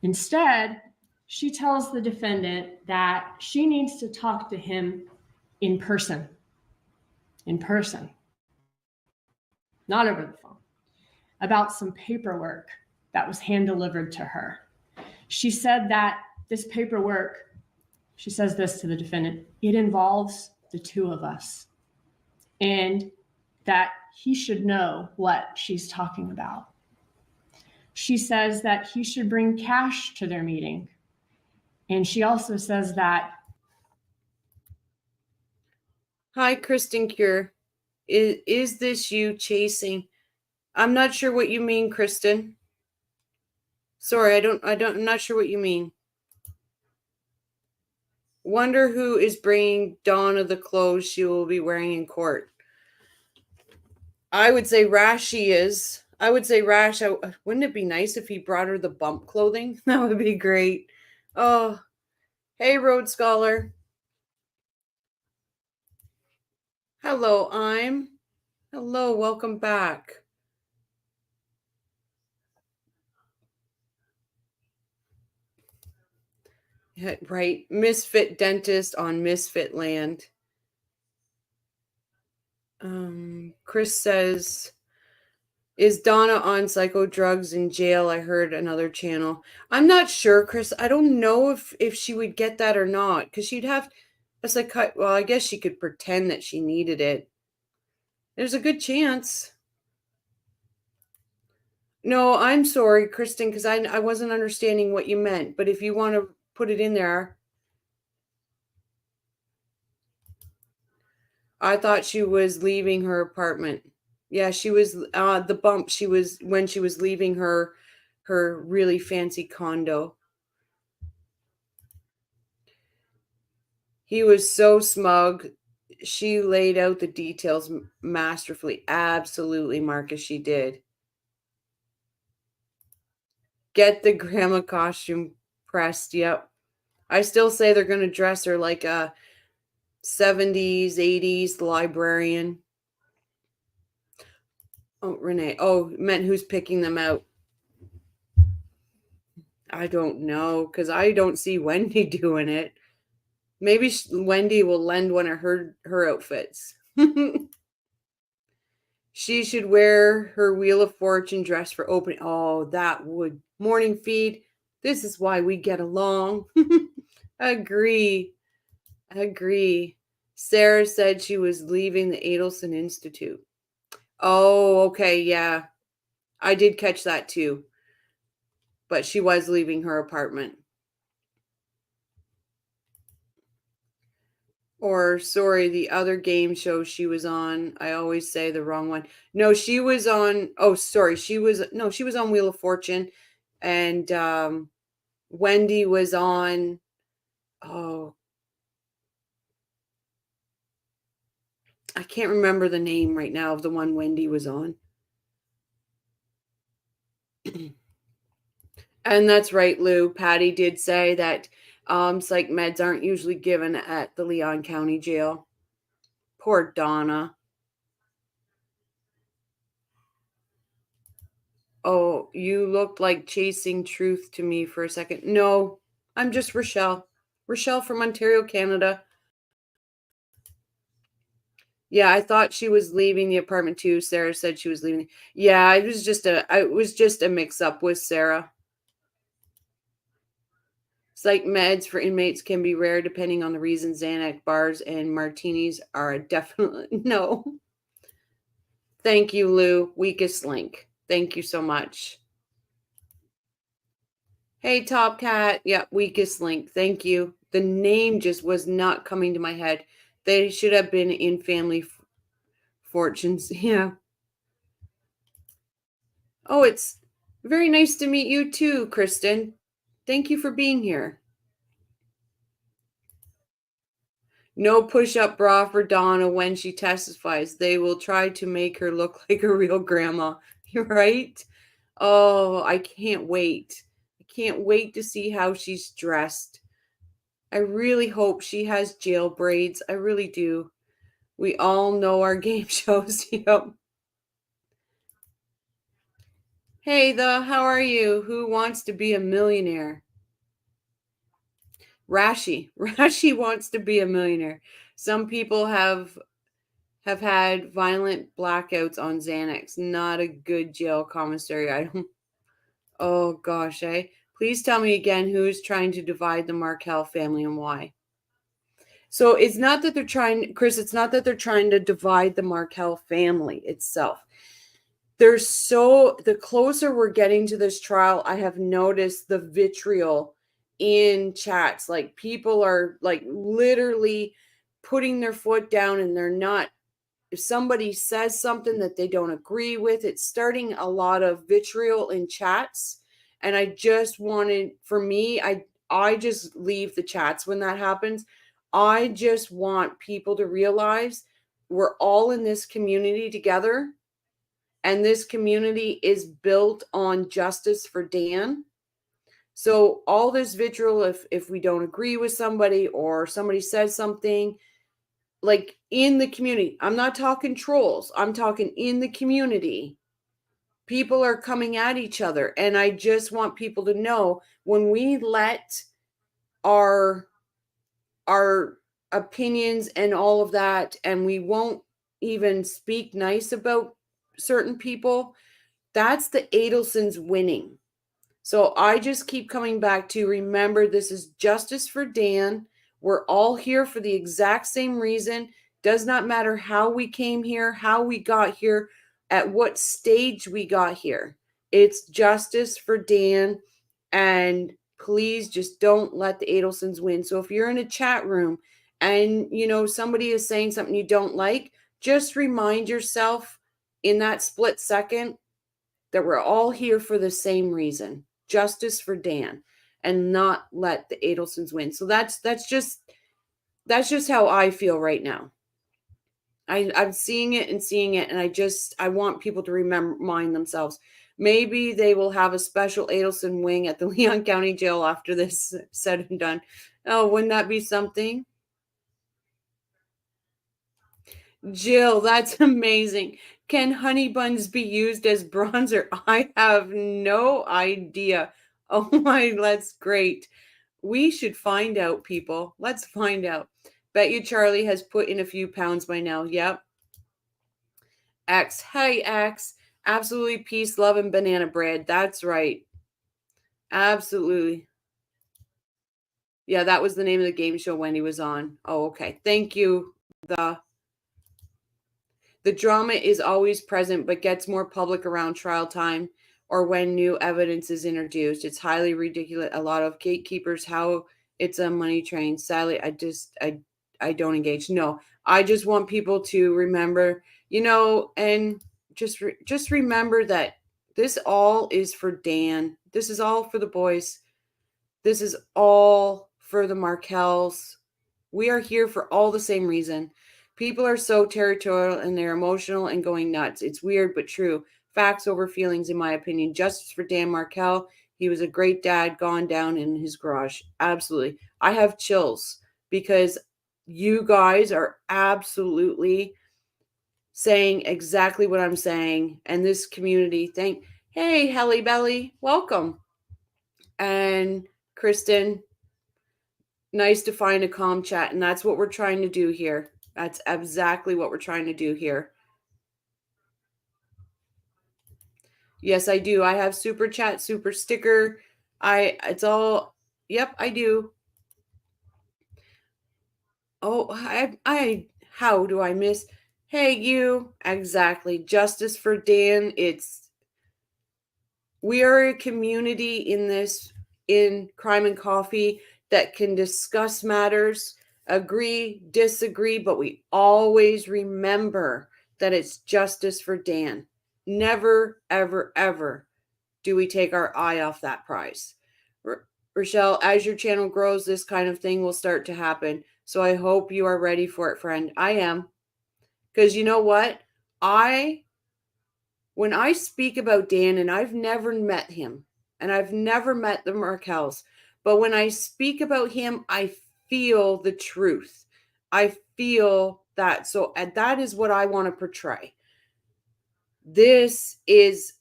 Instead, she tells the defendant that she needs to talk to him in person, not over the phone, about some paperwork that was hand-delivered to her. She said that this paperwork, she says this to the defendant, it involves the two of us, and that he should know what she's talking about. She says that he should bring cash to their meeting. And she also says that. Hi, Kristen Cure. Is this you chasing? I'm not sure what you mean, Kristen. Sorry, I'm not sure what you mean. Wonder who is bringing Donna the clothes she will be wearing in court. I would say Rash she is. I would say Rash. Wouldn't it be nice if he brought her the bump clothing? That would be great. Oh, hey, Rhodes Scholar. Hello, Hello, welcome back. Yeah, right. Misfit dentist on Misfit land. Chris says, is Donna on psycho drugs in jail? I heard another channel. I'm not sure, Chris. I don't know if she would get that or not, because she'd have a psychiatrist. Well, I guess she could pretend that she needed it. There's a good chance. No, I'm sorry, Kristen, because I wasn't understanding what you meant. But if you want to put it in there. I thought she was leaving her apartment. Yeah, she was the bump. She was when she was leaving her really fancy condo. He was so smug. She laid out the details masterfully. Absolutely, Marcus, she did. Get the grandma costume pressed. Yep. I still say they're going to dress her like a 70s, 80s librarian. Oh, Renee. Oh, meant who's picking them out. I don't know, because I don't see Wendy doing it. Maybe Wendy will lend one of her outfits. She should wear her Wheel of Fortune dress for opening. Oh, that would. Morning feed. This is why we get along. Agree. Sarah said she was leaving the Adelson Institute. Oh, okay. Yeah. I did catch that too. But she was leaving her apartment. Or, sorry, the other game show she was on. I always say the wrong one. No, she was on. Oh, sorry. She was on Wheel of Fortune. And Wendy was on. Oh, I can't remember the name right now of the one Wendy was on. And that's right, Lou. Patty did say that psych meds aren't usually given at the Leon County Jail. Poor Donna. Oh, you looked like chasing truth to me for a second. No, I'm just Rochelle. Rochelle from Ontario, Canada. Yeah, I thought she was leaving the apartment too. Sarah said she was leaving. Yeah, it was just a mix-up with Sarah. Psych meds for inmates can be rare depending on the reason. Xanax bars and martinis are a definite no. Thank you, Lou. Weakest link. Thank you so much. Hey, Top Cat. Yeah, weakest link. Thank you. The name just was not coming to my head. They should have been in Family Fortunes. Yeah. Oh, it's very nice to meet you too, Kristen. Thank you for being here. No push-up bra for Donna when she testifies. They will try to make her look like a real grandma. You're right. Oh, I can't wait. I can't wait to see how she's dressed. I really hope she has jail braids. I really do. We all know our game shows. Yep. Hey, how are you? Who wants to be a millionaire? Rashi. Rashi wants to be a millionaire. Some people have had violent blackouts on Xanax. Not a good jail commissary. I don't. Oh gosh, eh? Please tell me again who is trying to divide the Markel family and why. So it's not that they're trying, Chris, it's not that they're trying to divide the Markel family itself. The closer we're getting to this trial, I have noticed the vitriol in chats. Like people are like literally putting their foot down and they're not, if somebody says something that they don't agree with, it's starting a lot of vitriol in chats. And I just wanted, for me, I just leave the chats when that happens. I just want people to realize we're all in this community together, and this community is built on justice for Dan. So all this vitriol, if we don't agree with somebody or somebody says something, like in the community, I'm not talking trolls, I'm talking in the community, people are coming at each other. And I just want people to know, when we let our opinions and all of that, and we won't even speak nice about certain people, that's the Adelsons winning. So I just keep coming back to, remember, this is justice for Dan. We're all here for the exact same reason. Does not matter how we came here, how we got here, at what stage we got here. It's justice for Dan. And please just don't let the Adelsons win. So if you're in a chat room and somebody is saying something you don't like, just remind yourself in that split second that we're all here for the same reason, justice for Dan, and not let the Adelsons win. So that's just how I feel right now. I'm seeing it, and I want people to remind themselves. Maybe they will have a special Adelson wing at the Leon County Jail after this said and done. Oh, wouldn't that be something? Jill, that's amazing. Can honey buns be used as bronzer? I have no idea. Oh my, that's great. We should find out, people. Let's find out. Bet you Charlie has put in a few pounds by now. Yep. X. Hey, X. Absolutely peace, love, and banana bread. That's right. Absolutely. Yeah, that was the name of the game show Wendy was on. Oh, okay. Thank you. The drama is always present, but gets more public around trial time or when new evidence is introduced. It's highly ridiculous. A lot of gatekeepers, how it's a money train. Sadly, I don't engage. No, I just want people to remember, and just remember that this all is for Dan. This is all for the boys. This is all for the Markels. We are here for all the same reason. People are so territorial and they're emotional and going nuts. It's weird but true. Facts over feelings, in my opinion. Justice for Dan Markel. He was a great dad gone down in his garage. Absolutely. I have chills because you guys are absolutely saying exactly what I'm saying. And this community, hey, Helly Belly, welcome. And Kristen, nice to find a calm chat. And that's what we're trying to do here. That's exactly what we're trying to do here. Yes, I do. I have super chat, super sticker. It's all, yep, I do. Oh, how do I miss? Hey, you. Exactly. Justice for Dan. We are a community in Crime and Coffee that can discuss matters, agree, disagree, but we always remember that it's justice for Dan. never, ever, ever do we take our eye off that prize. Rochelle, as your channel grows, this kind of thing will start to happen. So I hope you are ready for it, friend. I am. Because you know what? When I speak about Dan, and I've never met him, and I've never met the Markels, but when I speak about him, I feel the truth. I feel that. So and that is what I want to portray. This is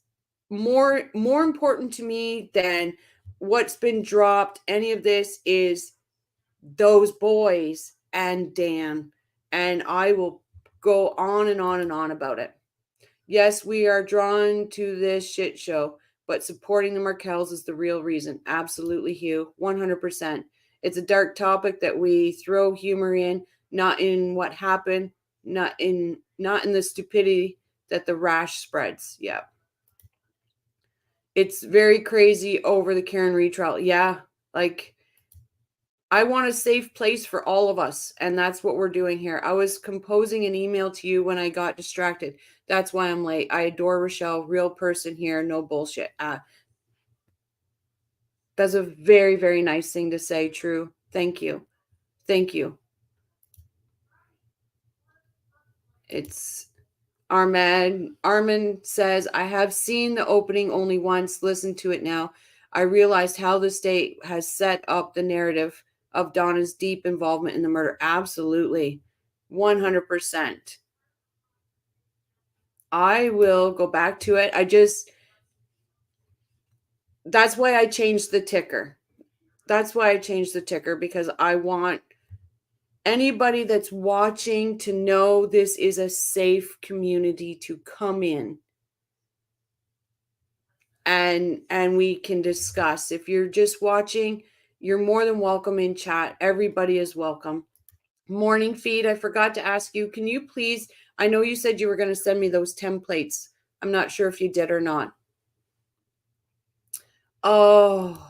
more important to me than what's been dropped. Any of this is those boys and Dan, and I will go on and on and on about it. Yes, we are drawn to this shit show, but supporting the Markels is the real reason. Absolutely, Hugh. 100%. It's a dark topic that we throw humor in, not in what happened, not in the stupidity that the rash spreads. Yeah. It's very crazy over the Karen retrial. Yeah. Like, I want a safe place for all of us, and that's what we're doing here. I was composing an email to you when I got distracted. That's why I'm late. I adore Rochelle, real person here, no bullshit. That's a very, very nice thing to say, True. Thank you. Thank you. It's Armin says, I have seen the opening only once. Listen to it now. I realized how the state has set up the narrative of Donna's deep involvement in the murder. Absolutely. 100%. I will go back to it. That's why I changed the ticker. That's why I changed the ticker, because I want anybody that's watching to know this is a safe community to come in and we can discuss. If you're just watching, you're more than welcome in chat. Everybody is welcome. Morning feed, I forgot to ask you, can you please, I know you said you were going to send me those templates. I'm not sure if you did or not. Oh,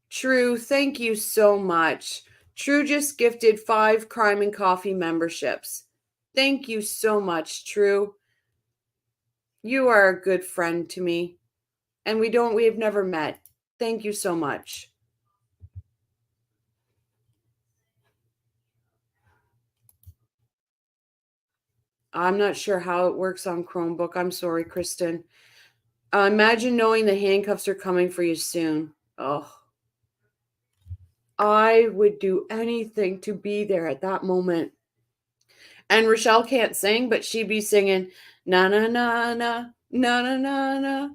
True. Thank you so much. True just gifted 5 Crime and Coffee memberships. Thank you so much, True. You are a good friend to me. And we have never met. Thank you so much. I'm not sure how it works on Chromebook. I'm sorry, Kristen. Imagine knowing the handcuffs are coming for you soon. Oh, I would do anything to be there at that moment. And Rochelle can't sing, but she'd be singing, na na na na, na na na na,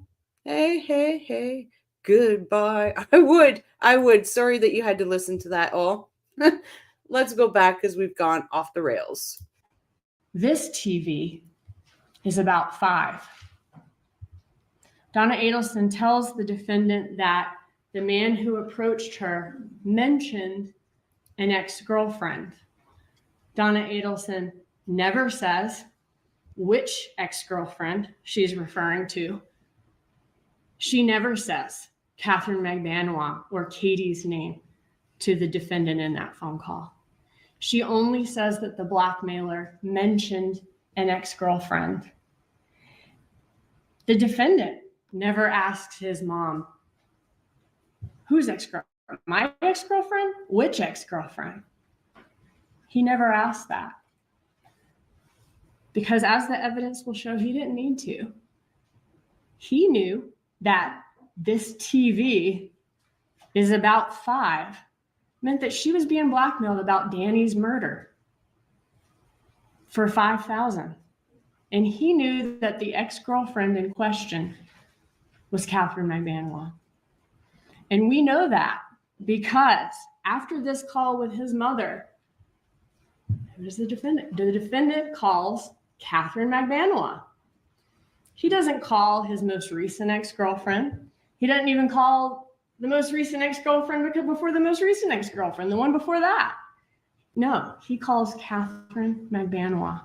hey, hey, hey, goodbye. I would. Sorry that you had to listen to that all. Let's go back because we've gone off the rails. This TV is about 5. Donna Adelson tells the defendant that the man who approached her mentioned an ex-girlfriend. Donna Adelson never says which ex-girlfriend she's referring to. She never says Katherine Magbanua or Katie's name to the defendant in that phone call. She only says that the blackmailer mentioned an ex-girlfriend. The defendant never asks his mom, whose ex-girlfriend? My ex-girlfriend? Which ex-girlfriend? He never asked that. Because as the evidence will show, he didn't need to. He knew that this TV is about 5 meant that she was being blackmailed about Danny's murder for $5,000. And he knew that the ex-girlfriend in question was Katherine Magbanua. And we know that because after this call with his mother, who is the defendant? The defendant calls Katherine Magbanua. He doesn't call his most recent ex-girlfriend. He doesn't even call the most recent ex-girlfriend before the most recent ex-girlfriend, the one before that. No, he calls Katherine Magbanua.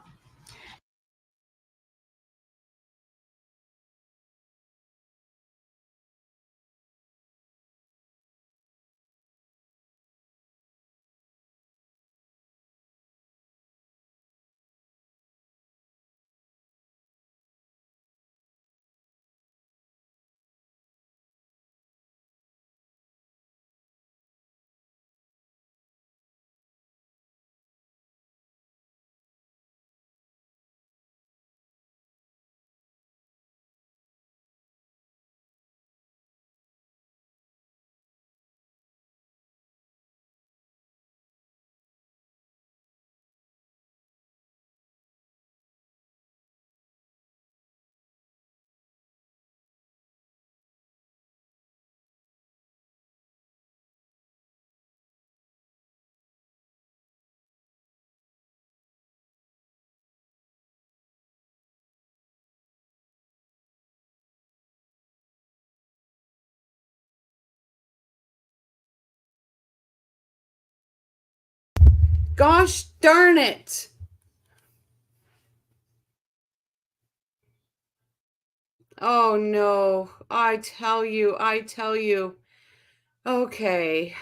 Gosh darn it. Oh no. I tell you. Okay.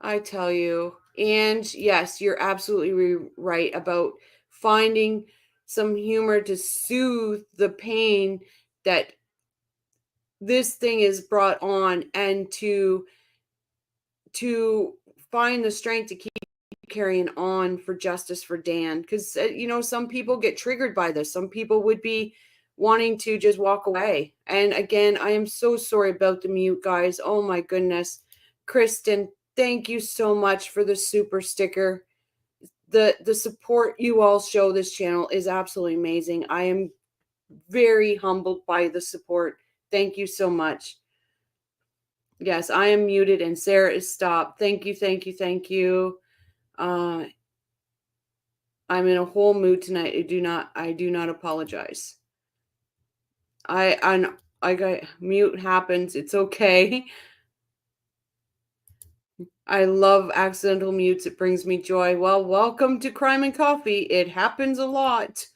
I tell you. And yes, you're absolutely right about finding some humor to soothe the pain that this thing is brought on, and to find the strength to keep carrying on for justice for Dan, because some people get triggered by this. Some people would be wanting to just walk away. And again, I am so sorry about the mute, guys. Oh my goodness. Kristen, thank you so much for the super sticker. The support you all show this channel is absolutely amazing. I am very humbled by the support. Thank you so much. Yes, I am muted and Sarah is stopped. Thank you, thank you, thank you. I'm in a whole mood tonight. I do not apologize. I got mute happens. It's okay. I love accidental mutes. It brings me joy. Well, welcome to Crime and Coffee. It happens a lot.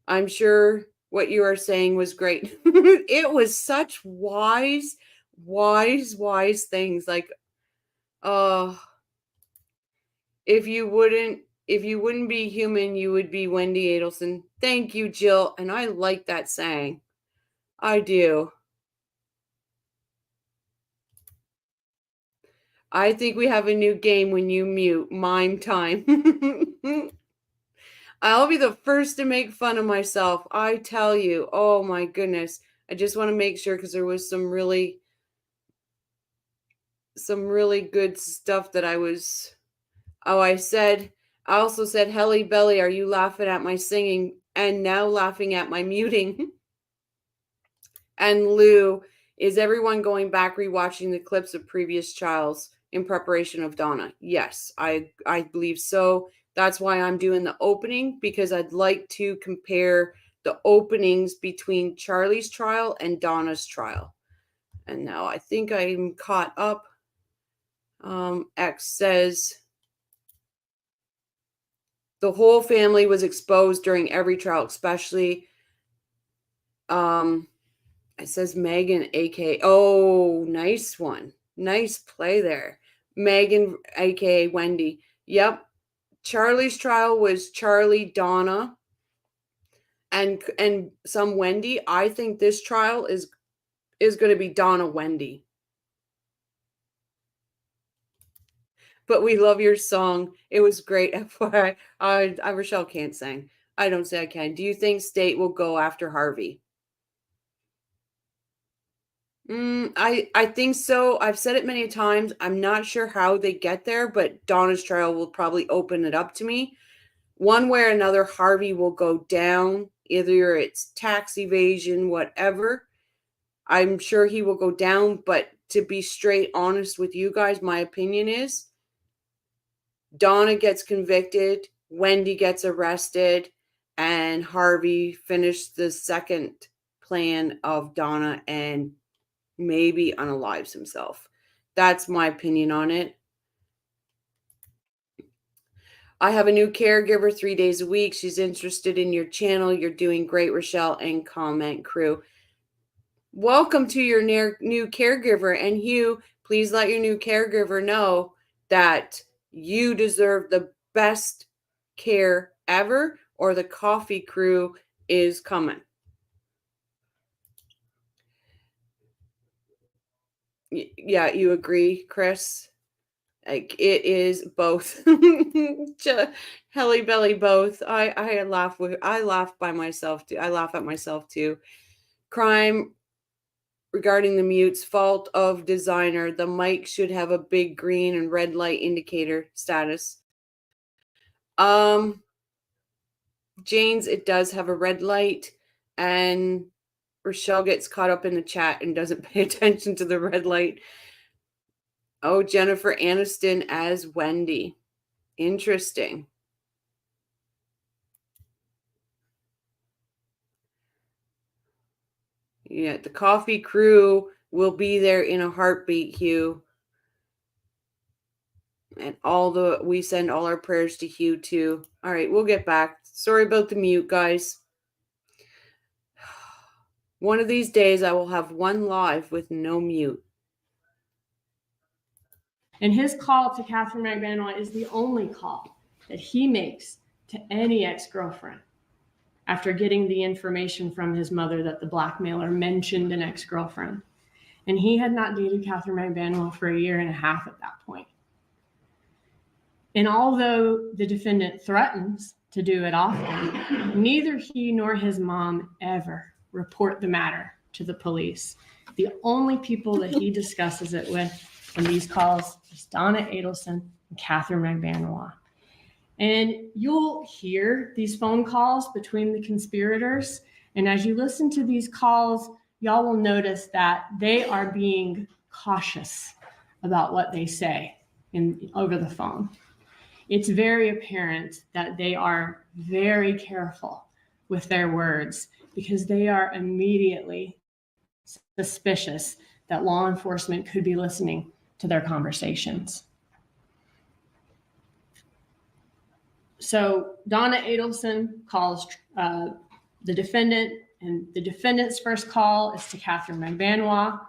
I'm sure what you are saying was great. It was such wise things. Like, if you wouldn't be human, you would be Wendy Adelson. Thank you, Jill. And I like that saying. I do. I think we have a new game when you mute. Mime time. I'll be the first to make fun of myself. I tell you. Oh my goodness. I just want to make sure, because there was some really good stuff that I was. Oh, I also said, Helly Belly, are you laughing at my singing and now laughing at my muting? And Lou, is everyone going back rewatching the clips of previous trials in preparation of Donna? Yes, I believe so. That's why I'm doing the opening, because I'd like to compare the openings between Charlie's trial and Donna's trial. And now I think I'm caught up. X says the whole family was exposed during every trial, especially it says Megan, aka, oh, nice one. Nice play there. Megan, aka Wendy. Yep. Charlie's trial was Charlie, Donna, and some Wendy. I think this trial is going to be Donna, Wendy. But we love your song. It was great. FYI. Rochelle can't sing. I don't say I can. Do you think State will go after Harvey? I think so. I've said it many times. I'm not sure how they get there, but Donna's trial will probably open it up to me. One way or another, Harvey will go down. Either it's tax evasion, whatever. I'm sure he will go down, but to be straight honest with you guys, my opinion is Donna gets convicted, Wendy gets arrested, and Harvey finished the second plan of Donna and maybe unalives himself. That's my opinion on it. I have a new caregiver 3 days a week. She's interested in your channel. You're doing great, Rochelle and comment crew. Welcome to your new caregiver. And Hugh, please let your new caregiver know that you deserve the best care ever, or the coffee crew is coming. Yeah, you agree, Chris? Like, it is both. Helly belly both. I laugh by myself too. I laugh at myself too. Crime regarding the mute's fault of designer. The mic should have a big green and red light indicator status. Jane's, it does have a red light, and Rochelle gets caught up in the chat and doesn't pay attention to the red light. Oh, Jennifer Aniston as Wendy. Interesting. Yeah, the coffee crew will be there in a heartbeat, Hugh. And we send all our prayers to Hugh too. All right, we'll get back. Sorry about the mute, guys. One of these days I will have one live with no mute. And his call to Katherine Magbanua is the only call that he makes to any ex-girlfriend after getting the information from his mother that the blackmailer mentioned an ex-girlfriend. And he had not dated Katherine Magbanua for 1.5 years at that point. And although the defendant threatens to do it often, neither he nor his mom ever report the matter to the police. The only people that he discusses it with in these calls is Donna Adelson and Katherine Magbanua. And you'll hear these phone calls between the conspirators. And as you listen to these calls, y'all will notice that they are being cautious about what they say over the phone. It's very apparent that they are very careful with their words because they are immediately suspicious that law enforcement could be listening to their conversations. So Donna Adelson calls the defendant, and the defendant's first call is to Katherine Magbanua.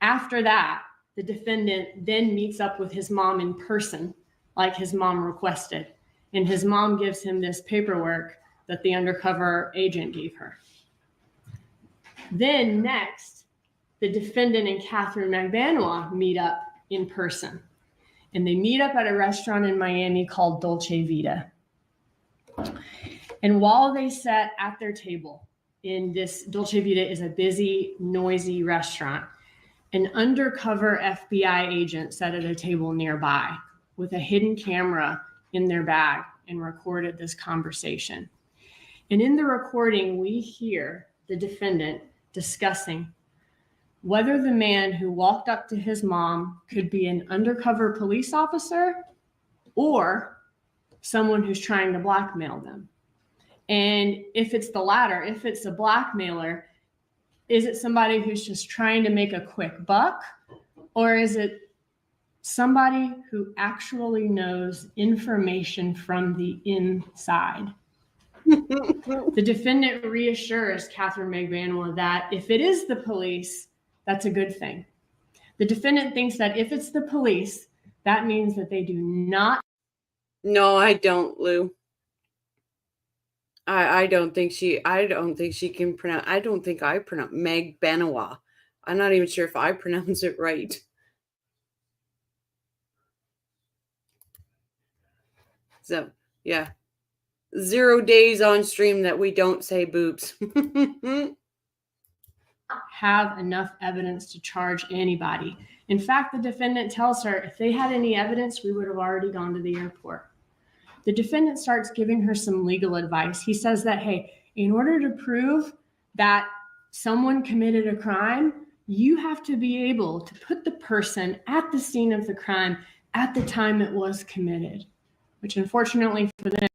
After that, the defendant then meets up with his mom in person, like his mom requested. And his mom gives him this paperwork that the undercover agent gave her. Then next, the defendant and Katherine Magbanua meet up in person. And they meet up at a restaurant in Miami called Dolce Vita. And while they sat at their table in this, Dolce Vita is a busy, noisy restaurant, an undercover FBI agent sat at a table nearby with a hidden camera in their bag and recorded this conversation. And in the recording, we hear the defendant discussing whether the man who walked up to his mom could be an undercover police officer or someone who's trying to blackmail them. And if it's the latter, if it's a blackmailer, is it somebody who's just trying to make a quick buck, or is it somebody who actually knows information from the inside? The defendant reassures Katherine Magbanua that if it is the police, that's a good thing. The defendant thinks that if it's the police, that means that they do not. No, I don't, Lou. I don't think she can pronounce. I don't think I pronounce Magbanua. I'm not even sure if I pronounce it right. So, yeah. 0 days on stream that we don't say boobs. Have enough evidence to charge anybody. In fact, the defendant tells her if they had any evidence, we would have already gone to the airport. The defendant starts giving her some legal advice. He says that, hey, in order to prove that someone committed a crime, you have to be able to put the person at the scene of the crime at the time it was committed, which unfortunately for them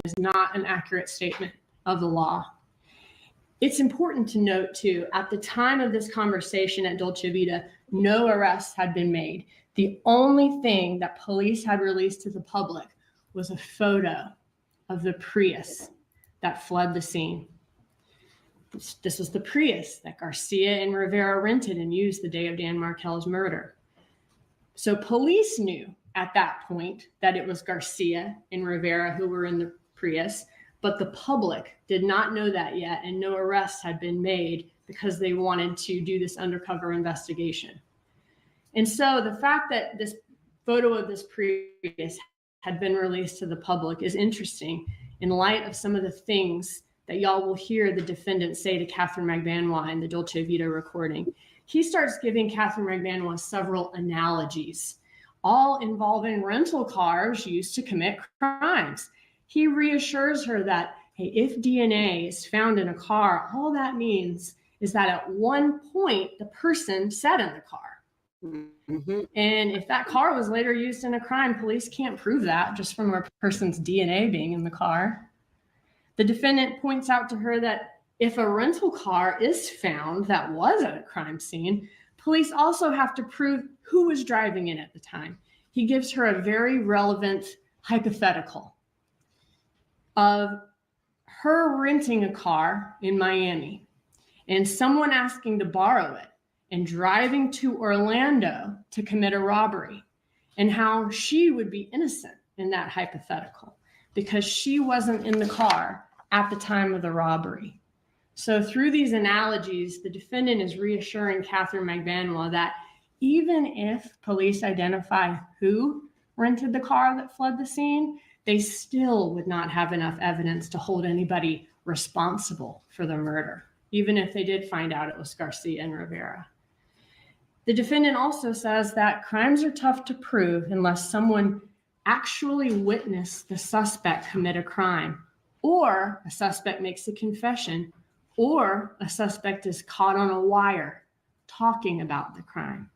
is not an accurate statement of the law. It's important to note, too, at the time of this conversation at Dolce Vita, no arrests had been made. The only thing that police had released to the public was a photo of the Prius that fled the scene. This was the Prius that Garcia and Rivera rented and used the day of Dan Markel's murder. So police knew at that point that it was Garcia and Rivera who were in the Prius, but the public did not know that yet, and no arrests had been made because they wanted to do this undercover investigation. And so the fact that this photo of this Prius had been released to the public is interesting in light of some of the things that y'all will hear the defendant say to Katherine Magbanua in the Dolce Vita recording. He starts giving Katherine Magbanua several analogies, all involving rental cars used to commit crimes. He reassures her that, hey, if DNA is found in a car, all that means is that at one point the person sat in the car. Mm-hmm. And if that car was later used in a crime, police can't prove that just from a person's DNA being in the car. The defendant points out to her that if a rental car is found that was at a crime scene, police also have to prove who was driving it at the time. he gives her a very relevant hypothetical of her renting a car in Miami and someone asking to borrow it and driving to Orlando to commit a robbery, and how she would be innocent in that hypothetical because she wasn't in the car at the time of the robbery. So through these analogies, the defendant is reassuring Katherine Magbanua that even if police identify who rented the car that fled the scene, they still would not have enough evidence to hold anybody responsible for the murder, even if they did find out it was Garcia and Rivera. The defendant also says that crimes are tough to prove unless someone actually witnessed the suspect commit a crime, or a suspect makes a confession, or a suspect is caught on a wire talking about the crime.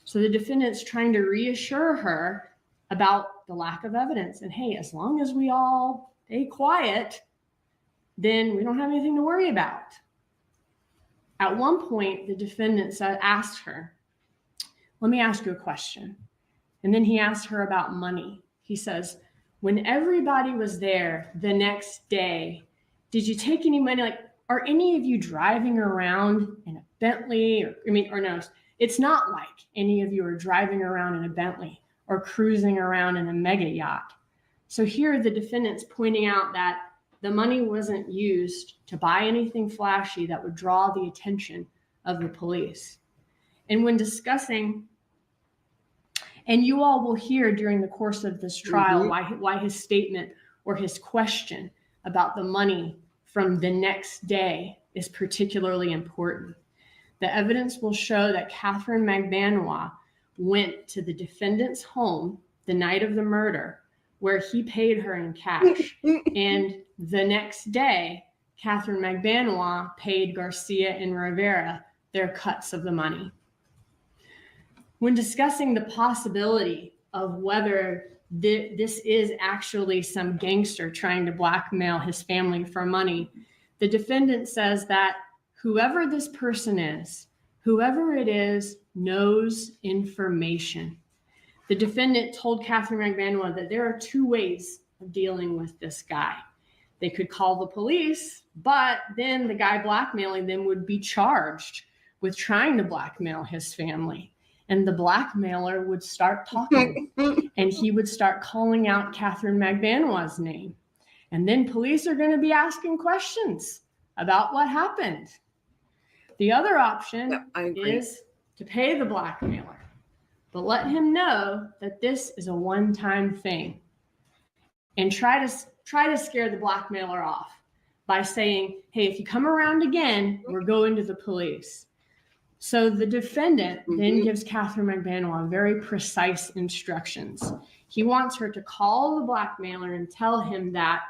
So the defendant's trying to reassure her about the lack of evidence. And hey, as long as we all stay quiet, then we don't have anything to worry about. At one point, the defendant asked her, "Let me ask you a question." And then he asked her about money. He says, "When everybody was there the next day, did you take any money? Like, are any of you driving around in a Bentley? Or no, it's not like any of you are driving around in a Bentley or cruising around in a mega yacht." So here the defendant's pointing out that the money wasn't used to buy anything flashy that would draw the attention of the police. And when discussing, and you all will hear during the course of this trial why his statement or his question about the money from the next day is particularly important. The evidence will show that Katherine Magbanua went to the defendant's home the night of the murder, where he paid her in cash. And the next day, Katherine Magbanua paid Garcia and Rivera their cuts of the money. When discussing the possibility of whether this is actually some gangster trying to blackmail his family for money, the defendant says that whoever this person is, whoever it is, knows information. The defendant told Katherine Magbanua that there are two ways of dealing with this guy. They could call the police, but then the guy blackmailing them would be charged with trying to blackmail his family. And the blackmailer would start talking and he would start calling out Katherine Magbanua's name. And then police are going to be asking questions about what happened. The other option is to pay the blackmailer, but let him know that this is a one-time thing, and try to scare the blackmailer off by saying, "Hey, if you come around again, we're going to the police." So the defendant then gives Katherine Magbanua very precise instructions. He wants her to call the blackmailer and tell him that,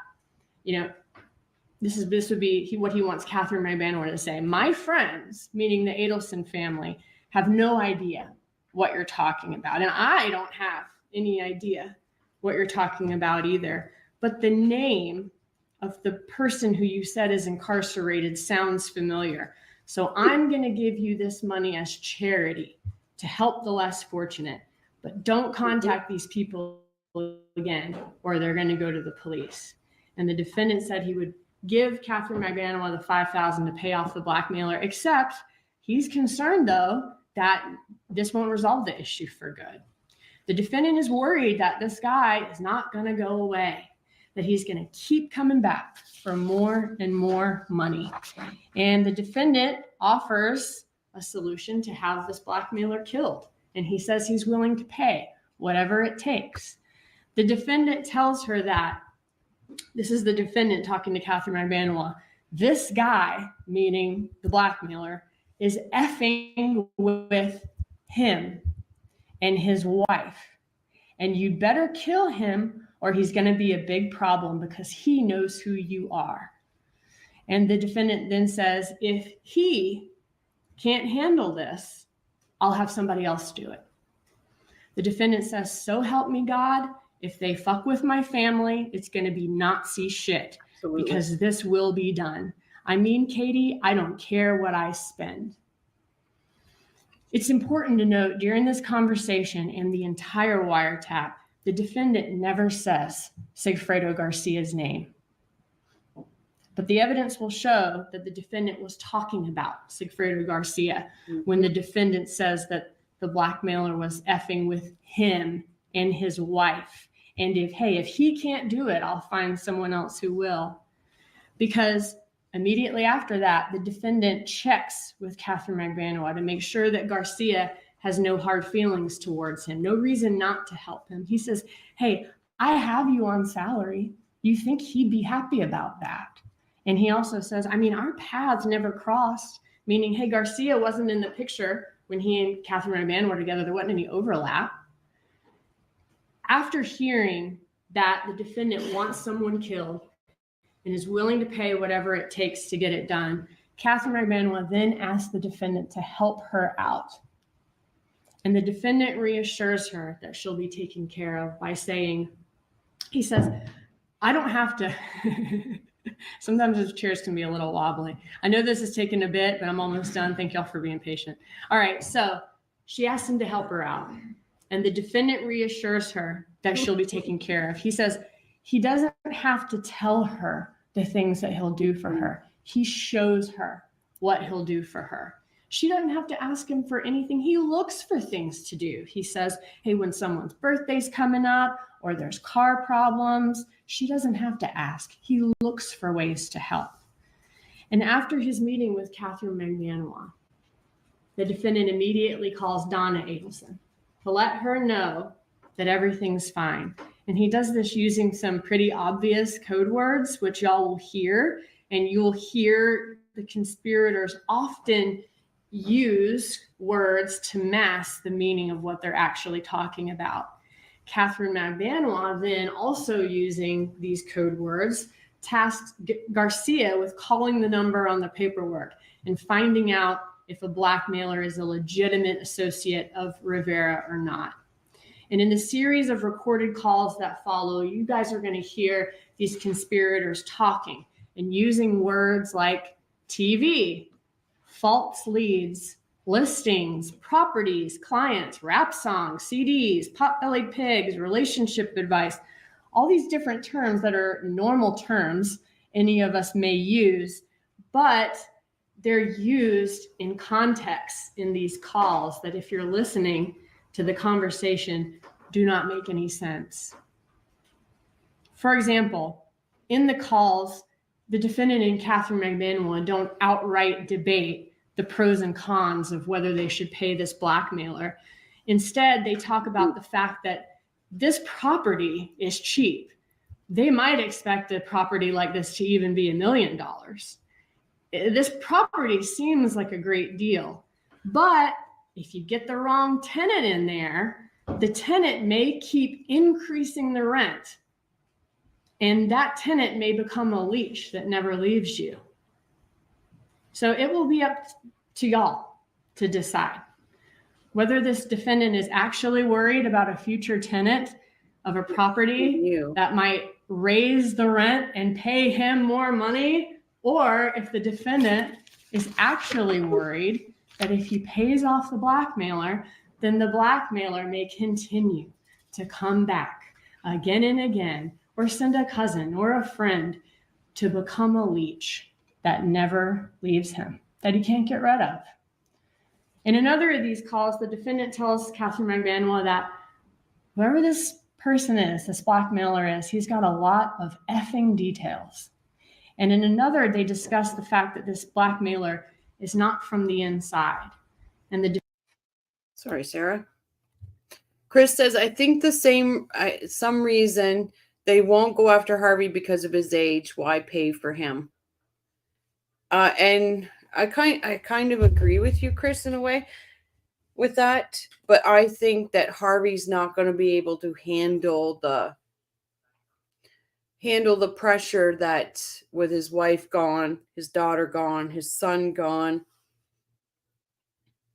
this would be what he wants Katherine Magbanua to say. "My friends," meaning the Adelson family, "have no idea what you're talking about. And I don't have any idea what you're talking about either. But the name of the person who you said is incarcerated sounds familiar. So I'm going to give you this money as charity to help the less fortunate. But don't contact these people again, or they're going to go to the police." And the defendant said he would give Katherine Magbanua the $5,000 to pay off the blackmailer, except he's concerned, though, that this won't resolve the issue for good. The defendant is worried that this guy is not going to go away, that he's going to keep coming back for more and more money. And the defendant offers a solution to have this blackmailer killed. And he says he's willing to pay whatever it takes. The defendant tells her that, this is the defendant talking to Katherine Magbanua, "This guy," meaning the blackmailer, "is effing with him and his wife. And you'd better kill him or he's going to be a big problem because he knows who you are." And the defendant then says, "If he can't handle this, I'll have somebody else do it." The defendant says, "So help me God, if they fuck with my family, it's going to be Nazi shit. Absolutely. Because this will be done. I mean, Katie, I don't care what I spend." It's important to note during this conversation and the entire wiretap, the defendant never says Sigfredo Garcia's name. But the evidence will show that the defendant was talking about Sigfredo Garcia when the defendant says that the blackmailer was effing with him and his wife. And if he can't do it, I'll find someone else who will. Because immediately after that, the defendant checks with Katherine Magbanua to make sure that Garcia has no hard feelings towards him, no reason not to help him. He says, hey, I have you on salary. You think he'd be happy about that? And he also says, I mean, our paths never crossed, meaning, hey, Garcia wasn't in the picture when he and Katherine Magbanua were together. There wasn't any overlap. After hearing that the defendant wants someone killed and is willing to pay whatever it takes to get it done, Katherine Magbanua then asks the defendant to help her out. And the defendant reassures her that she'll be taken care of by saying, he says, I don't have to. Sometimes those chairs can be a little wobbly. I know this is taking a bit, but I'm almost done. Thank y'all for being patient. All right, so she asks him to help her out. And the defendant reassures her that she'll be taken care of. He says he doesn't have to tell her the things that he'll do for her. He shows her what he'll do for her. She doesn't have to ask him for anything. He looks for things to do. He says, hey, when someone's birthday's coming up or there's car problems, she doesn't have to ask. He looks for ways to help. And after his meeting with Katherine Magbanua, the defendant immediately calls Donna Adelson to let her know that everything's fine. And he does this using some pretty obvious code words, which y'all will hear, and you'll hear the conspirators often use words to mask the meaning of what they're actually talking about. Katherine Magbanua then, also using these code words, tasked Garcia with calling the number on the paperwork and finding out if a blackmailer is a legitimate associate of Rivera or not. And in the series of recorded calls that follow, you guys are going to hear these conspirators talking and using words like TV, false leads, listings, properties, clients, rap songs, CDs, pot-bellied pigs, relationship advice, all these different terms that are normal terms any of us may use, but they're used in context in these calls that, if you're listening to the conversation, do not make any sense. For example, in the calls, the defendant and Katherine Magbanua don't outright debate the pros and cons of whether they should pay this blackmailer. Instead, they talk about the fact that this property is cheap. They might expect a property like this to even be $1 million. This property seems like a great deal, but if you get the wrong tenant in there, the tenant may keep increasing the rent, and that tenant may become a leash that never leaves you. So it will be up to y'all to decide whether this defendant is actually worried about a future tenant of a property that might raise the rent and pay him more money, or if the defendant is actually worried that if he pays off the blackmailer, then the blackmailer may continue to come back again and again, or send a cousin or a friend to become a leech that never leaves him, that he can't get rid of. In another of these calls, the defendant tells Katherine Magbanua that whoever this person is, this blackmailer is, he's got a lot of effing details. And in another, they discuss the fact that this blackmailer is not from the inside. And the Sorry, Sarah. Chris says, I think some reason they won't go after Harvey because of his age. Why pay for him? And I kind of agree with you, Chris, in a way with that. But I think that Harvey's not going to be able to handle the pressure that, with his wife gone, his daughter gone, his son gone,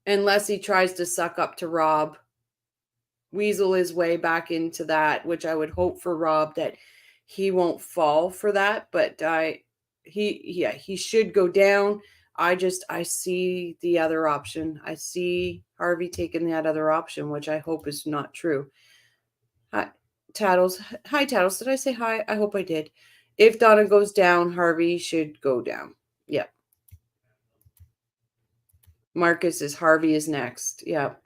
unless he tries to suck up to Rob, weasel his way back into that, which I would hope for Rob that he won't fall for that. But he should go down. I see the other option. I see Harvey taking that other option, which I hope is not true. Hi, Tattles. Hi, Tattles. Did I say hi? I hope I did. If Donna goes down, Harvey should go down. Yep. Marcus says Harvey is next. Yep.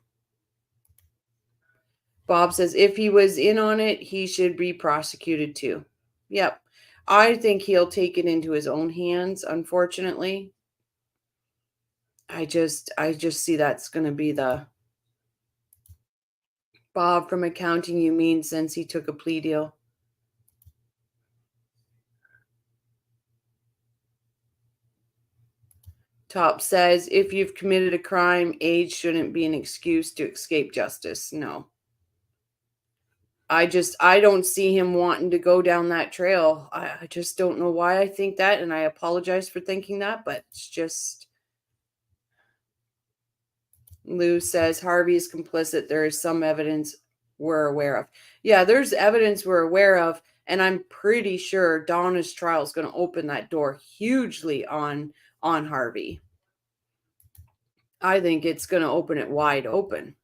Bob says if he was in on it, he should be prosecuted too. Yep. I think he'll take it into his own hands, unfortunately. I just see that's going to be the Bob from accounting, you mean, since he took a plea deal. Top says if you've committed a crime, age shouldn't be an excuse to escape justice. No. I don't see him wanting to go down that trail. I just don't know why I think that, and I apologize for thinking that, but it's just. Lou says Harvey is complicit. There is some evidence we're aware of. Yeah, there's evidence we're aware of, and I'm pretty sure Donna's trial is going to open that door hugely on Harvey. I think it's going to open it wide open.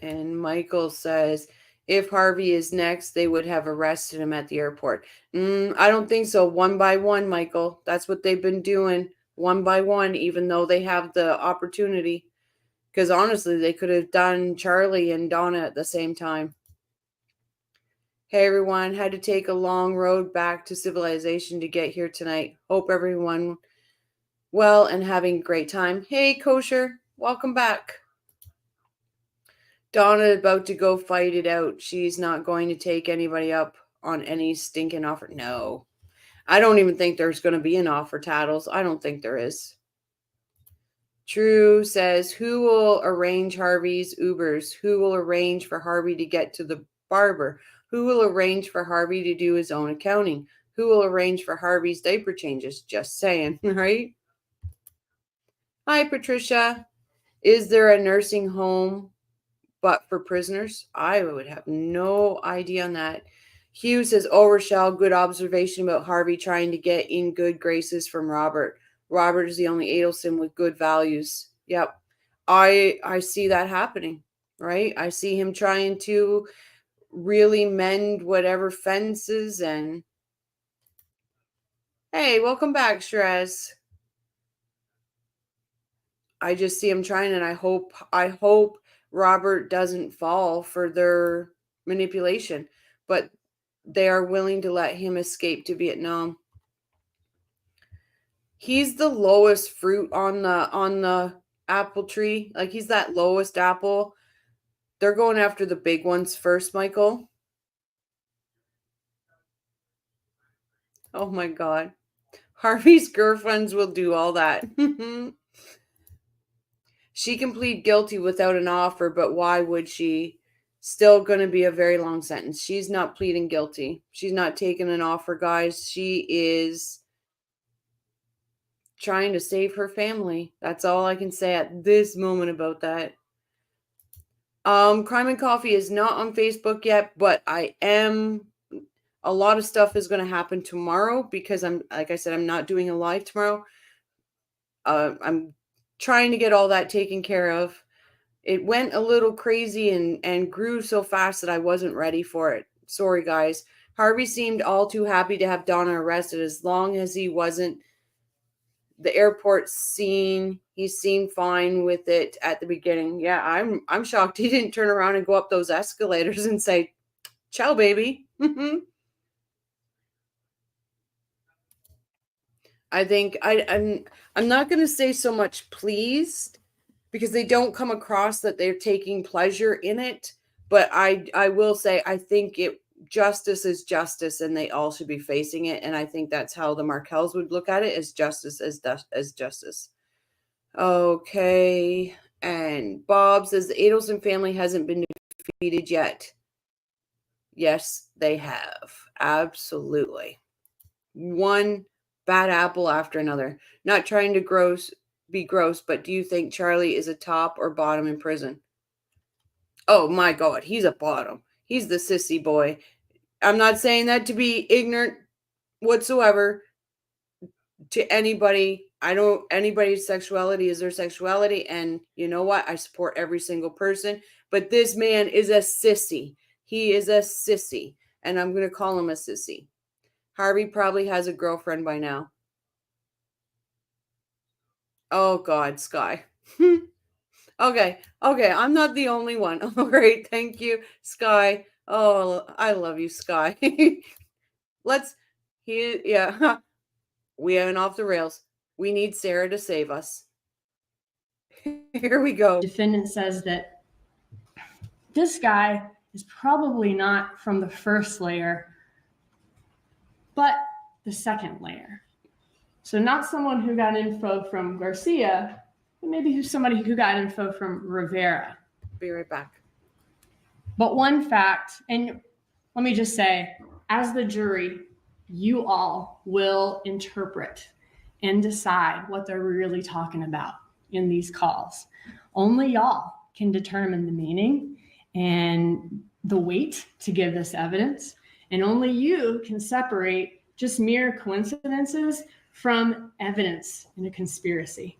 And Michael says, if Harvey is next, they would have arrested him at the airport. I don't think so. One by one, Michael. That's what they've been doing. One by one, even though they have the opportunity. Because honestly, they could have done Charlie and Donna at the same time. Hey, everyone. Had to take a long road back to civilization to get here tonight. Hope everyone well and having a great time. Hey, Kosher. Welcome back. Donna about to go fight it out. She's not going to take anybody up on any stinking offer. No. I don't even think there's going to be an offer, Tattles. I don't think there is. True says, who will arrange Harvey's Ubers? Who will arrange for Harvey to get to the barber? Who will arrange for Harvey to do his own accounting? Who will arrange for Harvey's diaper changes? Just saying, right? Hi, Patricia. Is there a nursing home but for prisoners? I would have no idea on that. Hugh says, oh, Rochelle, good observation about Harvey trying to get in good graces from Robert. Robert is the only Adelson with good values. Yep. I see that happening, right? I see him trying to really mend whatever fences and hey, welcome back, Shrez. I just see him trying, and I hope Robert doesn't fall for their manipulation, but they are willing to let him escape to Vietnam. He's the lowest fruit on the apple tree. Like he's that lowest apple. They're going after the big ones first, Michael. Oh my God. Harvey's girlfriends will do all that. She can plead guilty without an offer, but why would she? Still going to be a very long sentence. She's not pleading guilty. She's not taking an offer, guys. She is trying to save her family. That's all I can say at this moment about that. Crime and Coffee is not on Facebook yet, but I am. A lot of stuff is going to happen tomorrow because like I said, I'm not doing a live tomorrow. I'm trying to get all that taken care of. It went a little crazy and grew so fast that I wasn't ready for it. Sorry, guys. Harvey seemed all too happy to have Donna arrested as long as he wasn't the airport scene. He seemed fine with it at the beginning. Yeah, I'm shocked he didn't turn around and go up those escalators and say, "Ciao, baby." I think I'm not going to say so much pleased because they don't come across that they're taking pleasure in it. But I will say I think justice is justice, and they all should be facing it. And I think that's how the Markels would look at it, as justice as justice. Okay, and Bob says the Adelson family hasn't been defeated yet. Yes, they have. Absolutely. One bad apple after another. Not trying to be gross, but do you think Charlie is a top or bottom in prison? Oh my God, he's a bottom. He's the sissy boy. I'm not saying that to be ignorant whatsoever to anybody. Anybody's sexuality is their sexuality. And you know what? I support every single person. But this man is a sissy. He is a sissy. And I'm going to call him a sissy. Harvey probably has a girlfriend by now. Oh, God, Sky. Okay. I'm not the only one. All right. Thank you, Sky. Oh, I love you, Sky. Yeah. We went off the rails. We need Sarah to save us. Here we go. Defendant says that this guy is probably not from the first layer, but the second layer. So not someone who got info from Garcia, but maybe somebody who got info from Rivera. Be right back. But one fact, and let me just say, as the jury, you all will interpret and decide what they're really talking about in these calls. Only y'all can determine the meaning and the weight to give this evidence. And only you can separate just mere coincidences from evidence in a conspiracy.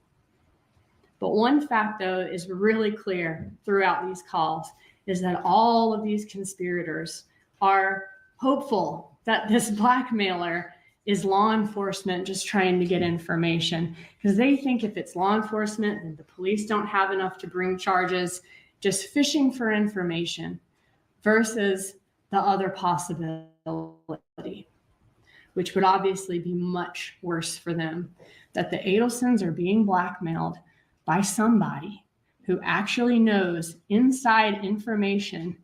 But one fact, though, is really clear throughout these calls is that all of these conspirators are hopeful that this blackmailer is law enforcement just trying to get information, because they think if it's law enforcement, then the police don't have enough to bring charges, just fishing for information versus the other possibility, which would obviously be much worse for them, that the Adelsons are being blackmailed by somebody who actually knows inside information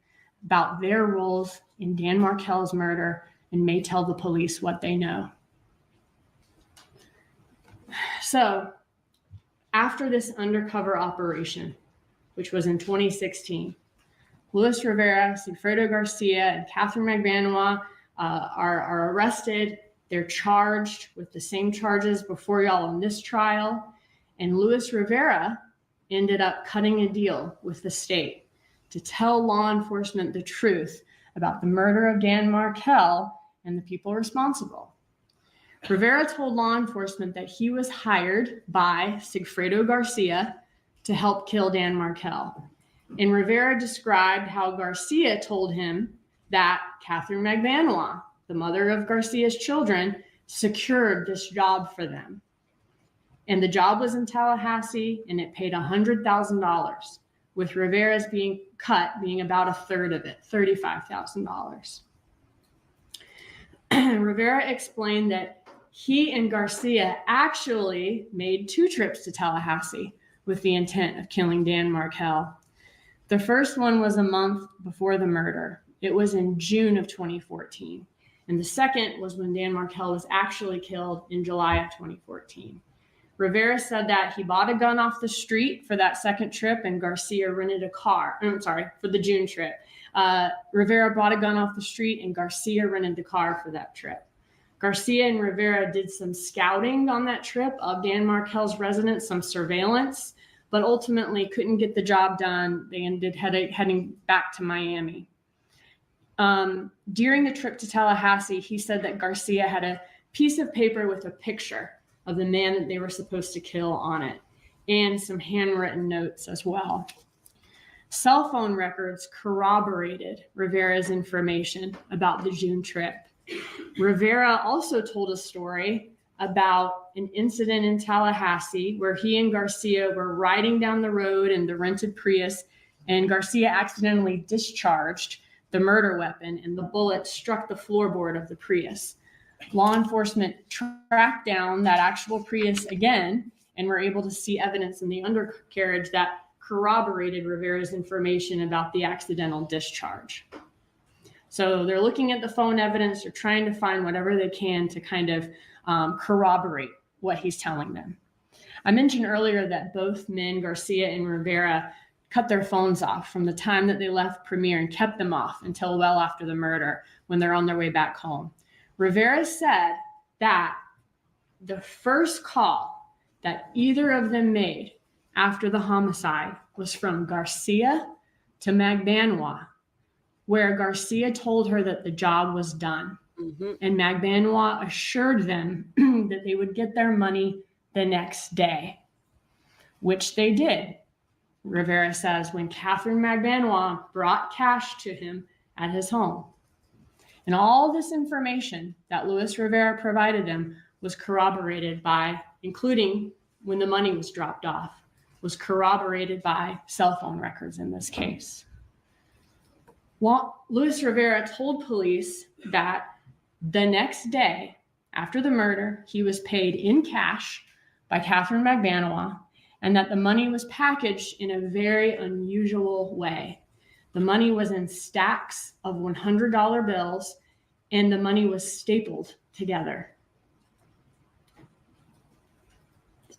about their roles in Dan Markel's murder and may tell the police what they know. So after this undercover operation, which was in 2016, Luis Rivera, Sigfredo Garcia, and Katherine Magbanua are arrested. They're charged with the same charges before y'all in this trial. And Luis Rivera ended up cutting a deal with the state to tell law enforcement the truth about the murder of Dan Markel and the people responsible. Rivera told law enforcement that he was hired by Sigfredo Garcia to help kill Dan Markel. And Rivera described how Garcia told him that Katherine Magbanua, the mother of Garcia's children, secured this job for them. And the job was in Tallahassee, and it paid $100,000, with Rivera's being about a third of it, $35,000. Rivera explained that he and Garcia actually made 2 trips to Tallahassee with the intent of killing Dan Markel. The first one was a month before the murder. It was in June of 2014. And the second was when Dan Markel was actually killed in July of 2014. Rivera said that he bought a gun off the street for that second trip, and Garcia rented a car. For the June trip. Rivera bought a gun off the street, and Garcia rented the car for that trip. Garcia and Rivera did some scouting on that trip of Dan Markel's residence, some surveillance, but ultimately couldn't get the job done. They ended heading back to Miami. During the trip to Tallahassee, he said that Garcia had a piece of paper with a picture of the man that they were supposed to kill on it, and some handwritten notes as well. Cell phone records corroborated Rivera's information about the June trip. Rivera also told a story about an incident in Tallahassee where he and Garcia were riding down the road in the rented Prius, and Garcia accidentally discharged the murder weapon, and the bullet struck the floorboard of the Prius. Law enforcement tracked down that actual Prius again and were able to see evidence in the undercarriage that corroborated Rivera's information about the accidental discharge. So they're looking at the phone evidence. They're trying to find whatever they can to kind of corroborate what he's telling them. I mentioned earlier that both men, Garcia and Rivera, cut their phones off from the time that they left Premier and kept them off until well after the murder when they're on their way back home. Rivera said that the first call that either of them made after the homicide was from Garcia to Magbanua, where Garcia told her that the job was done. Mhm. And Magbanua assured them that they would get their money the next day, which they did. Rivera says when Katherine Magbanua brought cash to him at his home. And all this information that Luis Rivera provided them was corroborated by, including when the money was dropped off, was corroborated by cell phone records in this case. Well, Luis Rivera told police that the next day after the murder, he was paid in cash by Katherine Magbanua, and that the money was packaged in a very unusual way. The money was in stacks of $100 bills, and the money was stapled together.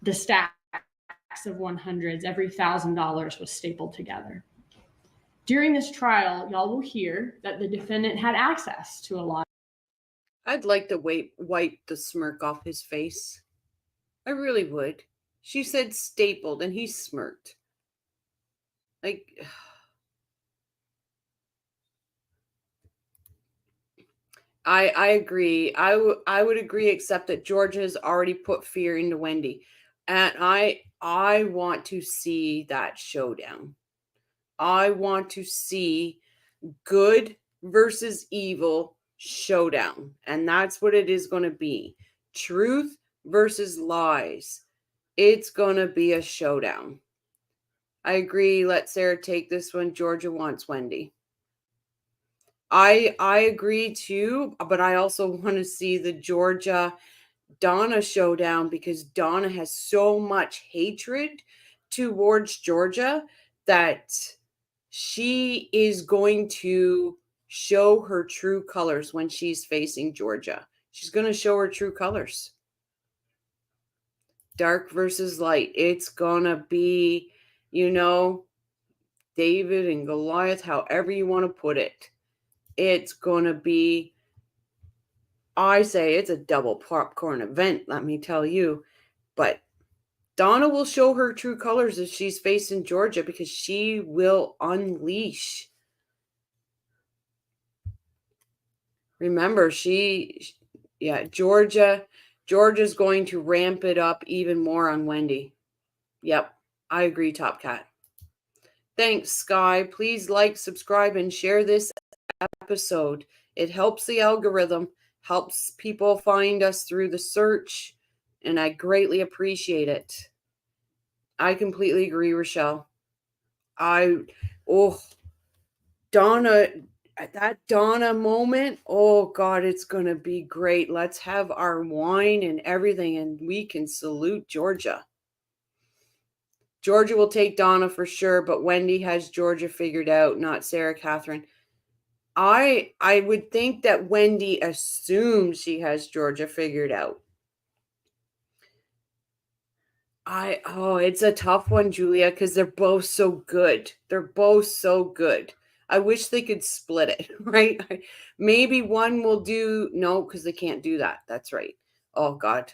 The stacks of 100s, every $1,000 was stapled together. During this trial, y'all will hear that the defendant had access to a lot. I'd like to wipe the smirk off his face. I really would. She said stapled and he smirked. Like, I agree. I would agree, except that Georgia has already put fear into Wendy. And I want to see that showdown. I want to see good versus evil showdown. And that's what it is going to be. Truth versus lies. It's going to be a showdown. I agree. Let Sarah take this one. Georgia wants Wendy. I agree too, but I also want to see the Georgia Donna showdown because Donna has so much hatred towards Georgia that she is going to show her true colors when she's facing Georgia. She's going to show her true colors. Dark versus light. It's going to be, David and Goliath, however you want to put it. It's going to be, I say it's a double popcorn event, let me tell you. But Donna will show her true colors if she's facing Georgia because she will unleash. Remember, Georgia's going to ramp it up even more on Wendy. Yep, I agree, Top Cat. Thanks, Sky. Please like, subscribe, and share this episode. It helps the algorithm, helps people find us through the search, and I greatly appreciate it. I completely agree, Rochelle. Donna, at that Donna moment, oh God, it's going to be great. Let's have our wine and everything, and we can salute Georgia. Georgia will take Donna for sure, but Wendy has Georgia figured out, not Sarah Catherine. I would think that Wendy assumes she has Georgia figured out. It's a tough one, Julia, because they're both so good. They're both so good. I wish they could split it, right? Maybe one will no, because they can't do that. That's right. Oh, God.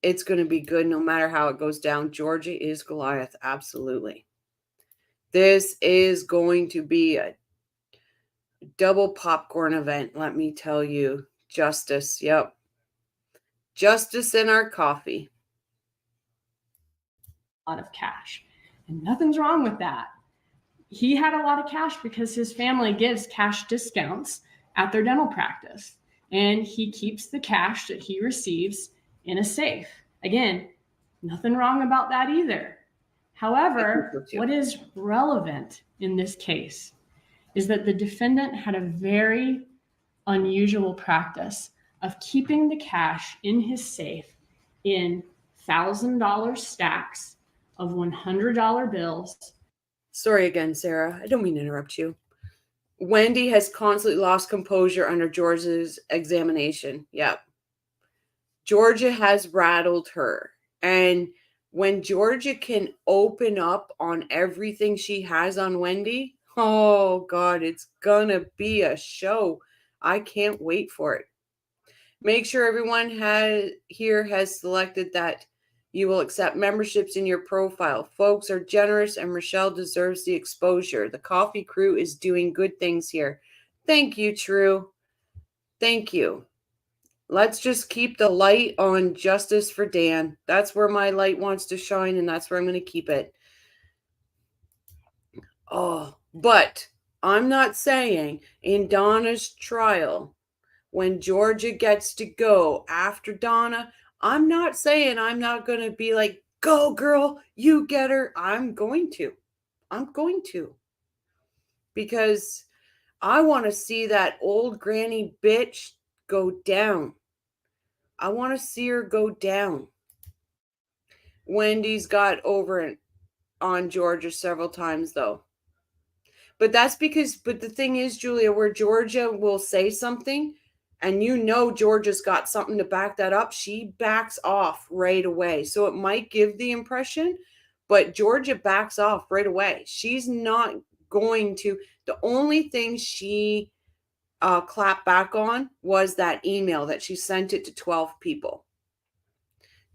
It's going to be good no matter how it goes down. Georgia is Goliath. Absolutely. This is going to be a double popcorn event, let me tell you. Justice. Yep. Justice in our coffee. A lot of cash. And nothing's wrong with that. He had a lot of cash because his family gives cash discounts at their dental practice. And he keeps the cash that he receives in a safe. Again, nothing wrong about that either. However, what is relevant in this case is that the defendant had a very unusual practice of keeping the cash in his safe in $1,000 stacks of $100 bills. Sorry again, Sarah. I don't mean to interrupt you. Wendy has constantly lost composure under Georgia's examination. Yep. Georgia has rattled her. And when Georgia can open up on everything she has on Wendy, oh God, it's gonna be a show. I can't wait for it. Make sure everyone here has selected that, You will accept memberships in your profile. Folks are generous and Rochelle deserves the exposure. The coffee crew is doing good things here. Thank you, True. Thank you. Let's just keep the light on justice for Dan. That's where my light wants to shine, and that's where I'm going to keep it. Oh, but I'm not saying in Donna's trial, when Georgia gets to go after Donna, I'm not saying I'm not going to be like, go girl, you get her. I'm going to. Because I want to see that old granny bitch go down. I want to see her go down. Wendy's got over it on Georgia several times though. But that's because, but the thing is, Julia, where Georgia will say something and you know Georgia's got something to back that up, she backs off right away. So it might give the impression, but Georgia backs off right away. She's not going to, the only thing she clapped back on was that email that she sent it to 12 people.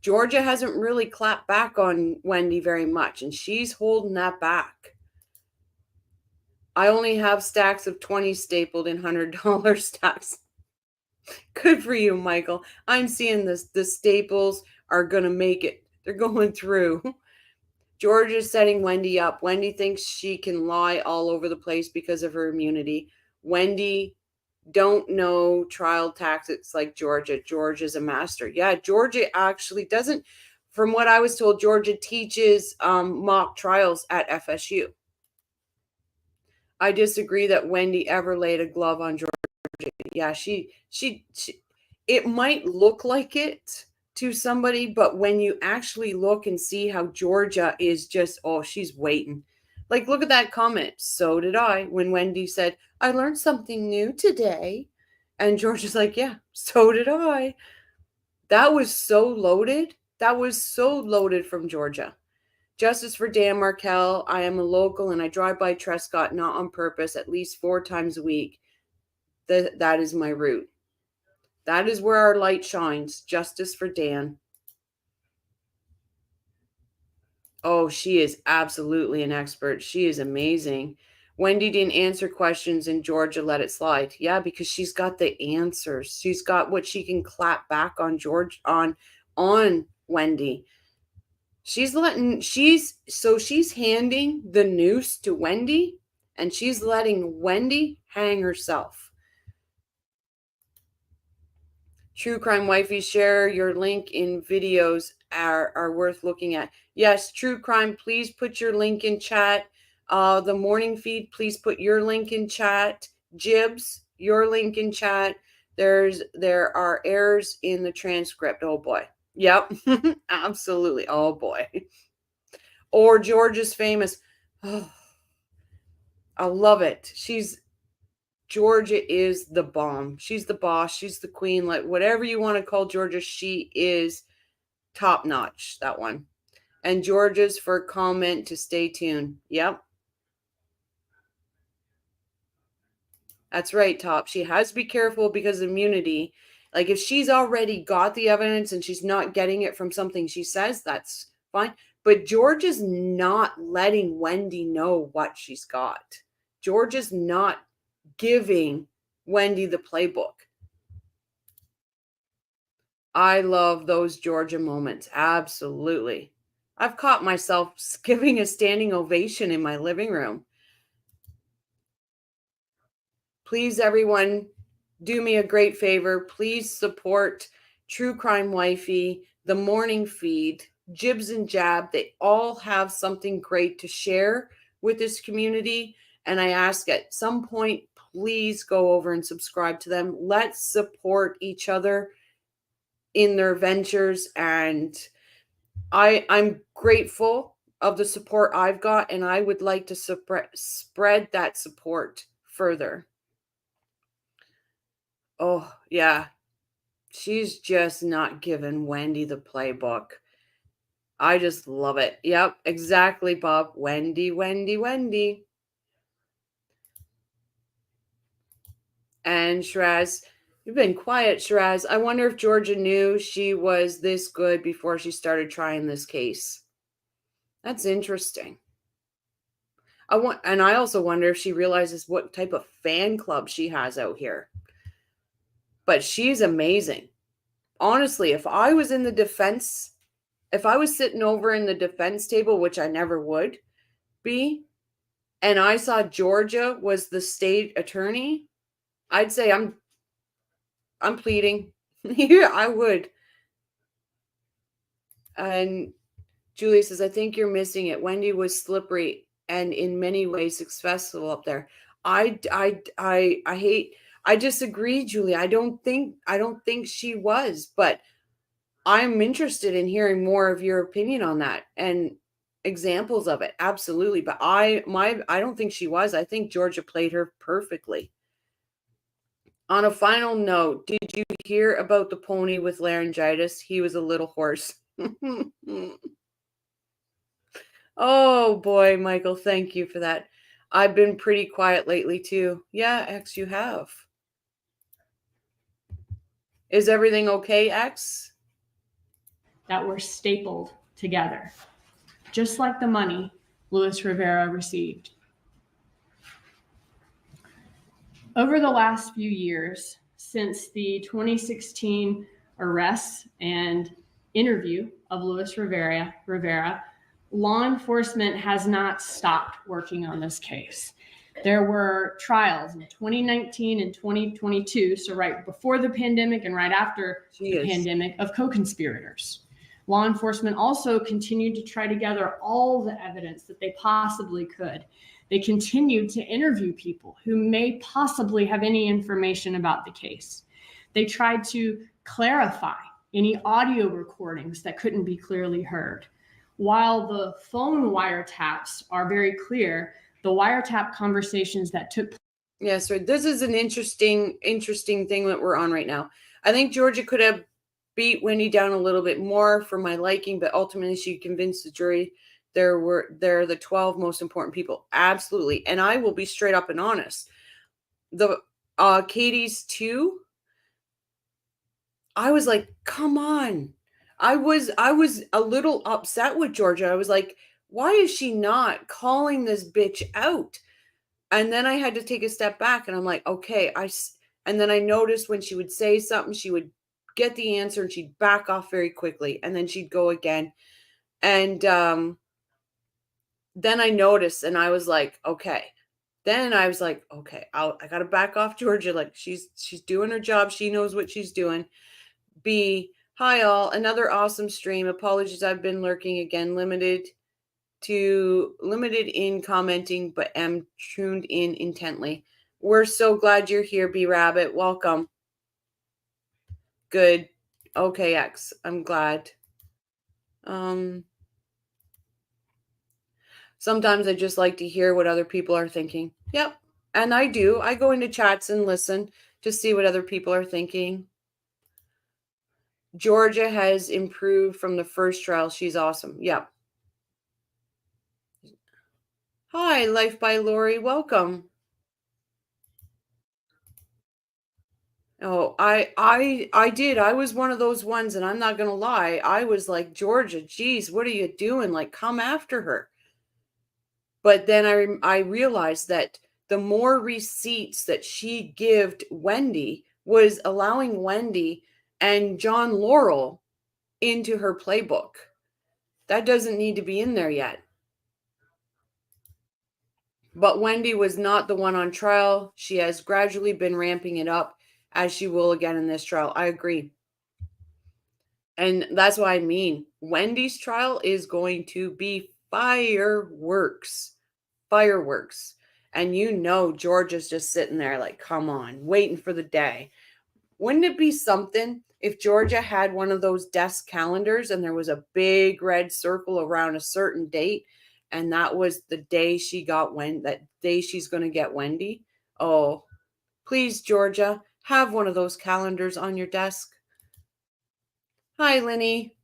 Georgia hasn't really clapped back on Wendy very much, and she's holding that back. I only have stacks of 20 stapled in $100 stacks. Good for you, Michael. I'm seeing this. The staples are going to make it. They're going through. Georgia's setting Wendy up. Wendy thinks she can lie all over the place because of her immunity. Wendy don't know trial tactics like Georgia. Georgia's a master. Yeah, Georgia actually doesn't. From what I was told, Georgia teaches mock trials at FSU. I disagree that Wendy ever laid a glove on Georgia. Yeah, she it might look like it to somebody, but when you actually look and see how Georgia is just, oh, she's waiting. Like, look at that comment. So did I, when Wendy said, I learned something new today. And Georgia's like, yeah, so did I. That was so loaded. That was so loaded from Georgia. Justice for Dan Markel. I am a local and I drive by Trescott, not on purpose, at least 4 times a week. That is my route. That is where our light shines. Justice for Dan. Oh, she is absolutely an expert. She is amazing. Wendy didn't answer questions and Georgia let it slide. Yeah, because she's got the answers. She's got what she can clap back on on Wendy. She's handing the noose to Wendy and she's letting Wendy hang herself. True Crime Wifey, share your link in videos are worth looking at. Yes, True Crime, please put your link in chat. The morning feed, please put your link in chat. Jibs, your link in chat. There are errors in the transcript. Oh boy. Yep. Absolutely. Oh boy. Or Georgia's famous. Oh, I love it. Georgia is the bomb. She's the boss. She's the queen. Like, whatever you want to call Georgia, she is top notch, that one. And Georgia's for comment to stay tuned. Yep. That's right, Top. She has to be careful because of immunity. Like, if she's already got the evidence and she's not getting it from something she says, that's fine. But Georgia's not letting Wendy know what she's got. Georgia's not giving Wendy the playbook. I love those Georgia moments. Absolutely. I've caught myself giving a standing ovation in my living room. Please, everyone, do me a great favor. Please support True Crime Wifey, The Morning Feed, Jibs and Jab. They all have something great to share with this community. And I ask at some point, please go over and subscribe to them. Let's support each other in their ventures. And I'm grateful of the support I've got, and I would like to spread that support further. Oh, yeah. She's just not giving Wendy the playbook. I just love it. Yep, exactly, Bob. Wendy, Wendy, Wendy. And Shiraz, You've been quiet, Shiraz. I wonder if Georgia knew she was this good before she started trying this case. That's interesting. I also wonder if she realizes what type of fan club she has out here. But she's amazing. Honestly, if I was in the defense, if I was sitting over in the defense table, which I never would be, and I saw Georgia was the state attorney, I'd say I'm pleading. Yeah, I would. And Julie says, I think you're missing it. Wendy was slippery and in many ways successful up there. I hate, I disagree, Julie. I don't think she was, but I'm interested in hearing more of your opinion on that and examples of it. Absolutely. But I don't think she was. I think Georgia played her perfectly. On a final note, did you hear about the pony with laryngitis? He was a little hoarse. Oh boy, Michael, thank you for that. I've been pretty quiet lately too. Yeah, X, you have. Is everything okay, X? That were stapled together, just like the money Luis Rivera received. Over the last few years, since the 2016 arrests and interview of Luis Rivera, law enforcement has not stopped working on this case. There were trials in 2019 and 2022, so right before the pandemic and right after the pandemic, of co-conspirators. Law enforcement also continued to try to gather all the evidence that they possibly could. They continued to interview people who may possibly have any information about the case. They tried to clarify any audio recordings that couldn't be clearly heard. While the phone wiretaps are very clear, the wiretap conversations that took place. Yeah, so this is an interesting thing that we're on right now. I think Georgia could have beat Wendy down a little bit more for my liking, but ultimately she convinced the jury they're the 12 most important people. Absolutely. And I will be straight up and honest. The Katie's 2, I was like, come on. I was a little upset with Georgia. I was like, why is she not calling this bitch out? And then I had to take a step back and I'm like, okay, and then I noticed when she would say something, she would get the answer and she'd back off very quickly. And then she'd go again. And then I noticed and I was like, okay. Then I was like, okay, I got to back off Georgia. Like she's doing her job. She knows what she's doing. B, hi all, another awesome stream. Apologies, I've been lurking again, limited in commenting, but am tuned in intently. We're so glad you're here, B Rabbit. Welcome. Good. Okay, X. I'm glad. Sometimes I just like to hear what other people are thinking. Yep. And I do. I go into chats and listen to see what other people are thinking. Georgia has improved from the first trial. She's awesome. Yep. Hi, Life by Lori. Welcome. Oh, I did. I was one of those ones, and I'm not gonna lie. I was like, Georgia, geez, what are you doing? Like, come after her. But then I realized that the more receipts that she gave Wendy was allowing Wendy and John Laurel into her playbook. That doesn't need to be in there yet. But Wendy was not the one on trial. She has gradually been ramping it up, as she will again in this trial. I agree. And that's what I mean. Wendy's trial is going to be fireworks. Fireworks. And you know Georgia's just sitting there like, come on, waiting for the day. Wouldn't it be something if Georgia had one of those desk calendars and there was a big red circle around a certain date and that was the day she got that day she's going to get Wendy? Oh, please, Georgia, have one of those calendars on your desk. Hi, Linny.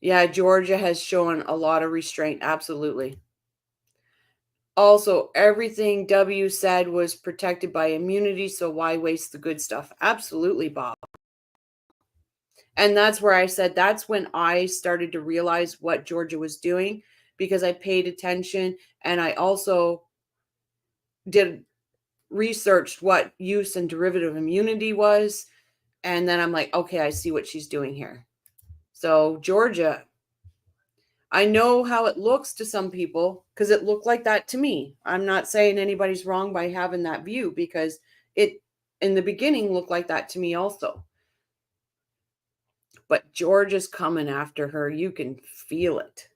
Yeah, Georgia has shown a lot of restraint. Absolutely. Also, everything W said was protected by immunity, so why waste the good stuff? Absolutely, Bob. And that's where I said that's when I started to realize what Georgia was doing, because I paid attention and I also did researched what use and derivative immunity was. And then I'm like, okay, I see what she's doing here. So Georgia, I know how it looks to some people because it looked like that to me. I'm not saying anybody's wrong by having that view, because it in the beginning looked like that to me also. But Georgia's coming after her. You can feel it.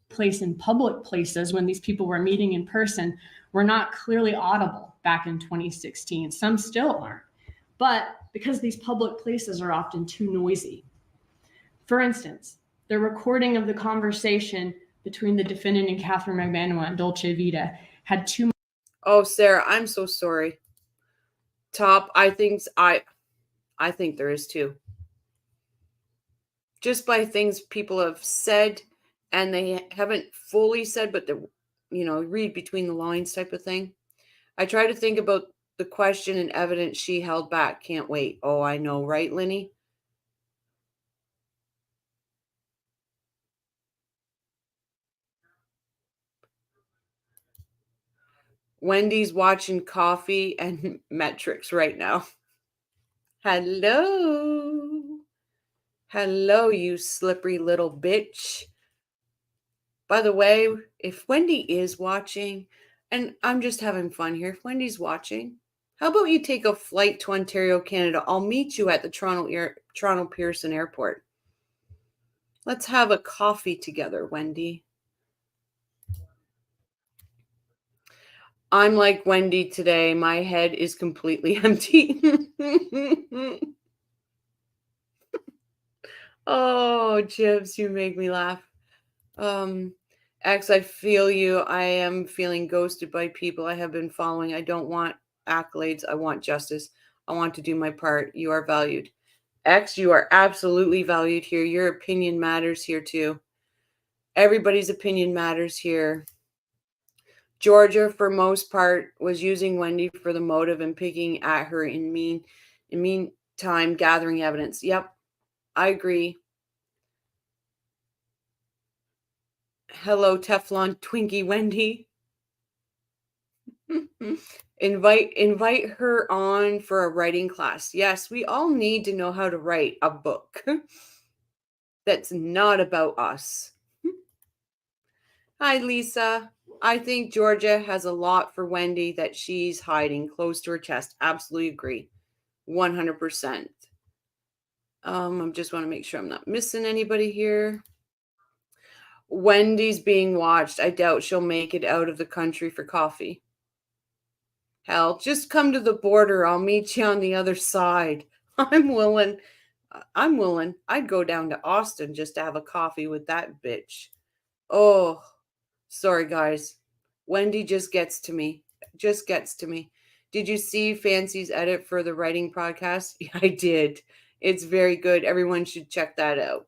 Place in public places when these people were meeting in person were not clearly audible back in 2016. Some still aren't, but because these public places are often too noisy. For instance, the recording of the conversation between the defendant and Katherine Magbanua and Dolce Vita had too much. Oh, Sarah, I'm so sorry. Top, I think there is too. Just by things people have said and they haven't fully said, but they're, read between the lines type of thing. I try to think about the question and evidence she held back. Can't wait. Oh, I know, right, Linny? Wendy's watching Coffee and Metrics right now. Hello. Hello, you slippery little bitch. By the way, if Wendy is watching, and I'm just having fun here, if Wendy's watching, how about you take a flight to Ontario, Canada? I'll meet you at the Toronto Pearson Airport. Let's have a coffee together, Wendy. I'm like Wendy today. My head is completely empty. Oh, Jibs, you make me laugh. X, I feel you. I am feeling ghosted by people I have been following. I don't want accolades. I want justice. I want to do my part. You are valued. X, you are absolutely valued here. Your opinion matters here too. Everybody's opinion matters here. Georgia, for most part, was using Wendy for the motive and picking at her in meantime gathering evidence. Yep, I agree. Hello, Teflon Twinkie Wendy. invite her on for a writing class. Yes, we all need to know how to write a book that's not about us. Hi, Lisa. I think Georgia has a lot for Wendy that she's hiding close to her chest. Absolutely agree. 100%. I just want to make sure I'm not missing anybody here. Wendy's being watched. I doubt she'll make it out of the country for coffee. Hell, just come to the border. I'll meet you on the other side. I'm willing. I'd go down to Austin just to have a coffee with that bitch. Oh, sorry, guys. Wendy just gets to me. Did you see Fancy's edit for the writing podcast? Yeah, I did. It's very good. Everyone should check that out.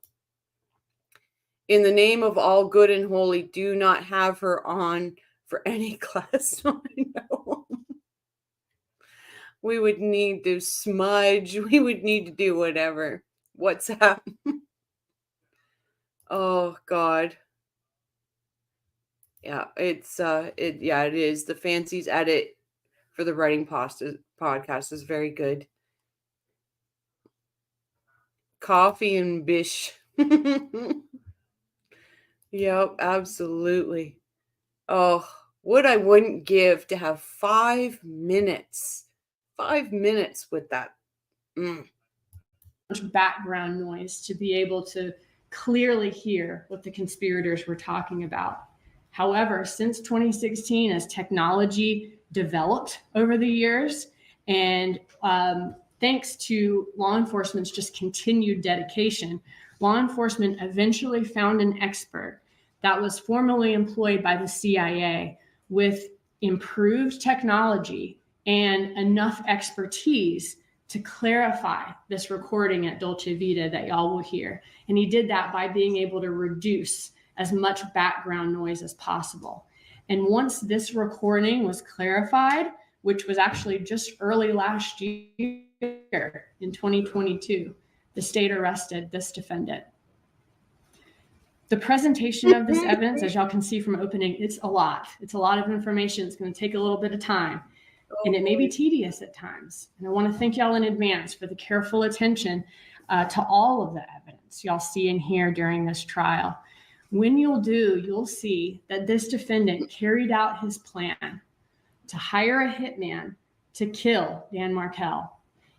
In the name of all good and holy, do not have her on for any class. I know. We would need to smudge. We would need to do whatever. What's up? Oh God. Yeah, it is. The Fancy's edit for the writing podcast is very good. Coffee and bish. Yep, absolutely. Oh, what I wouldn't give to have 5 minutes. 5 minutes with that. Background noise to be able to clearly hear what the conspirators were talking about. However, since 2016, as technology developed over the years, and thanks to law enforcement's just continued dedication, law enforcement eventually found an expert that was formerly employed by the CIA with improved technology and enough expertise to clarify this recording at Dolce Vita that y'all will hear. And he did that by being able to reduce as much background noise as possible. And once this recording was clarified, which was actually just early last year in 2022, the state arrested this defendant. The presentation of this evidence, as y'all can see from opening, it's a lot. It's a lot of information. It's going to take a little bit of time, and it may be tedious at times. And I want to thank y'all in advance for the careful attention to all of the evidence y'all see and hear during this trial. When you'll see that this defendant carried out his plan to hire a hitman to kill Dan Markel.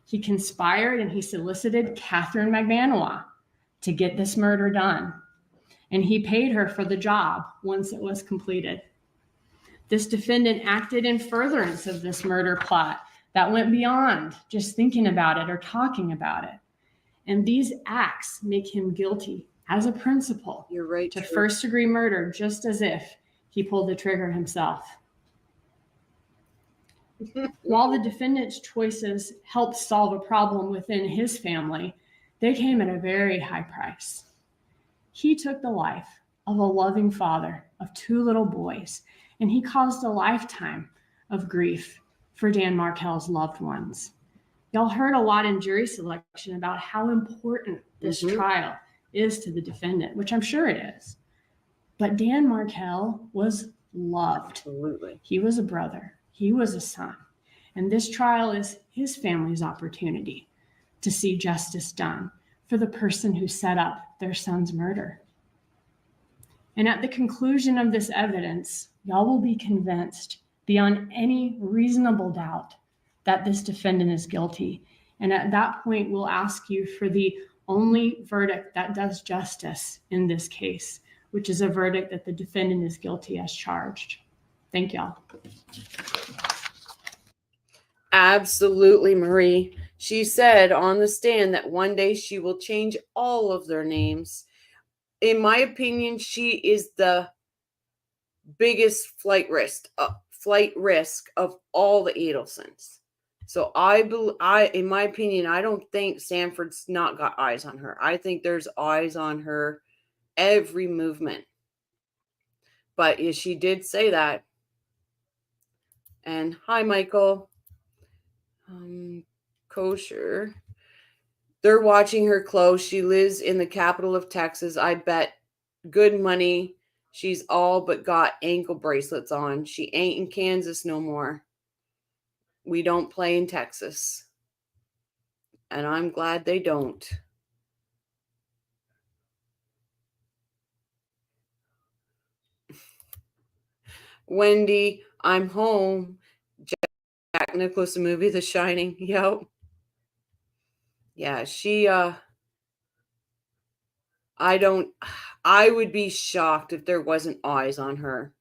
He conspired and he solicited Katherine Magbanua to get this murder done. And he paid her for the job once it was completed. This defendant acted in furtherance of this murder plot that went beyond just thinking about it or talking about it. And these acts make him guilty as a principal to first-degree murder, just as if he pulled the trigger himself. While the defendant's choices helped solve a problem within his family, they came at a very high price. He took the life of a loving father of 2 little boys, and he caused a lifetime of grief for Dan Markel's loved ones. Y'all heard a lot in jury selection about how important this trial is to the defendant, which I'm sure it is. But Dan Markel was loved. Absolutely. He was a brother. He was a son. And this trial is his family's opportunity to see justice done for the person who set up their son's murder. And at the conclusion of this evidence, y'all will be convinced beyond any reasonable doubt that this defendant is guilty. And at that point, we'll ask you for the only verdict that does justice in this case, which is a verdict that the defendant is guilty as charged. Thank y'all. Absolutely, Marie. She said on the stand that one day she will change all of their names. In my opinion, she is the biggest flight risk of all the Adelsons. So in my opinion, I don't think Sanford's not got eyes on her. I think there's eyes on her every movement. But yeah, she did say that. And hi, Michael. Kosher. They're watching her close. She lives in the capital of Texas. I bet good money she's all but got ankle bracelets on. She ain't in Kansas no more. We don't play in Texas. And I'm glad they don't. Wendy, I'm home. Jack Nicholson movie, The Shining. Yep. Yeah, I would be shocked if there wasn't eyes on her.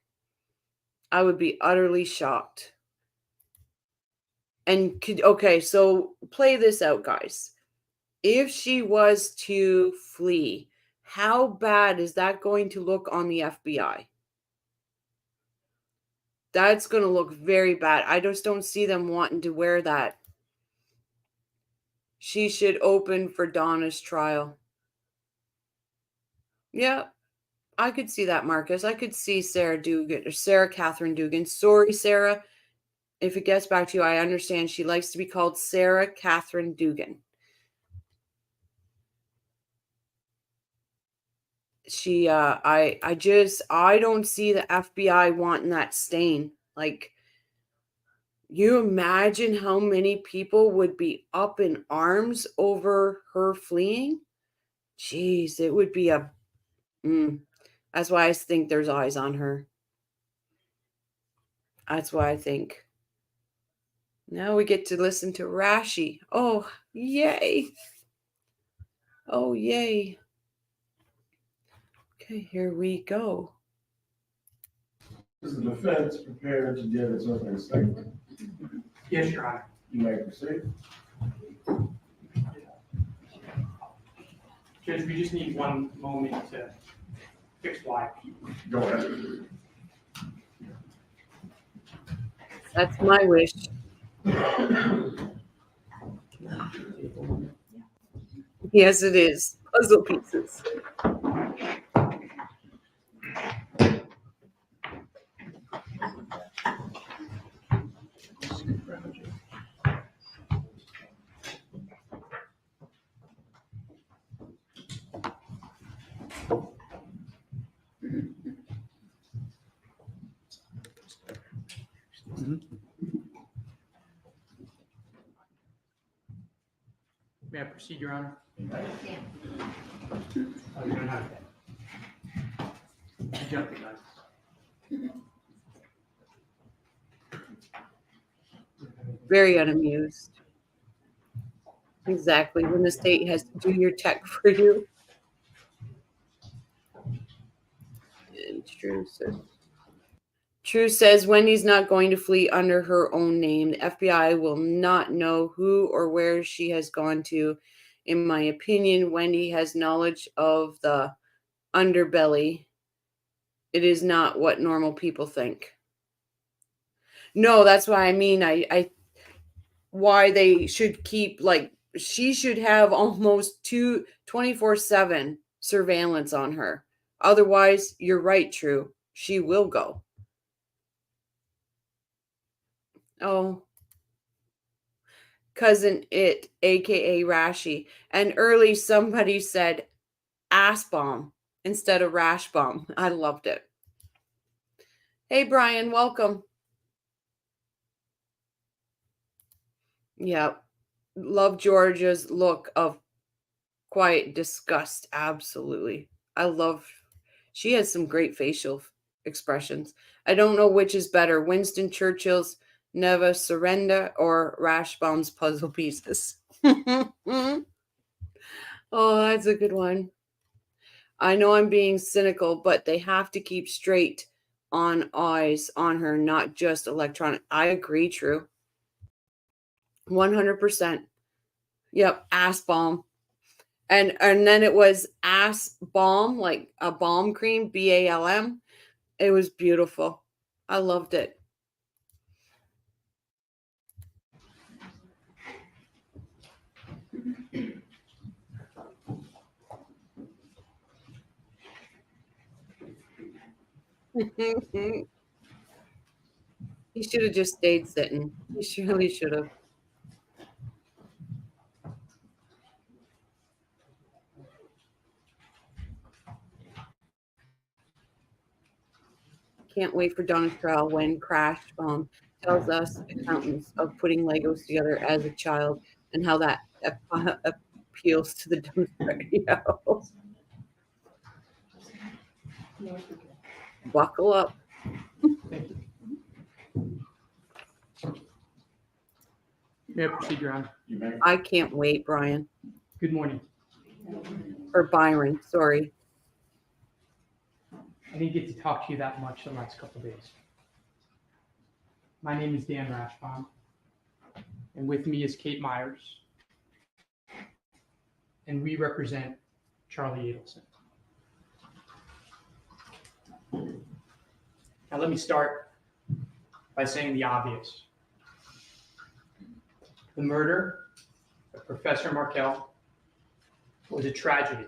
I would be utterly shocked. And okay, so play this out, guys. If she was to flee, how bad is that going to look on the FBI? That's going to look very bad. I just don't see them wanting to wear that. She should open for Donna's trial. Yeah, I could see that, Marcus. I could see Sarah Catherine Dugan. Sorry, Sarah. If it gets back to you, I understand she likes to be called Sarah Catherine Dugan. I don't see the FBI wanting that stain. Like, you imagine how many people would be up in arms over her fleeing? Jeez, it would be that's why I think there's eyes on her. That's why I think. Now we get to listen to Rashi. Oh, yay. Oh, yay. Okay, here we go. Is the defense prepared to give its opening statement? Yes, Your Honor. You may proceed. Judge, we just need one moment to fix why. Go ahead. That's my wish. Yes, it is. Puzzle pieces. May I proceed, Your Honor? Oh, you don't have that. You jumped the gun. Very unamused. Exactly. When the state has to do your tech for you. And True says Wendy's not going to flee under her own name. The FBI will not know who or where she has gone to. In my opinion, Wendy has knowledge of the underbelly. It is not what normal people think. No, that's what I mean. I why they should keep, like, she should have almost 24/7 surveillance on her. Otherwise, you're right, True. She will go. Oh, cousin it, aka Rashi. And early somebody said ass bomb instead of rash bomb. I loved it. Hey Brian, welcome. Yeah. Love Georgia's look of quiet disgust. Absolutely. She has some great facial expressions. I don't know which is better, Winston Churchill's Never Surrender or Rashbaum's Puzzle Pieces. Oh, that's a good one. I know I'm being cynical, but they have to keep straight on eyes on her, not just electronic. I agree, True. 100%. Yep, ass bomb. And then it was ass balm, like a balm cream, BALM. It was beautiful. I loved it. He should have just stayed sitting. He really should have. Can't wait for Donna's trial when Crash tells us accountants of putting Legos together as a child and how that appeals to the dumbstruck. Buckle up. Thank you. May I proceed, Your Honor? I can't wait, Brian. Good morning. Or Byron, sorry. I didn't get to talk to you that much the last couple of days. My name is Dan Rashbaum, and with me is Kate Myers, and we represent Charlie Adelson. Now let me start by saying the obvious. The murder of Professor Markel was a tragedy.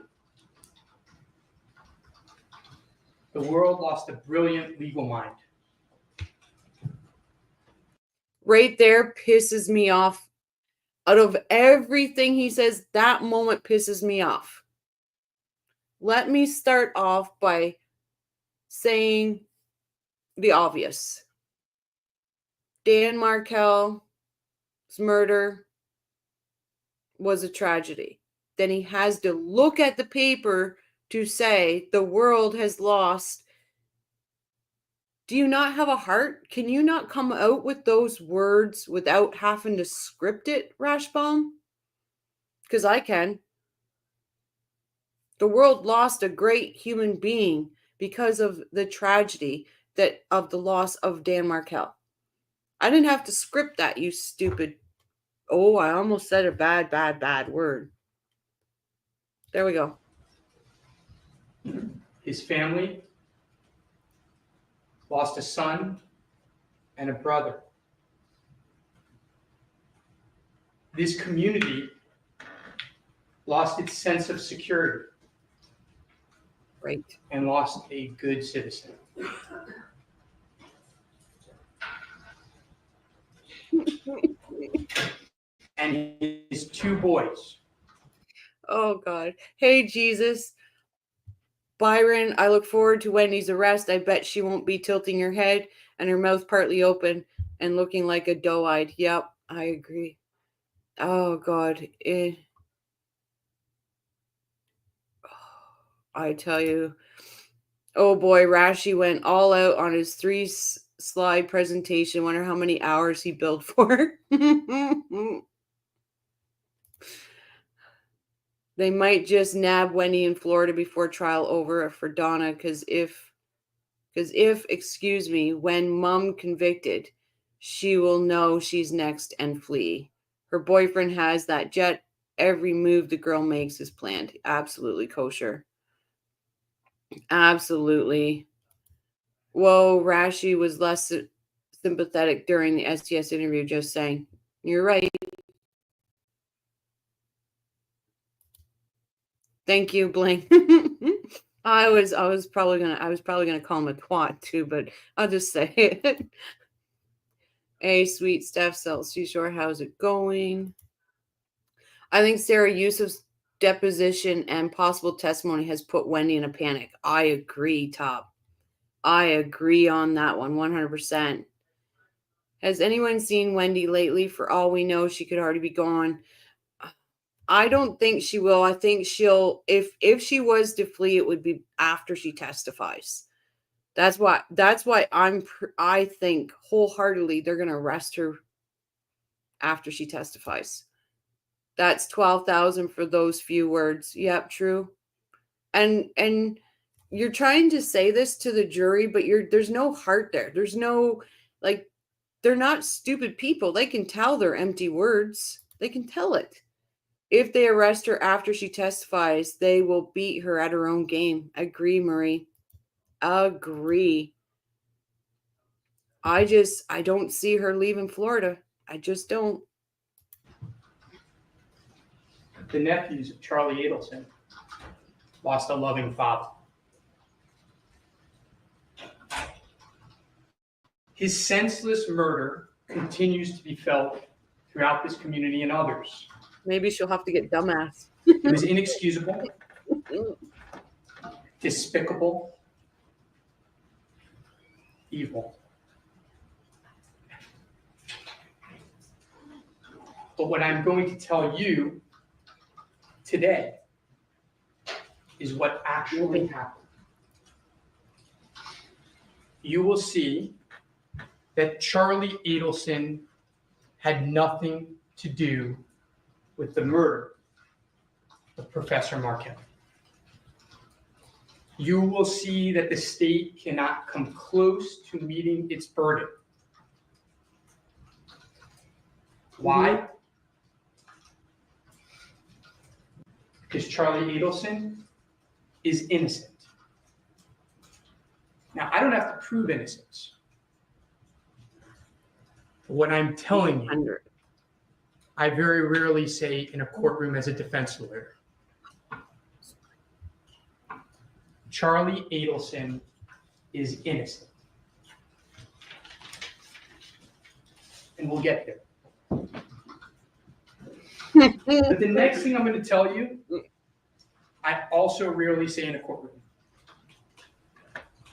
The world lost a brilliant legal mind. Right there pisses me off. Out of everything he says, that moment pisses me off. Let me start off by saying the obvious. Dan Markel's murder was a tragedy. Then he has to look at the paper to say the world has lost. Do you not have a heart? Can you not come out with those words without having to script it, Rashbaum? Because I can. The world lost a great human being because of the tragedy of the loss of Dan Markel. I didn't have to script that, you stupid. Oh, I almost said a bad word. There we go. His family lost a son and a brother. this community lost its sense of security Right. and lost a good citizen. And his two boys. Oh God. Hey Jesus. Byron, I look forward to Wendy's arrest. I bet she won't be tilting her head and her mouth partly open and looking like a doe-eyed. Yep, I agree. Oh God. I tell you. Oh boy, Rashi went all out on his 3-slide presentation. Wonder how many hours he billed for. They might just nab Wendy in Florida before trial over for Donna, because if, excuse me, when mom convicted, she will know she's next and flee. Her boyfriend has that jet. Every move the girl makes is planned. Absolutely kosher. Absolutely. Whoa, Rashi was less sympathetic during the STS interview, just saying. You're right. Thank you, Bling. I was probably gonna call him a twat too, but I'll just say it. Hey, sweet Steph Cells Seashore, how's it going? I think Sarah Yusuf's deposition and possible testimony has put Wendy in a panic. I agree, Top. I agree on that one, 100%. Has anyone seen Wendy lately? For all we know, she could already be gone. I don't think she will. I think she'll, if she was to flee, it would be after she testifies. That's why I think wholeheartedly they're going to arrest her after she testifies. That's 12,000 for those few words. Yep, true. And you're trying to say this to the jury, but there's no heart there. There's no, like, they're not stupid people. They can tell they're empty words. They can tell it. If they arrest her after she testifies, they will beat her at her own game. Agree, Marie. Agree. I don't see her leaving Florida. I just don't. The nephews of Charlie Adelson lost a loving father. His senseless murder continues to be felt throughout this community and others. Maybe she'll have to get dumbass. It was inexcusable, despicable, evil. But what I'm going to tell you today is what actually happened. You will see that Charlie Adelson had nothing to do with the murder of Professor Markel. You will see that the state cannot come close to meeting its burden. Why? Because Charlie Adelson is innocent. Now, I don't have to prove innocence. But what I'm telling you, I very rarely say in a courtroom as a defense lawyer. Charlie Adelson is innocent. And we'll get there. But the next thing I'm going to tell you, I also rarely say in a courtroom.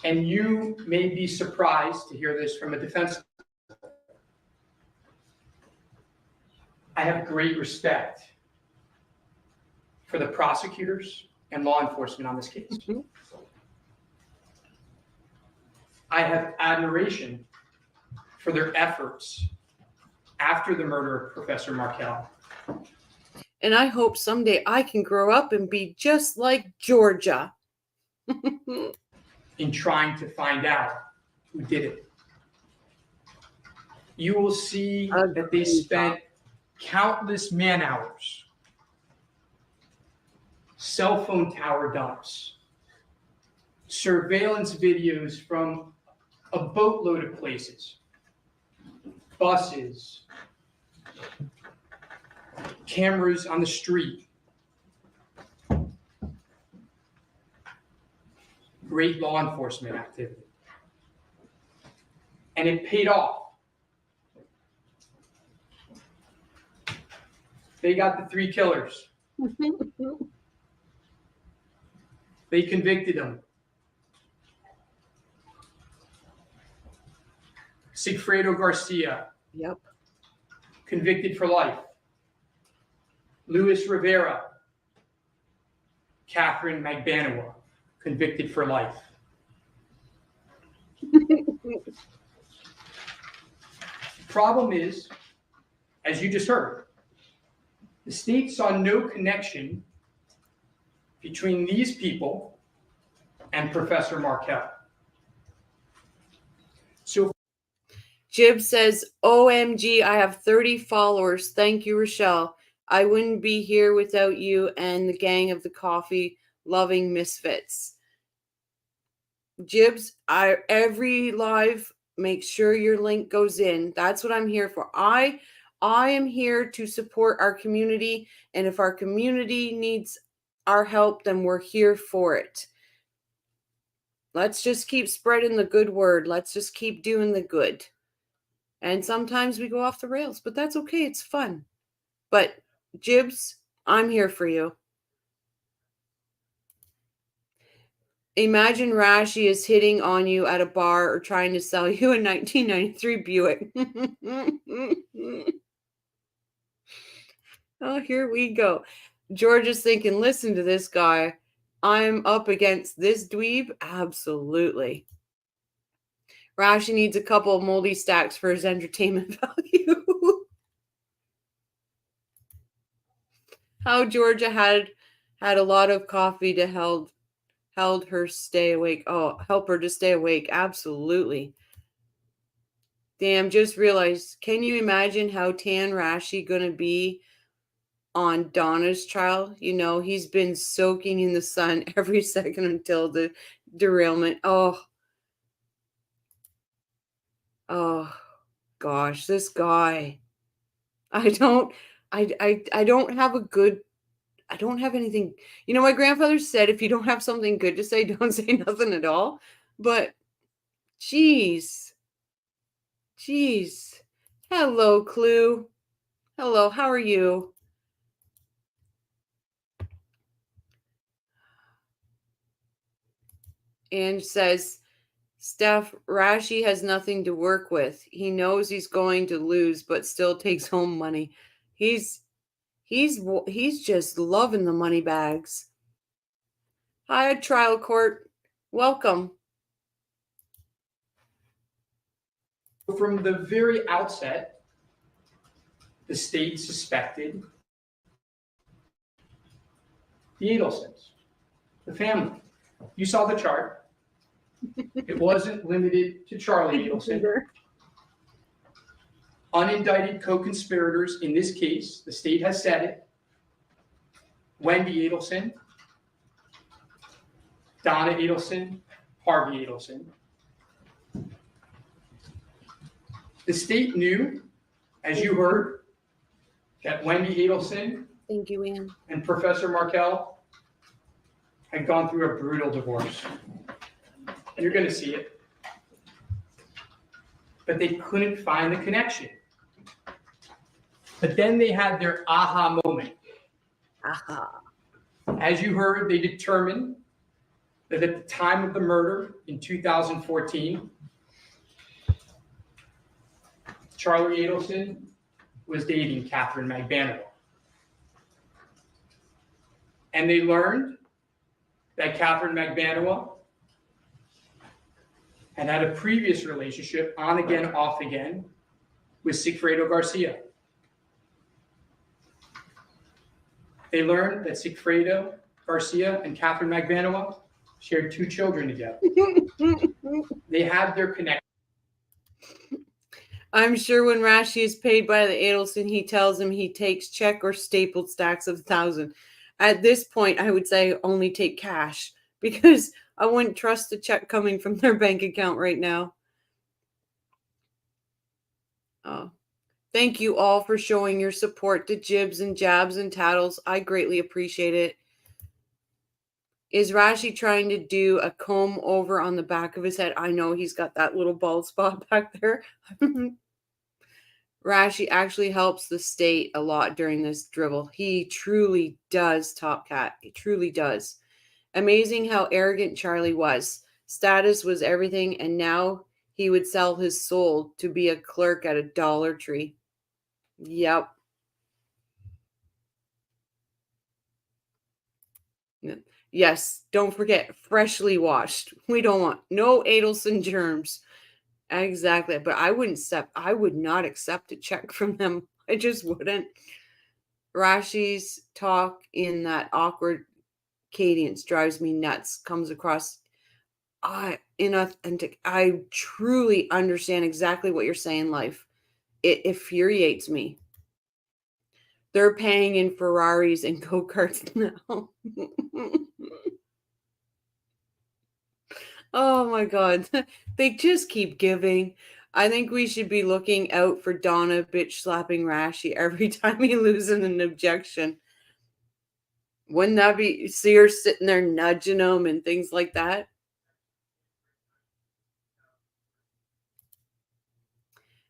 And you may be surprised to hear this from a defense lawyer. I have great respect for the prosecutors and law enforcement on this case. Mm-hmm. I have admiration for their efforts after the murder of Professor Markel. And I hope someday I can grow up and be just like Georgia. In trying to find out who did it. You will see that they spent countless man hours, cell phone tower dumps, surveillance videos from a boatload of places, buses, cameras on the street. Great law enforcement activity. And it paid off. They got the 3 killers. They convicted them. Sigfredo Garcia, Yep. convicted for life. Luis Rivera, Katherine Magbanua, convicted for life. Problem is, as you just heard, the state saw no connection between these people and Professor Markel. So Jib says, OMG, I have 30 followers. Thank you, Rochelle. I wouldn't be here without you and the gang of the coffee loving misfits. Jibs, every live, make sure your link goes in. That's what I'm here for. I am here to support our community, and if our community needs our help, then we're here for it. Let's just keep spreading the good word. Let's just keep doing the good. And sometimes we go off the rails, but that's okay. It's fun. But Jibs, I'm here for you. Imagine Rashi is hitting on you at a bar or trying to sell you a 1993 Buick. Oh, here we go. George is thinking, listen to this guy. I'm up against this dweeb? Absolutely. Rashi needs a couple of moldy stacks for his entertainment value. How Georgia had a lot of coffee to held her stay awake. Oh, help her to stay awake. Absolutely. Damn, just realized, can you imagine how tan Rashi gonna be on Donna's trial? You know, he's been soaking in the sun every second until the derailment. Oh gosh, this guy. I don't have anything. You know, my grandfather said, if you don't have something good to say, don't say nothing at all. But geez. Hello, Clue. Hello, how are you? And says, Steph, Rashi has nothing to work with. He knows he's going to lose, but still takes home money. He's just loving the money bags. Hi, trial court. Welcome. from the very outset, the state suspected the Adelsons, the family. You saw the chart. It wasn't limited to Charlie Adelson. Unindicted co-conspirators in this case, the state has said it, Wendy Adelson, Donna Adelson, Harvey Adelson. The state knew, as you heard, that Wendy Adelson Thank you, Anne. and Professor Markel had gone through a brutal divorce. You're going to see it. But they couldn't find the connection. But then they had their aha moment. Aha. As you heard, they determined that at the time of the murder in 2014, Charlie Adelson was dating Katherine Magbanua. And they learned that Katherine Magbanua had had a previous relationship, on again, off again, with Sigfredo Garcia. They learned that Sigfredo Garcia and Katherine Magbanua shared 2 children together. They had their connection. I'm sure when Rashi is paid by the Adelson, he tells him he takes check or stapled stacks of 1,000. At this point, I would say only take cash, because I wouldn't trust a check coming from their bank account right now. Oh, Thank you all for showing your support to Jibs and Jabs and Tattles. I greatly appreciate it. Is Rashi trying to do a comb over on the back of his head? I know he's got that little bald spot back there. Rashi actually helps the state a lot during this dribble. He truly does, Top Cat. He truly does. Amazing how arrogant Charlie was. Status was everything, and now he would sell his soul to be a clerk at a Dollar Tree. Yep. Yes, don't forget, freshly washed. We don't want no Adelson germs. Exactly. But I would not accept a check from them. I just wouldn't. Rashi's talk in that awkward cadence drives me nuts. Comes across inauthentic. I truly understand exactly what you're saying, Life. It infuriates me. They're paying in Ferraris and go-karts now. Oh my God. They just keep giving. I think we should be looking out for Donna bitch slapping Rashi every time he loses an objection. Wouldn't that be, see her sitting there nudging him and things like that?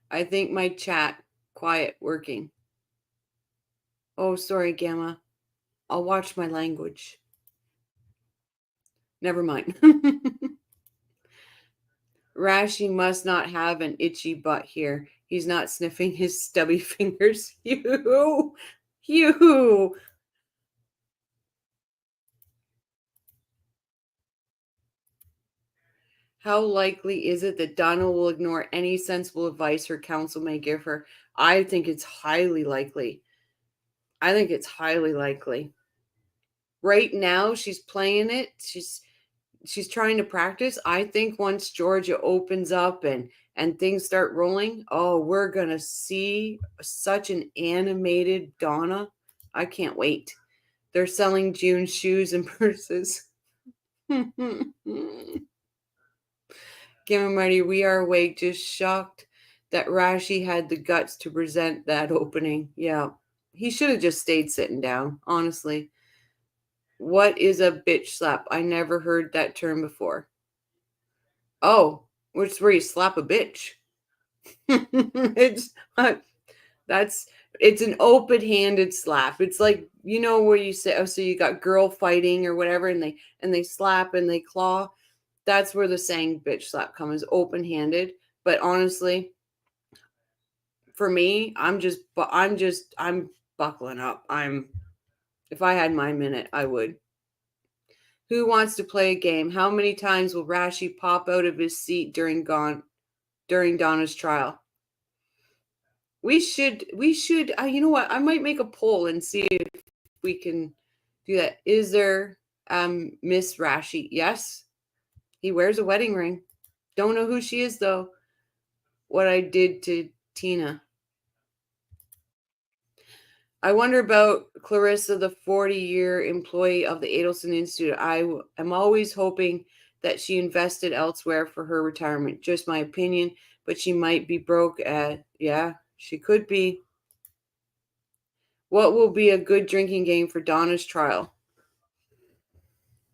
I think my chat, quiet, working. Oh, sorry, Gamma. I'll watch my language. Never mind. Rashi must not have an itchy butt here. He's not sniffing his stubby fingers. You. How likely is it that Donna will ignore any sensible advice her counsel may give her? I think it's highly likely. Right now, she's playing it. She's trying to practice. I think once Georgia opens up and things start rolling, oh, we're going to see such an animated Donna. I can't wait. They're selling June shoes and purses. Gamma Mighty, we are awake. Just shocked that Rashi had the guts to present that opening. Yeah. He should have just stayed sitting down, honestly. What is a bitch slap? I never heard that term before. Oh, it's where you slap a bitch. It's an open-handed slap. It's like, you know, where you say, oh, so you got girl fighting or whatever, and they slap and they claw. That's where the saying bitch slap comes, open-handed. But honestly, for me, I'm buckling up. If I had my minute, I would. Who wants to play a game? How many times will Rashi pop out of his seat during Donna's trial? We should, you know what? I might make a poll and see if we can do that. Is there Miss Rashi? Yes. He wears a wedding ring. Don't know who she is, though. What I did to Tina. I wonder about Clarissa, the 40-year employee of the Adelson Institute. I am always hoping that she invested elsewhere for her retirement. Just my opinion, but she might be broke. Yeah, she could be. What will be a good drinking game for Donna's trial?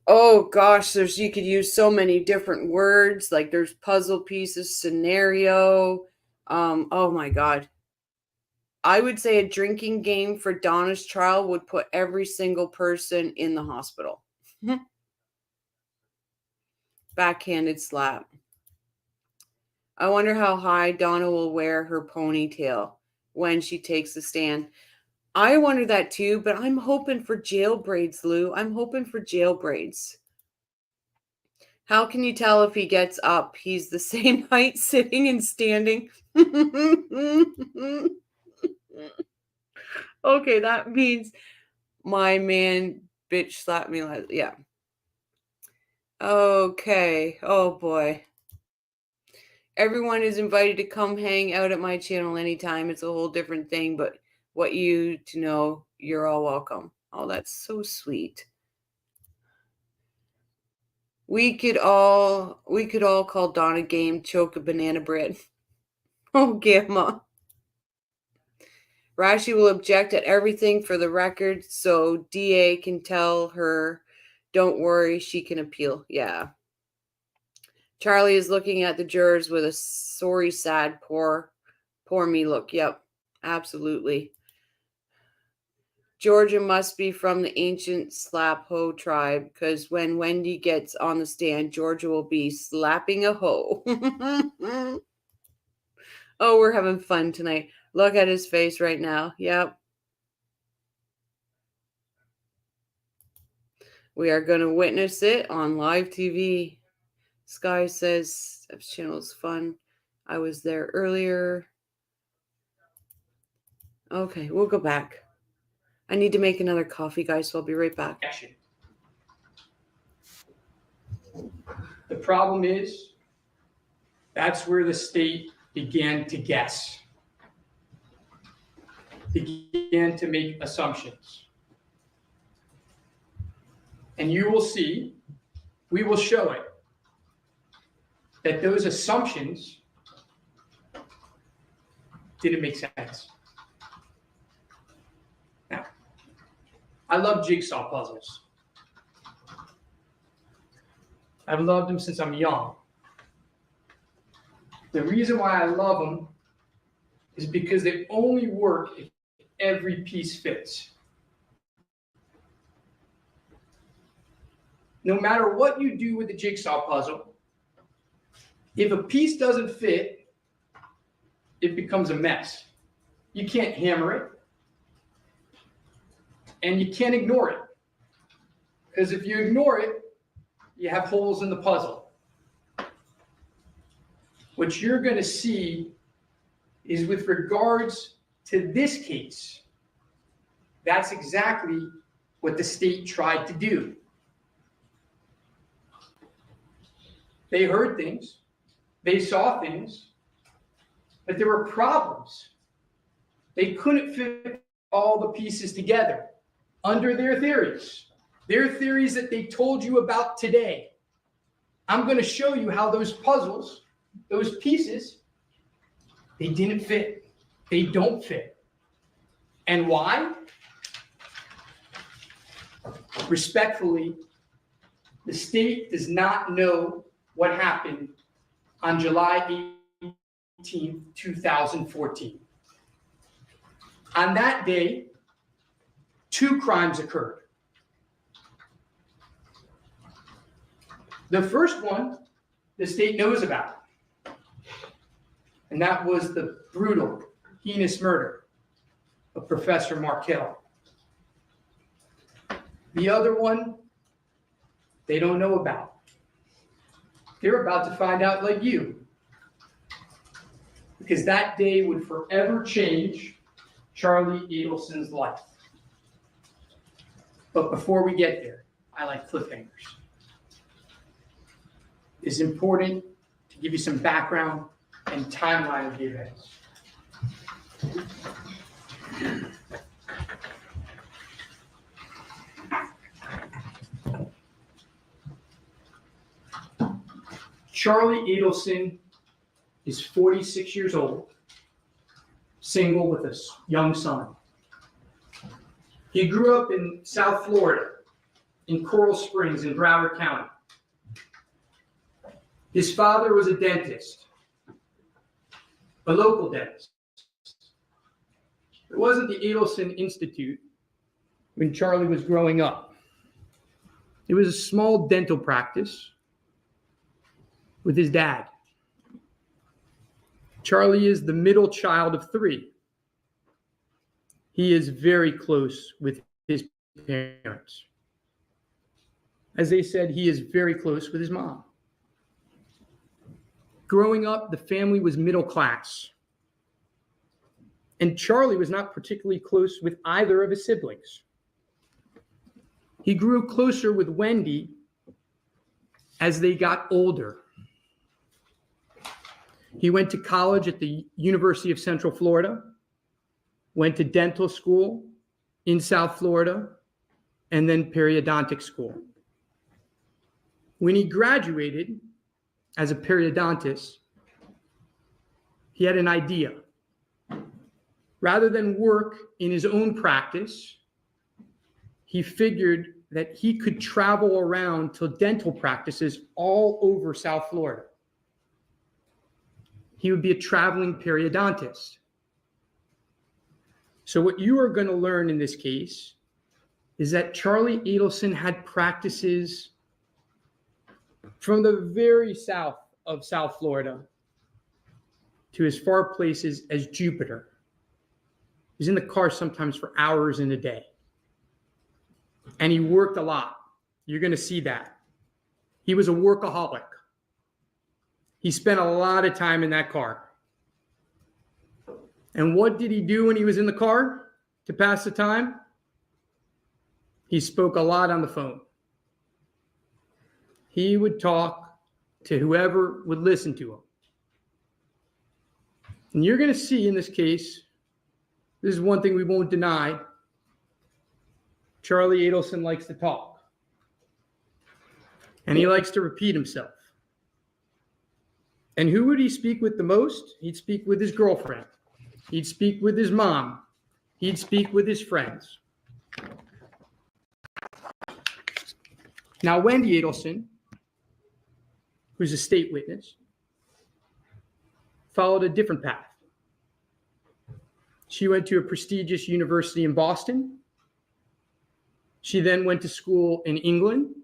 Oh gosh, you could use so many different words. Like there's puzzle pieces, scenario. Oh my God. I would say a drinking game for Donna's trial would put every single person in the hospital. Backhanded slap. I wonder how high Donna will wear her ponytail when she takes the stand. I wonder that too, but I'm hoping for jail braids, Lou. I'm hoping for jail braids. How can you tell if he gets up? He's the same height sitting and standing. Okay, that means my man bitch slapped me. Yeah. Okay. Oh boy. Everyone is invited to come hang out at my channel anytime. It's a whole different thing, but what you to know, you're all welcome. Oh, that's so sweet. We could all call Donna game choke a banana bread. Oh, Gamma. Rashi will object at everything for the record, so DA can tell her, don't worry, she can appeal. Yeah. Charlie is looking at the jurors with a sorry, sad, poor me look. Yep, absolutely. Georgia must be from the ancient slap hoe tribe, because when Wendy gets on the stand, Georgia will be slapping a hoe. Oh, we're having fun tonight. Look at his face right now. Yep. We are going to witness it on live TV. Sky says, this channel's fun. I was there earlier. Okay, we'll go back. I need to make another coffee, guys, so I'll be right back. The problem is, that's where the state began to guess, began to make assumptions. And you will see, we will show it, that those assumptions didn't make sense. Now, I love jigsaw puzzles. I've loved them since I'm young. The reason why I love them is because they only work if every piece fits. No matter what you do with the jigsaw puzzle, if a piece doesn't fit, it becomes a mess. You can't hammer it, and you can't ignore it. Because if you ignore it, you have holes in the puzzle. What you're going to see is, with regards to this case, that's exactly what the state tried to do. They heard things, they saw things, but there were problems. They couldn't fit all the pieces together under their theories that they told you about today. I'm going to show you how those puzzles, those pieces, they didn't fit. They don't fit. And why? Respectfully, the state does not know what happened on July 18, 2014. On that day, 2 crimes occurred. The first one, the state knows about, and that was the brutal, heinous murder of Professor Markel. The other one, they don't know about. They're about to find out, like you, because that day would forever change Charlie Adelson's life. But before we get there, I like cliffhangers. It's important to give you some background and timeline of the events. Charlie Adelson is 46 years old, single with a young son. He grew up in South Florida, in Coral Springs in Broward County. His father was a dentist, a local dentist. It wasn't the Adelson Institute when Charlie was growing up. It was a small dental practice with his dad. Charlie is the middle child of 3. He is very close with his parents. As they said, he is very close with his mom. Growing up, the family was middle class. And Charlie was not particularly close with either of his siblings. He grew closer with Wendy as they got older. He went to college at the University of Central Florida, went to dental school in South Florida, and then periodontic school. When he graduated as a periodontist, he had an idea. Rather than work in his own practice, he figured that he could travel around to dental practices all over South Florida. He would be a traveling periodontist. So what you are going to learn in this case is that Charlie Adelson had practices from the very south of South Florida to as far places as Jupiter. He's in the car sometimes for hours in a day. And he worked a lot. You're going to see that. He was a workaholic. He spent a lot of time in that car. And what did he do when he was in the car to pass the time? He spoke a lot on the phone. He would talk to whoever would listen to him. And you're going to see in this case, this is one thing we won't deny, Charlie Adelson likes to talk. And he likes to repeat himself. And who would he speak with the most? He'd speak with his girlfriend. He'd speak with his mom. He'd speak with his friends. Now, Wendy Adelson, who's a state witness, followed a different path. She went to a prestigious university in Boston. She then went to school in England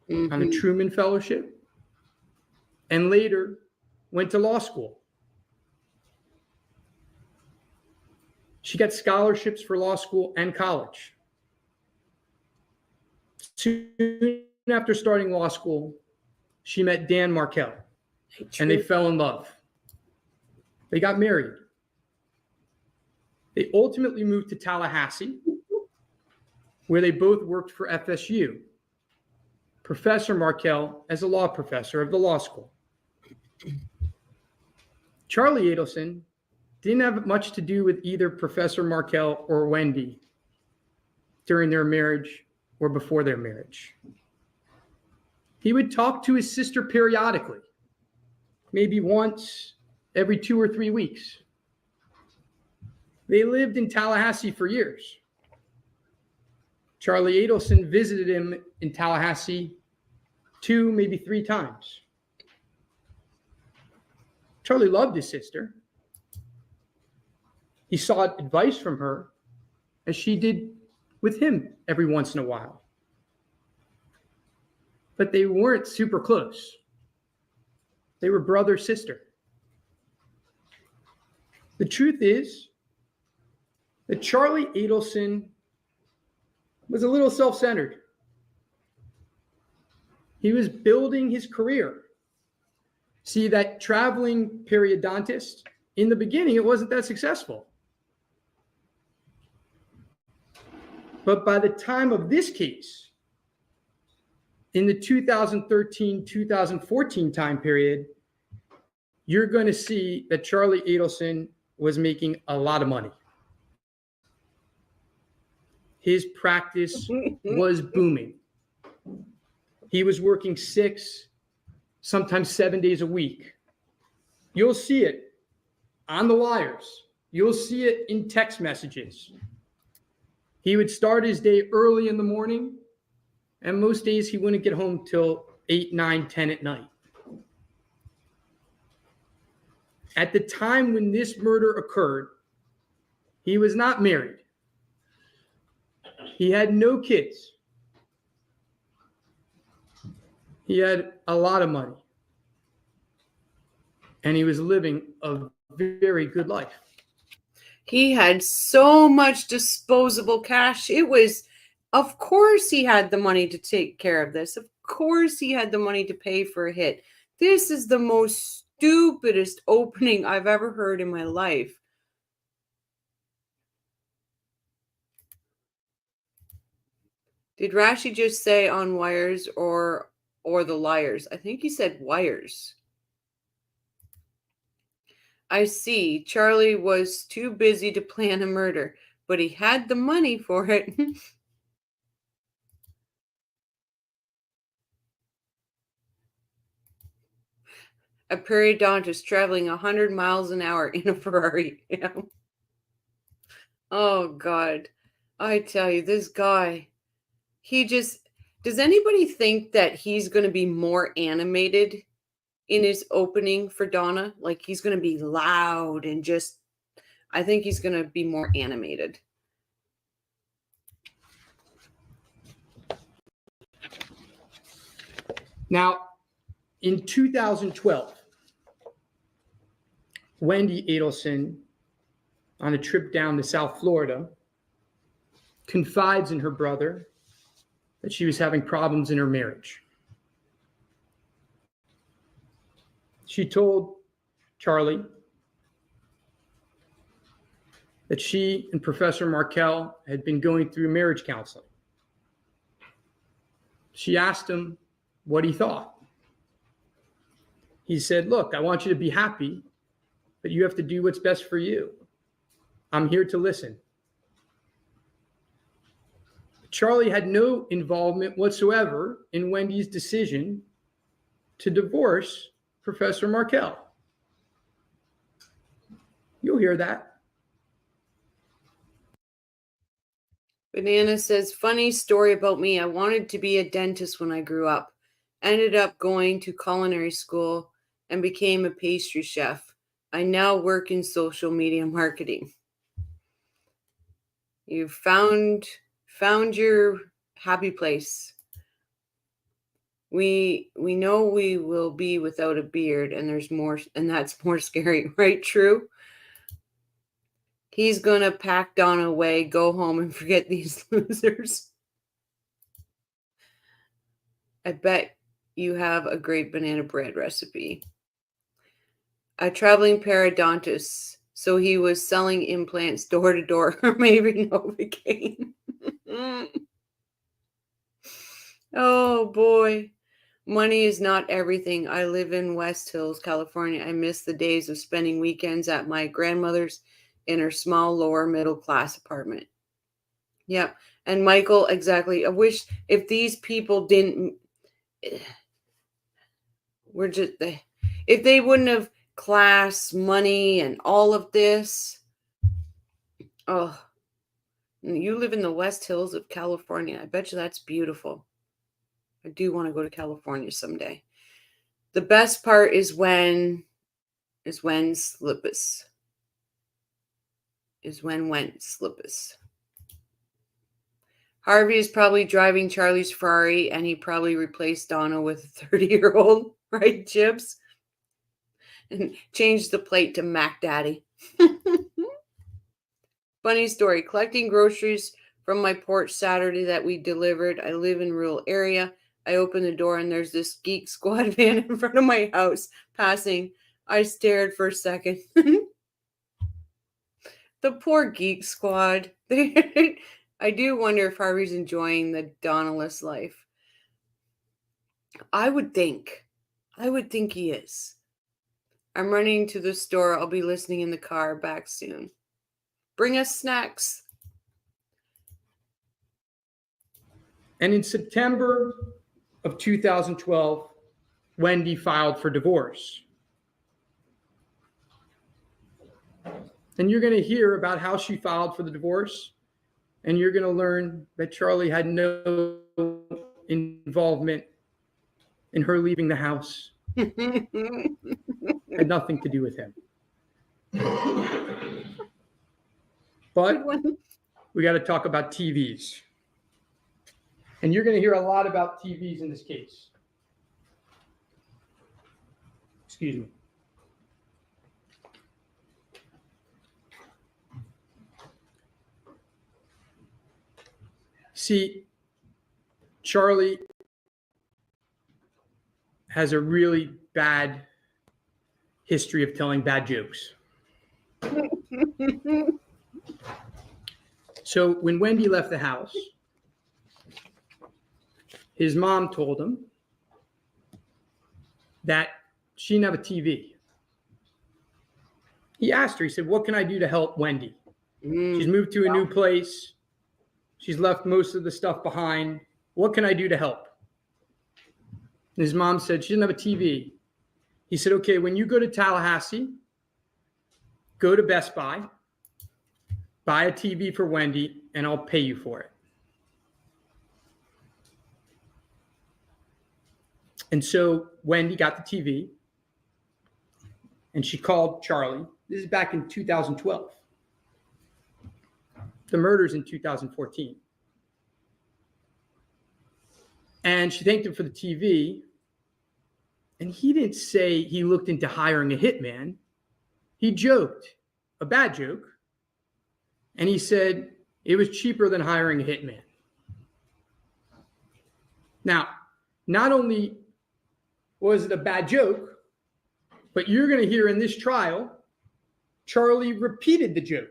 on a Truman Fellowship, and later went to law school. She got scholarships for law school and college. Soon after starting law school, she met Dan Markel, and they fell in love. They got married. They ultimately moved to Tallahassee, where they both worked for FSU. Professor Markel as a law professor of the law school. Charlie Adelson didn't have much to do with either Professor Markel or Wendy during their marriage or before their marriage. He would talk to his sister periodically, maybe once every 2 or 3 weeks. They lived in Tallahassee for years. Charlie Adelson visited him in Tallahassee 2, maybe 3 times. Charlie loved his sister. He sought advice from her, as she did with him every once in a while. But they weren't super close. They were brother, sister. The truth is that Charlie Adelson was a little self-centered. He was building his career. See, that traveling periodontist, in the beginning, it wasn't that successful. But by the time of this case, in the 2013-2014 time period, you're going to see that Charlie Adelson was making a lot of money. His practice was booming. He was working 6, sometimes 7 days a week. You'll see it on the wires. You'll see it in text messages. He would start his day early in the morning, and most days he wouldn't get home till 8, 9, 10 at night. At the time when this murder occurred, he was not married. He had no kids. He had a lot of money. And he was living a very good life. He had so much disposable cash. It was, of course, he had the money to take care of this. Of course, he had the money to pay for a hit. This is the most stupidest opening I've ever heard in my life. Did Rashi just say on wires or the liars? I think he said wires. I see. Charlie was too busy to plan a murder, but he had the money for it. A periodontist traveling 100 miles an hour in a Ferrari. Yeah. Oh God. I tell you, this guy, does anybody think that he's going to be more animated in his opening for Donna? Like he's going to be loud and just, I think he's going to be more animated. Now, in 2012, Wendy Adelson, on a trip down to South Florida, confides in her brother that she was having problems in her marriage. She told Charlie that she and Professor Markel had been going through marriage counseling. She asked him what he thought. He said, look, I want you to be happy, but you have to do what's best for you. I'm here to listen. Charlie had no involvement whatsoever in Wendy's decision to divorce Professor Markel. You'll hear that. Banana says, funny story about me. I wanted to be a dentist when I grew up. Ended up going to culinary school and became a pastry chef. I now work in social media marketing. You found your happy place. We know we will be without a beard, and there's more, and that's more scary, right? True. He's gonna pack Donna away, go home, and forget these losers. I bet you have a great banana bread recipe. A traveling periodontist, so he was selling implants door to door, or maybe Novocaine. Oh boy. Money is not everything. I live in West Hills, California. I miss the days of spending weekends at my grandmother's in her small lower middle class apartment. Yeah. And Michael, exactly. I wish if these people if they wouldn't have class, money, and all of this. Oh, you live in the West Hills of California. I bet you that's beautiful. I do want to go to California someday. The best part is when slippers. Harvey is probably driving Charlie's Ferrari, and he probably replaced Donna with a 30-year-old, right, Jibs? And changed the plate to Mac Daddy. Funny story. Collecting groceries from my porch Saturday that we delivered. I live in a rural area. I open the door, and there's this Geek Squad van in front of my house passing. I stared for a second. The poor Geek Squad. I do wonder if Harvey's enjoying the Donnaless life. I would think he is. I'm running to the store. I'll be listening in the car. Back soon. Bring us snacks. And in September of 2012, Wendy filed for divorce. And you're going to hear about how she filed for the divorce. And you're going to learn that Charlie had no involvement in her leaving the house. Had nothing to do with him. But we got to talk about TVs. And you're going to hear a lot about TVs in this case. Excuse me. See, Charlie has a really bad history of telling bad jokes. So when Wendy left the house, his mom told him that she didn't have a TV. He asked her, he said, what can I do to help Wendy? She's moved to a new place. She's left most of the stuff behind. What can I do to help? And his mom said, she doesn't have a TV. He said, okay, when you go to Tallahassee, go to Best Buy, buy a TV for Wendy, and I'll pay you for it. And so Wendy got the TV, and she called Charlie. This is back in 2012. The murder's in 2014. And she thanked him for the TV. And he didn't say he looked into hiring a hitman. He joked, a bad joke. And he said it was cheaper than hiring a hitman. Now, not only was it a bad joke, but you're going to hear in this trial, Charlie repeated the joke.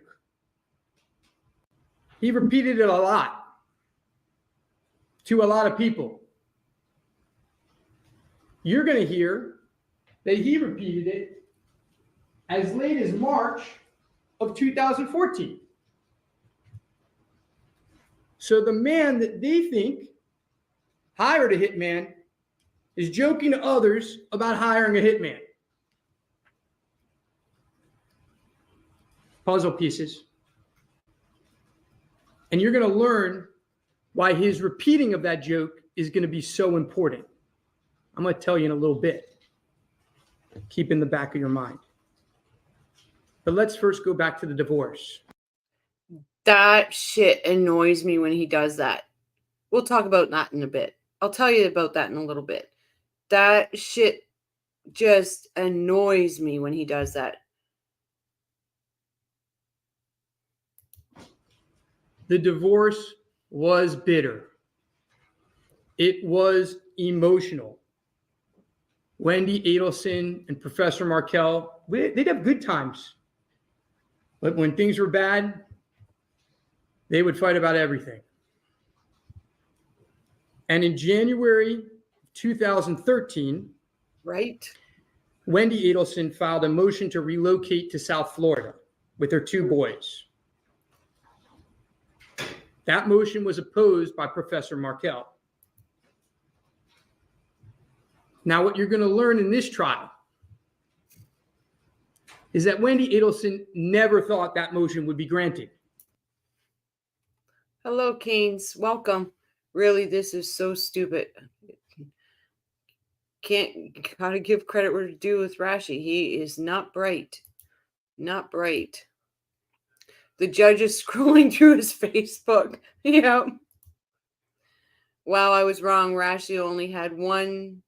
He repeated it a lot to a lot of people. You're going to hear that he repeated it as late as March of 2014. So the man that they think hired a hitman is joking to others about hiring a hitman. Puzzle pieces. And you're going to learn why his repeating of that joke is going to be so important. I'm going to tell you in a little bit. Keep in the back of your mind. But let's first go back to the divorce. That shit annoys me when he does that. We'll talk about that in a bit. I'll tell you about that in a little bit. That shit just annoys me when he does that. The divorce was bitter. It was emotional. Wendy Adelson and Professor Markel, they'd have good times. But when things were bad, they would fight about everything. And in January 2013, right? Wendy Adelson filed a motion to relocate to South Florida with her two boys. That motion was opposed by Professor Markel. Now, what you're going to learn in this trial is that Wendy Adelson never thought that motion would be granted. Hello, Keynes. Welcome. Really, this is so stupid. Gotta give credit where it's due with Rashi. He is not bright. Not bright. The judge is scrolling through his Facebook. Yep. Wow, I was wrong. Rashi only had one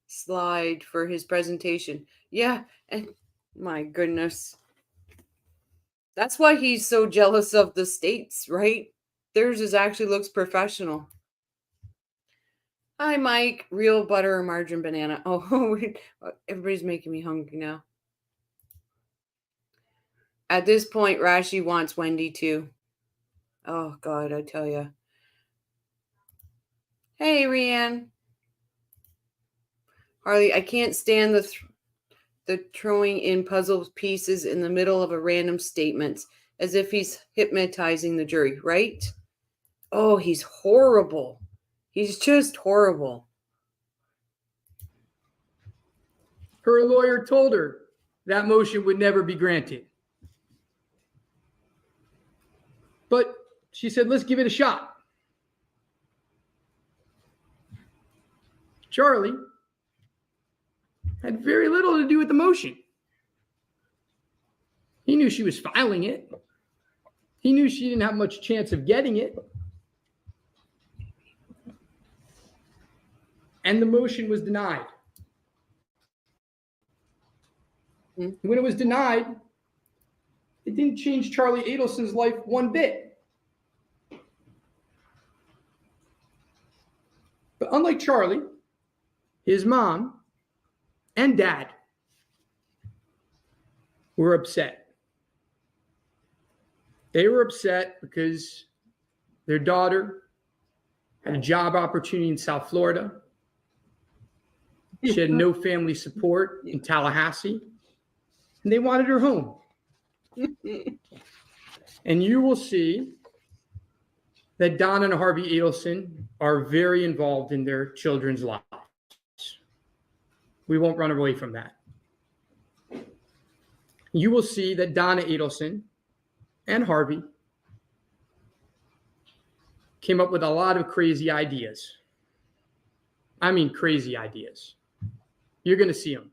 slide for his presentation. Yeah, and my goodness. That's why he's so jealous of the states, right? Theirs actually looks professional. Hi, Mike. Real butter or margarine banana. Oh, everybody's making me hungry now. At this point, Rashi wants Wendy too. Oh, God, I tell you. Hey, Rianne. Harley, I can't stand the throwing in puzzle pieces in the middle of a random statement, as if he's hypnotizing the jury, right? Oh, he's horrible. He's just horrible. Her lawyer told her that motion would never be granted. But she said, let's give it a shot. Charlie had very little to do with the motion. He knew she was filing it. He knew she didn't have much chance of getting it. And the motion was denied. When it was denied, it didn't change Charlie Adelson's life one bit. But unlike Charlie, his mom and dad were upset. They were upset because their daughter had a job opportunity in South Florida. She had no family support in Tallahassee, and they wanted her home. And you will see that Don and Harvey Adelson are very involved in their children's lives. We won't run away from that. You will see that Donna Adelson and Harvey came up with a lot of crazy ideas. I mean, crazy ideas. You're going to see them.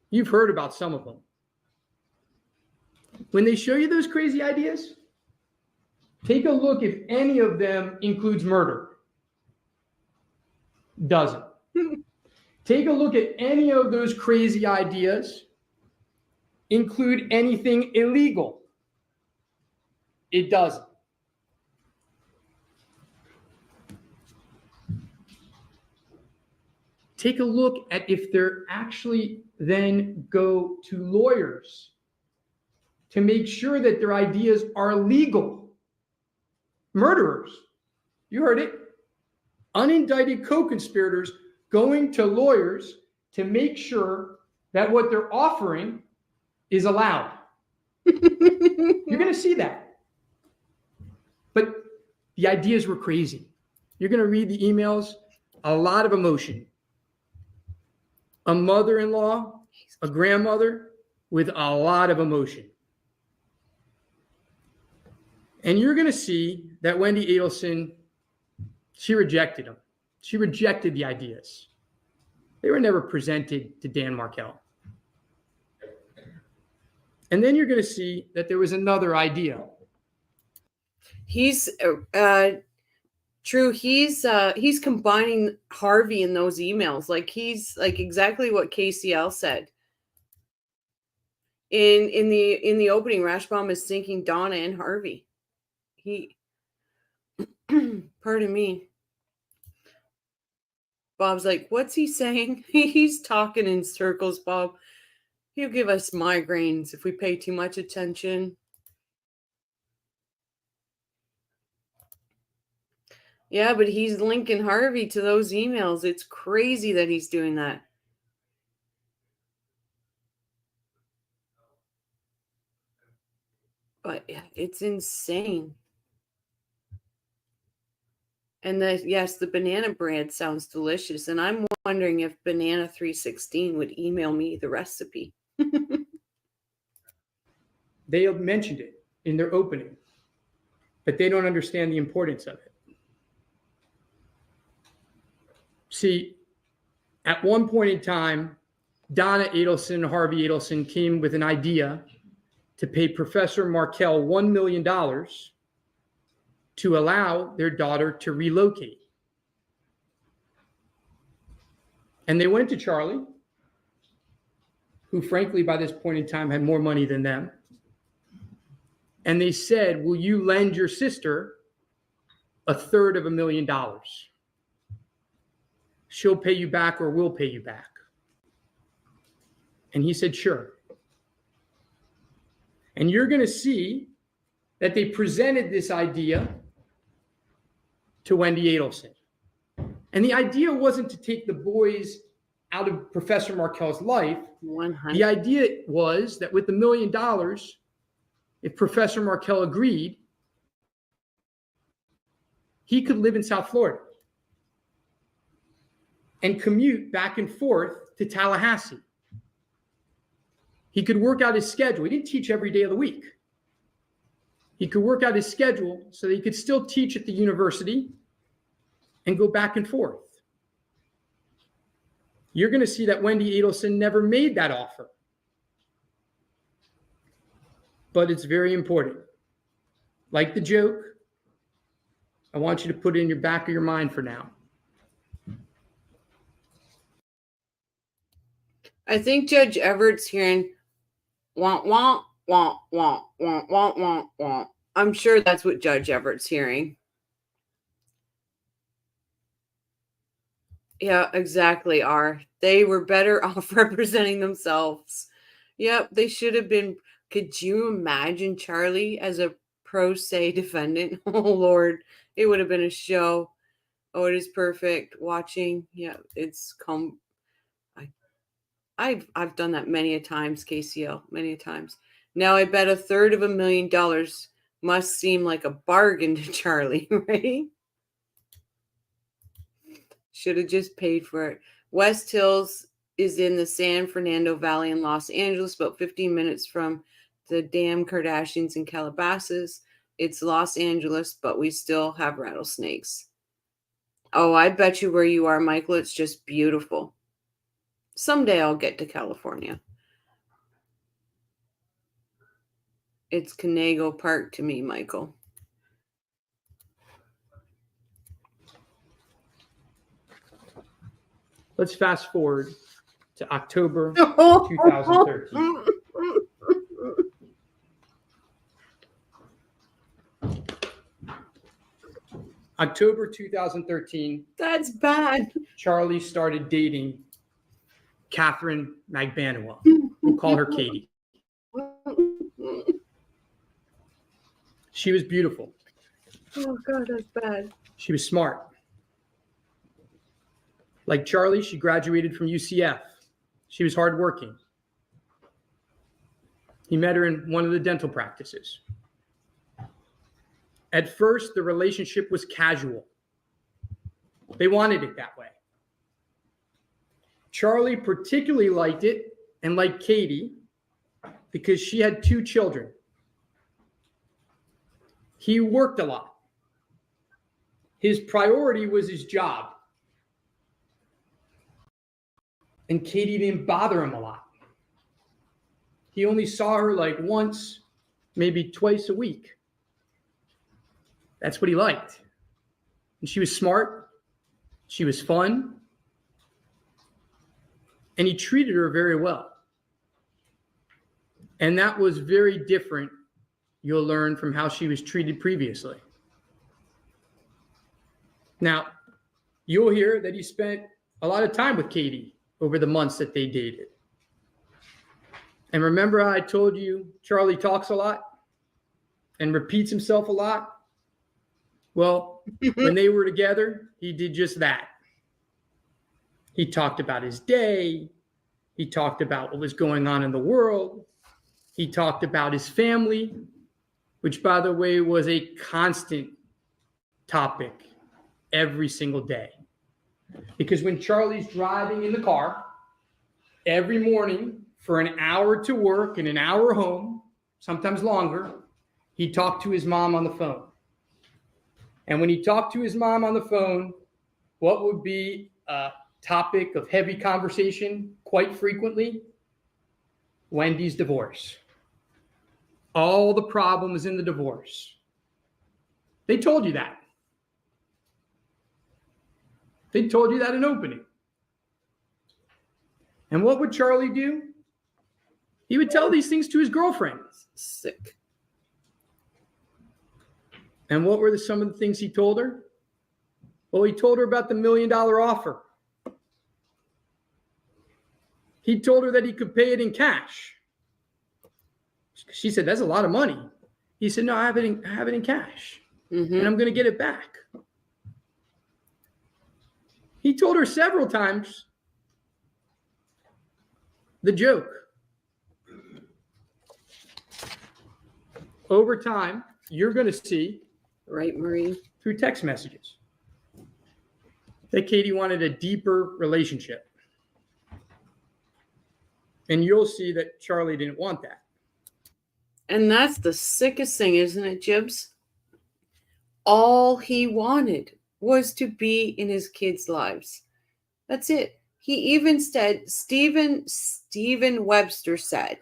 You've heard about some of them. When they show you those crazy ideas, take a look if any of them includes murder. Doesn't. Take a look at any of those crazy ideas include anything illegal. It doesn't. Take a look at if they're actually then go to lawyers to make sure that their ideas are legal. Murderers. You heard it. Unindicted co-conspirators going to lawyers to make sure that what they're offering is allowed. You're going to see that. But the ideas were crazy. You're going to read the emails, a lot of emotion. A mother-in-law, a grandmother with a lot of emotion. And you're going to see that Wendy Adelson, she rejected them. She rejected the ideas. They were never presented to Dan Markel. And then you're going to see that there was another idea. He's true. He's combining Harvey in those emails. Like he's like exactly what KCL said. In the opening, Rashbaum is thinking Donna and Harvey. Pardon me. Bob's like, what's he saying? He's talking in circles, Bob. He'll give us migraines if we pay too much attention. Yeah, but he's linking Harvey to those emails. It's crazy that he's doing that. But yeah, it's insane. And yes, the banana bread sounds delicious. And I'm wondering if Banana 316 would email me the recipe. They have mentioned it in their opening, but they don't understand the importance of it. See, at one point in time, Donna Adelson and Harvey Adelson came with an idea to pay Professor Markel $1 million to allow their daughter to relocate. And they went to Charlie, who frankly by this point in time had more money than them. And they said, will you lend your sister $350,000? She'll pay you back or we'll pay you back. And he said, sure. And you're going to see that they presented this idea to Wendy Adelson. And the idea wasn't to take the boys out of Professor Markel's life. 100. The idea was that with the $1 million, if Professor Markel agreed, he could live in South Florida and commute back and forth to Tallahassee. He could work out his schedule. He didn't teach every day of the week. He could work out his schedule so that he could still teach at the university and go back and forth. You're going to see that Wendy Adelson never made that offer. But it's very important. Like the joke, I want you to put it in your back of your mind for now. I think Judge Everett's hearing wah, wah, wah, wah, wah, wah, wah, wah. I'm sure that's what Judge Everett's hearing. Yeah, exactly, R. They were better off representing themselves. Yep, they should have been. Could you imagine Charlie as a pro se defendant? Oh, Lord, it would have been a show. Oh, it is perfect. Watching. Yeah, it's come. I've done that many a times, KCL, many a times. Now I bet $350,000 must seem like a bargain to Charlie, right? Should have just paid for it. West Hills is in the San Fernando Valley in Los Angeles, about 15 minutes from the damn Kardashians in Calabasas. It's Los Angeles, but we still have rattlesnakes. Oh, I bet you where you are, Michael, it's just beautiful. Someday I'll get to California. It's Conejo Park to me, Michael. Let's fast forward to October 2013. October 2013. That's bad. Charlie started dating Katherine Magbanua. We'll call her Katie. She was beautiful. Oh, God, that's bad. She was smart. Like Charlie, she graduated from UCF. She was hardworking. He met her in one of the dental practices. At first, the relationship was casual. They wanted it that way. Charlie particularly liked it and liked Katie because she had 2 children. He worked a lot. His priority was his job. And Katie didn't bother him a lot. He only saw her like once, maybe twice a week. That's what he liked. And she was smart. She was fun. And he treated her very well. And that was very different, you'll learn, from how she was treated previously. Now, you'll hear that he spent a lot of time with Katie over the months that they dated. And remember how I told you Charlie talks a lot and repeats himself a lot? Well, when they were together, he did just that. He talked about his day. He talked about what was going on in the world. He talked about his family, which, by the way, was a constant topic every single day. Because when Charlie's driving in the car every morning for an hour to work and an hour home, sometimes longer, he talked to his mom on the phone. And when he talked to his mom on the phone, what would be a topic of heavy conversation quite frequently? Wendy's divorce. All the problems in the divorce. They told you that. They told you that in opening. And what would Charlie do? He would tell these things to his girlfriend. Sick. And what were some of the things he told her? Well, he told her about the $1 million offer. He told her that he could pay it in cash. She said, that's a lot of money. He said, no, I have it in cash. Mm-hmm. And I'm going to get it back. He told her several times the joke. Over time, you're going to see, Right, Marie? through text messages, that Katie wanted a deeper relationship. And you'll see that Charlie didn't want that. And that's the sickest thing, isn't it, Jibs? All he wanted was to be in his kids' lives. That's it. He even said, Stephen Webster said,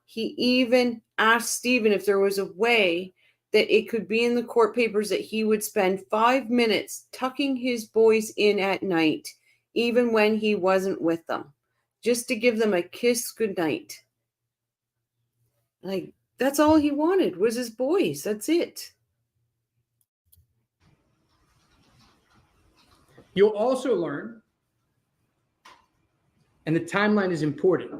he even asked Stephen if there was a way that it could be in the court papers that he would spend 5 minutes tucking his boys in at night, even when he wasn't with them, just to give them a kiss goodnight. Like, that's all he wanted was his boys. That's it. You'll also learn, and the timeline is important.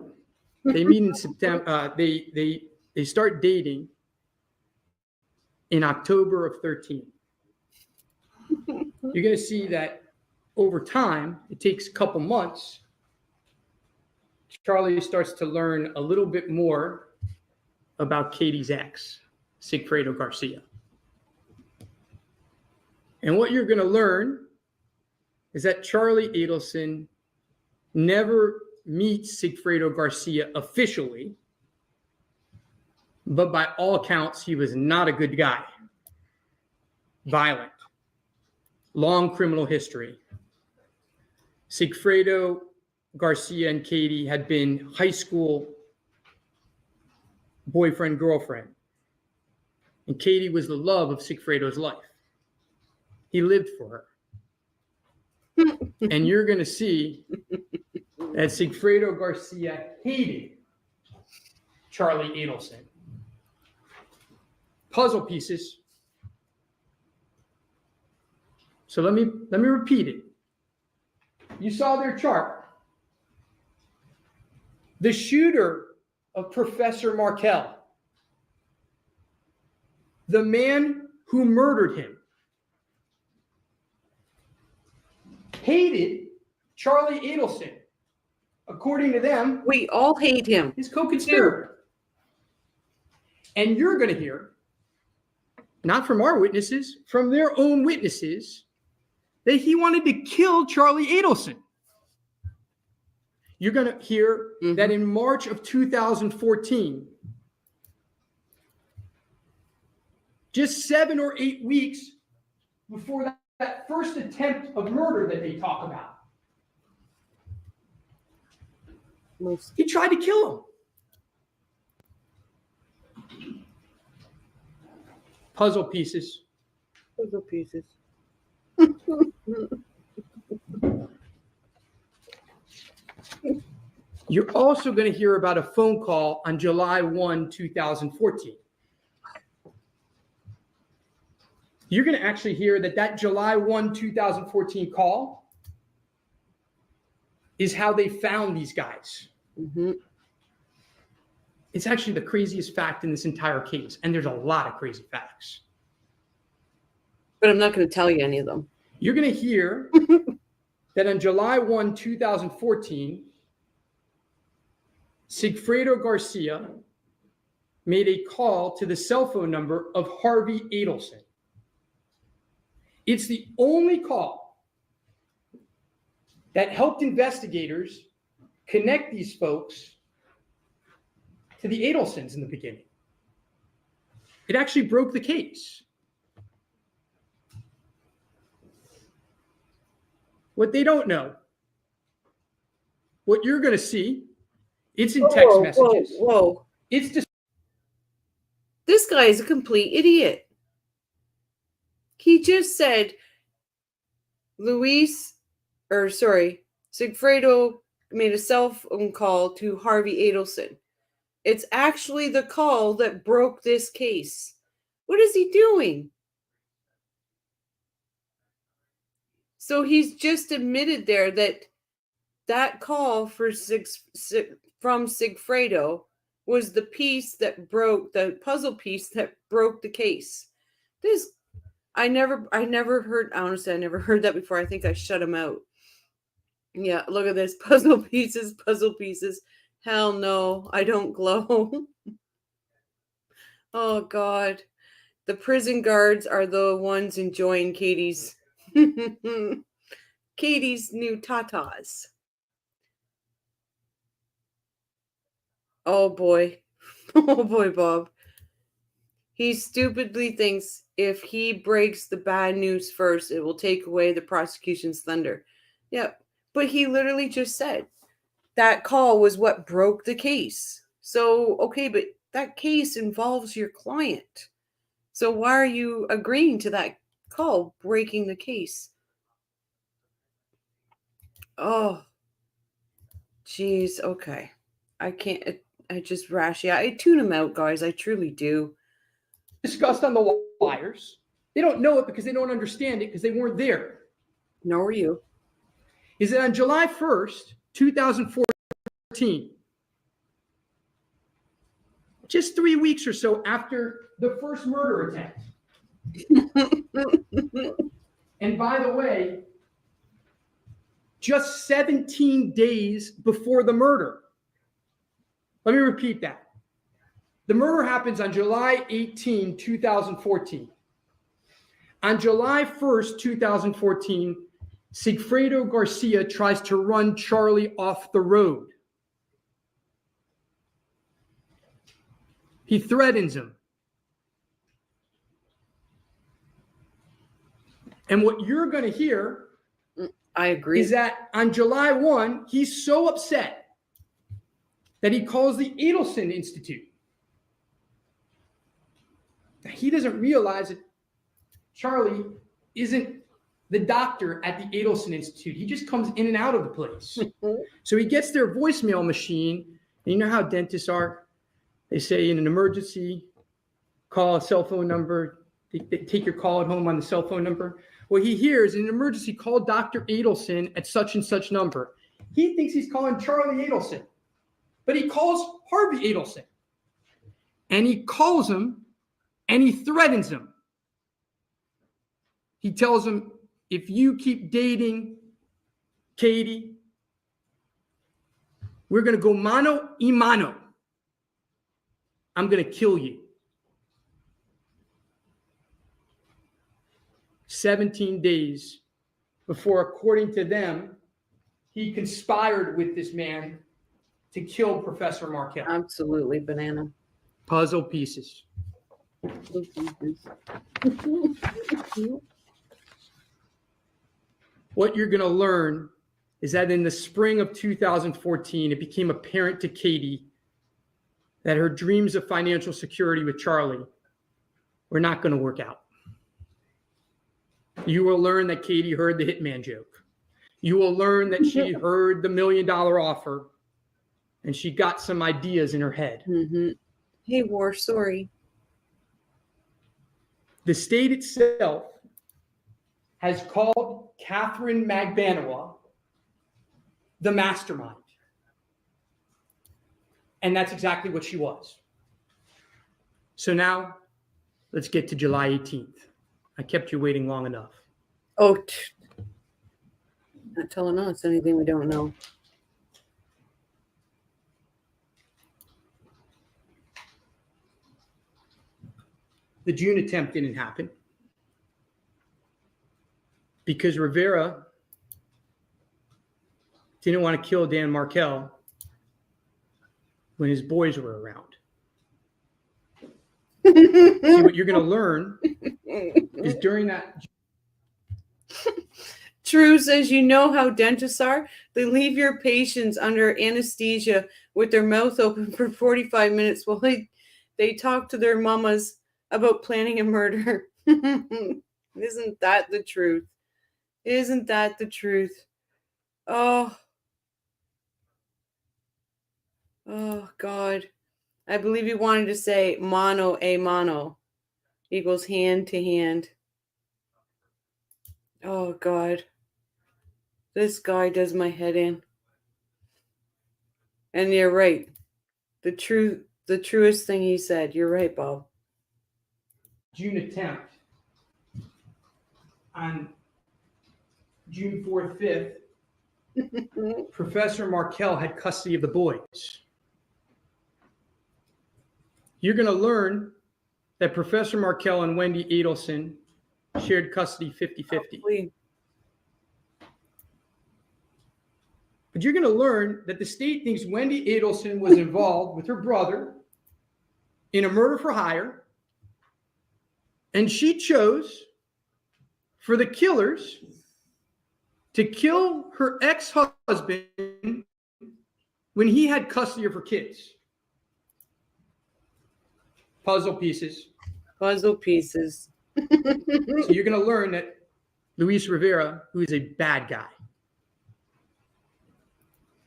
They meet in September. They start dating in October of 13. You're going to see that over time, it takes a couple months. Charlie starts to learn a little bit more about Katie's ex, Sigfredo Garcia. And what you're going to learn is that Charlie Adelson never meets Sigfredo Garcia officially, but by all accounts, he was not a good guy. violent, long criminal history. Sigfredo Garcia and Katie had been high school boyfriend, girlfriend. And Katie was the love of Sigfredo's life. He lived for her. And you're going to see that Sigfredo Garcia hated Charlie Adelson. Puzzle pieces. So let me repeat it. You saw their chart. The shooter of Professor Markel, the man who murdered him, hated Charlie Adelson. According to them, We all hate him. his co-conspirator. And you're going to hear, not from our witnesses, from their own witnesses, that he wanted to kill Charlie Adelson. You're going to hear that in March of 2014, just 7 or 8 weeks before that first attempt of murder that they talk about, he tried to kill him. Puzzle pieces. Puzzle pieces. You're also going to hear about a phone call on July 1, 2014. You're going to actually hear that July 1, 2014 call is how they found these guys. Mm-hmm. It's actually the craziest fact in this entire case, and there's a lot of crazy facts. But I'm not going to tell you any of them. You're going to hear that on July 1, 2014, Sigfredo Garcia made a call to the cell phone number of Harvey Adelson. It's the only call that helped investigators connect these folks to the Adelsons in the beginning. It actually broke the case. What they don't know, what you're going to see, it's in text messages. Whoa. It's just This guy is a complete idiot. He just said Sigfredo made a cell phone call to Harvey Adelson. It's actually the call that broke this case. What is he doing? So he's just admitted there that call from Sigfredo was the piece that broke the puzzle piece that broke the case. I never heard, honestly, I never heard that before. I think I shut him out. Yeah, look at this. Puzzle pieces. Hell no, I don't glow. Oh God. The prison guards are the ones enjoying Katie's new tatas. Oh boy. Oh boy, Bob. He stupidly thinks if he breaks the bad news first, it will take away the prosecution's thunder. Yep. But he literally just said that call was what broke the case. So, okay, but that case involves your client. So why are you agreeing to that call breaking the case? Oh, geez. Okay. I can't. I just rash. Yeah, I tune them out, guys. I truly do. discussed on the wires. They don't know it because they don't understand it because they weren't there. Nor were you. Is that on July 1st, 2014, just 3 weeks or so after the first murder attempt. And by the way, just 17 days before the murder. Let me repeat that. The murder happens on July 18, 2014. On July 1st, 2014, Sigfredo Garcia tries to run Charlie off the road. He threatens him. And what you're going to hear I agree. is that on July 1, he's so upset that he calls the Adelson Institute. He doesn't realize that Charlie isn't the doctor at the Adelson Institute. He just comes in and out of the place. So he gets their voicemail machine. And you know how dentists are? They say in an emergency, call a cell phone number. They take your call at home on the cell phone number. Well, he hears in an emergency, call Dr. Adelson at such and such number. He thinks he's calling Charlie Adelson, but he calls Harvey Adelson. And he calls him and he threatens him. He tells him, if you keep dating Katie, we're going to go mano y mano. I'm going to kill you. 17 days before, according to them, he conspired with this man to kill Professor Markel. Absolutely banana. Puzzle pieces. What you're going to learn is that in the spring of 2014, it became apparent to Katie that her dreams of financial security with Charlie were not going to work out. You will learn that Katie heard the hitman joke. You will learn that she heard the $1 million offer and she got some ideas in her head. Mm-hmm. Hey, War, sorry. The state itself has called Katherine Magbanua the mastermind. And that's exactly what she was. So now let's get to July 18th. I kept you waiting long enough. Oh, not telling us anything we don't know. The June attempt didn't happen because Rivera didn't want to kill Dan Markel when his boys were around. See, what you're going to learn is during that. True says, you know how dentists are? They leave your patients under anesthesia with their mouth open for 45 minutes while they talk to their mamas about planning a murder. Isn't that the truth? Isn't that the truth? Oh, God. I believe he wanted to say mano a mano equals hand to hand. Oh, God. This guy does my head in. And you're right. The truest thing he said. You're right, Bob. June attempt on June 4th, 5th, Professor Markel had custody of the boys. You're going to learn that Professor Markel and Wendy Adelson shared custody 50-50. But you're going to learn that the state thinks Wendy Adelson was involved with her brother in a murder for hire. And she chose for the killers to kill her ex-husband when he had custody of her kids. Puzzle pieces. Puzzle pieces. So you're going to learn that Luis Rivera, who is a bad guy,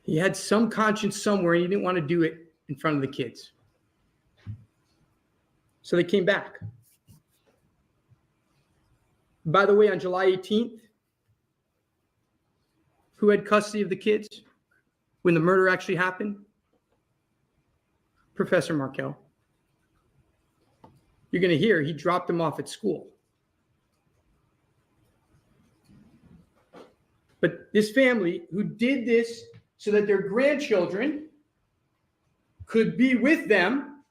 he had some conscience somewhere and he didn't want to do it in front of the kids. So they came back. By the way, on July 18th, who had custody of the kids when the murder actually happened? Professor Markel. You're going to hear he dropped them off at school. But this family who did this so that their grandchildren could be with them,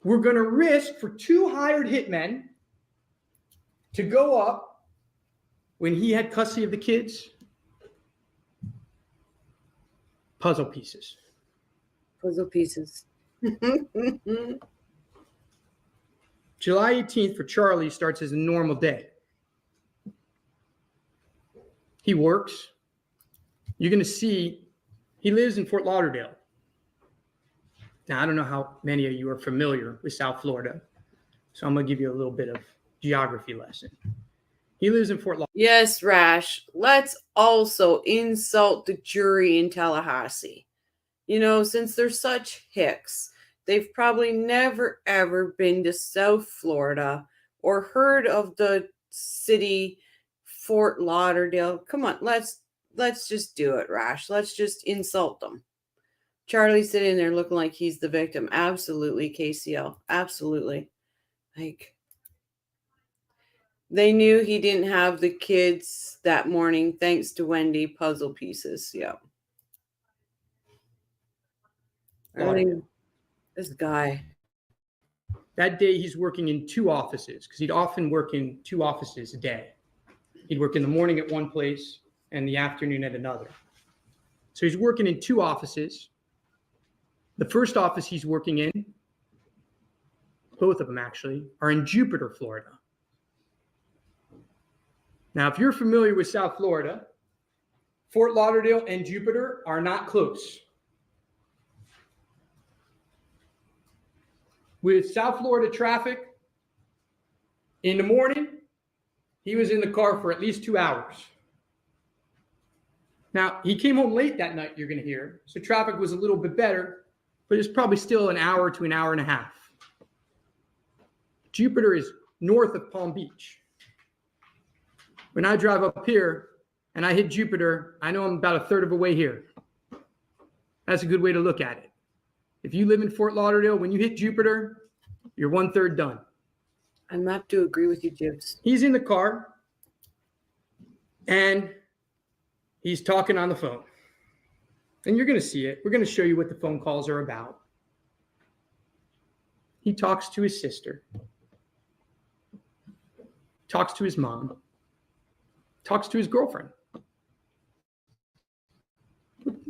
were going to risk for 2 hired hitmen to go up when he had custody of the kids. Puzzle pieces. Puzzle pieces. July 18th for Charlie starts as a normal day. He works. You're going to see he lives in Fort Lauderdale. Now, I don't know how many of you are familiar with South Florida, so I'm going to give you a little bit of geography lesson. He lives in Fort Lauderdale. Yes, Rash. Let's also insult the jury in Tallahassee. You know, since they're such hicks, they've probably never, ever been to South Florida or heard of the city Fort Lauderdale. Come on, let's just do it, Rash. Let's just insult them. Charlie's sitting there looking like he's the victim. Absolutely, KCL. Absolutely. Like, they knew he didn't have the kids that morning thanks to Wendy puzzle pieces. Yeah. I think this guy. That day, he's working in 2 offices because he'd often work in 2 offices a day. He'd work in the morning at one place and the afternoon at another. So he's working in 2 offices. The first office he's working in, both of them actually, are in Jupiter, Florida. Now, if you're familiar with South Florida, Fort Lauderdale and Jupiter are not close. With South Florida traffic, in the morning, he was in the car for at least 2 hours. Now, he came home late that night, you're going to hear, so traffic was a little bit better, but it's probably still an hour to an hour and a half. Jupiter is north of Palm Beach. When I drive up here and I hit Jupiter, I know I'm about a third of the way here. That's a good way to look at it. If you live in Fort Lauderdale, when you hit Jupiter, you're 1/3 done. I'm apt to agree with you, Jibs. He's in the car and he's talking on the phone. And you're going to see it. We're going to show you what the phone calls are about. He talks to his sister, talks to his mom, talks to his girlfriend.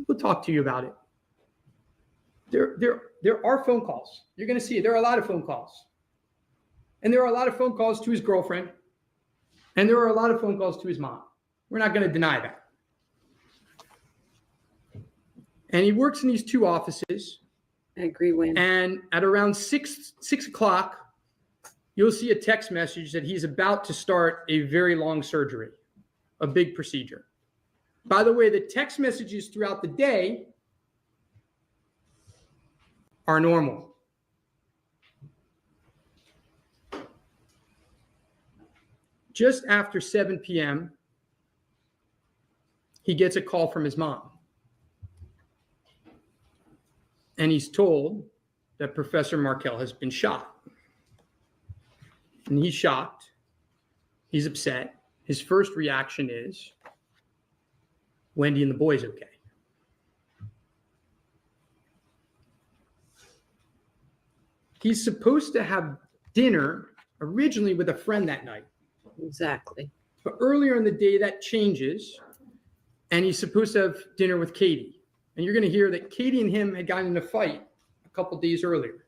We'll talk to you about it. There are phone calls. You're going to see it. There are a lot of phone calls. And there are a lot of phone calls to his girlfriend. And there are a lot of phone calls to his mom. We're not going to deny that. And he works in these 2 offices. I agree, Wayne. And at around 6 o'clock, you'll see a text message that he's about to start a very long surgery, a big procedure. By the way, the text messages throughout the day are normal. Just after 7 p.m., he gets a call from his mom. And he's told that Professor Markel has been shot. And he's shocked. He's upset. His first reaction is, Wendy and the boys okay? He's supposed to have dinner originally with a friend that night. Exactly. But earlier in the day, that changes. And he's supposed to have dinner with Katie. And you're going to hear that Katie and him had gotten in a fight a couple days earlier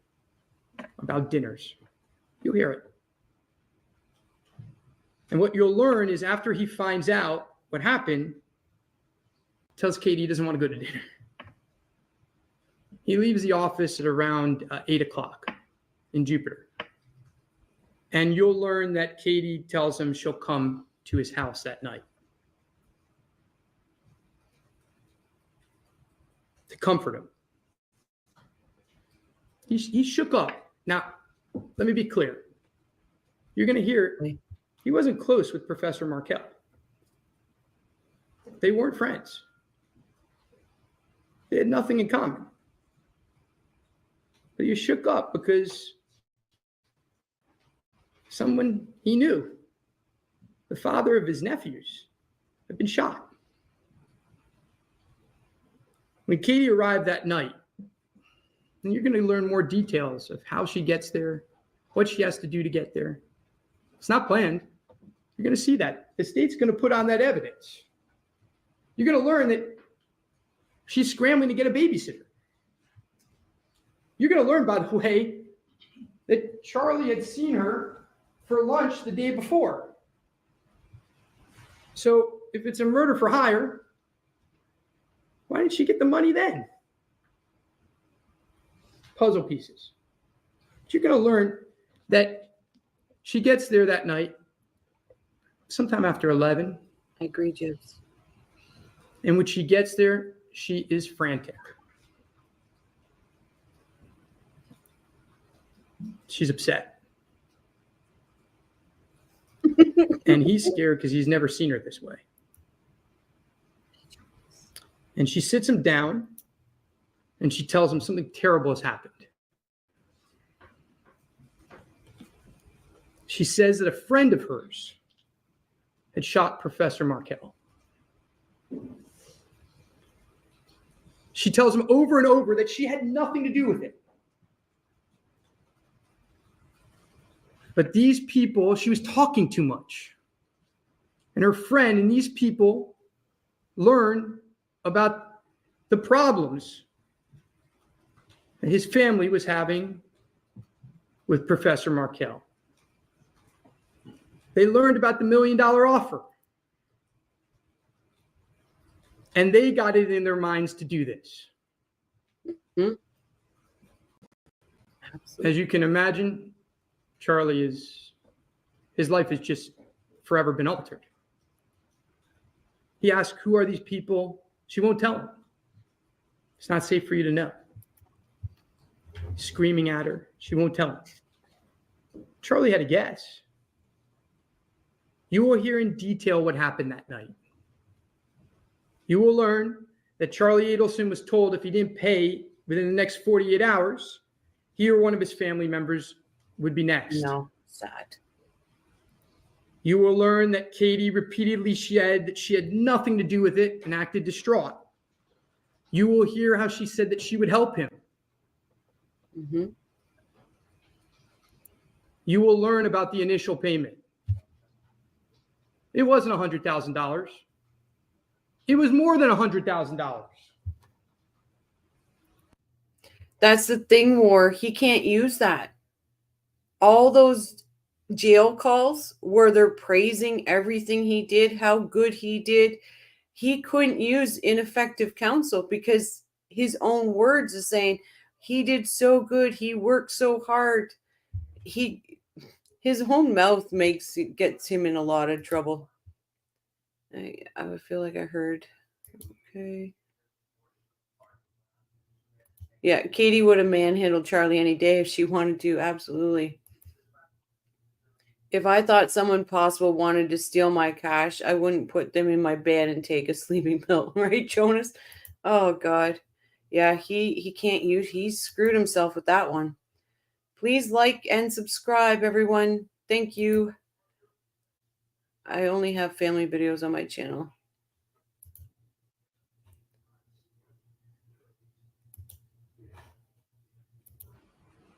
about dinners. You'll hear it. And what you'll learn is after he finds out what happened, tells Katie he doesn't want to go to dinner. He leaves the office at around 8 o'clock in Jupiter. And you'll learn that Katie tells him she'll come to his house that night to comfort him. He shook up. Now, let me be clear. You're going to hear he wasn't close with Professor Markel. They weren't friends. They had nothing in common. But he shook up because someone he knew, the father of his nephews, had been shot. When Katie arrived that night, and you're going to learn more details of how she gets there, what she has to do to get there. It's not planned. You're going to see that. The state's going to put on that evidence. You're going to learn that she's scrambling to get a babysitter. You're going to learn, by the way, that Charlie had seen her for lunch the day before. So if it's a murder for hire, why didn't she get the money then? Puzzle pieces. But you're going to learn that she gets there that night, sometime after 11. I agree, Jibs. And when she gets there, she is frantic. She's upset. And he's scared because he's never seen her this way. And she sits him down and she tells him something terrible has happened. She says that a friend of hers had shot Professor Markel. She tells him over and over that she had nothing to do with it. But these people, she was talking too much. And her friend and these people learned about the problems that his family was having with Professor Markel. They learned about the $1 million offer. And they got it in their minds to do this. Mm-hmm. As you can imagine, Charlie his life has just forever been altered. He asks, who are these people? She won't tell him. It's not safe for you to know. Screaming at her. She won't tell him. Charlie had a guess. You will hear in detail what happened that night. You will learn that Charlie Adelson was told if he didn't pay within the next 48 hours, he or one of his family members would be next. No, sad. You will learn that Katie repeatedly said that she had nothing to do with it and acted distraught. You will hear how she said that she would help him. Mm-hmm. You will learn about the initial payment. It wasn't $100,000. It was more than $100,000. That's the thing, War. He can't use that. All those jail calls where they're praising everything he did, how good he did, he couldn't use ineffective counsel because his own words is saying he did so good, he worked so hard. His own mouth gets him in a lot of trouble. I would feel like I heard. Okay. Yeah, Katie would have manhandled Charlie any day if she wanted to. Absolutely. If I thought someone possible wanted to steal my cash, I wouldn't put them in my bed and take a sleeping pill, right, Jonas? Oh God. Yeah, he can't use. He screwed himself with that one. Please like and subscribe, everyone. Thank you. I only have family videos on my channel.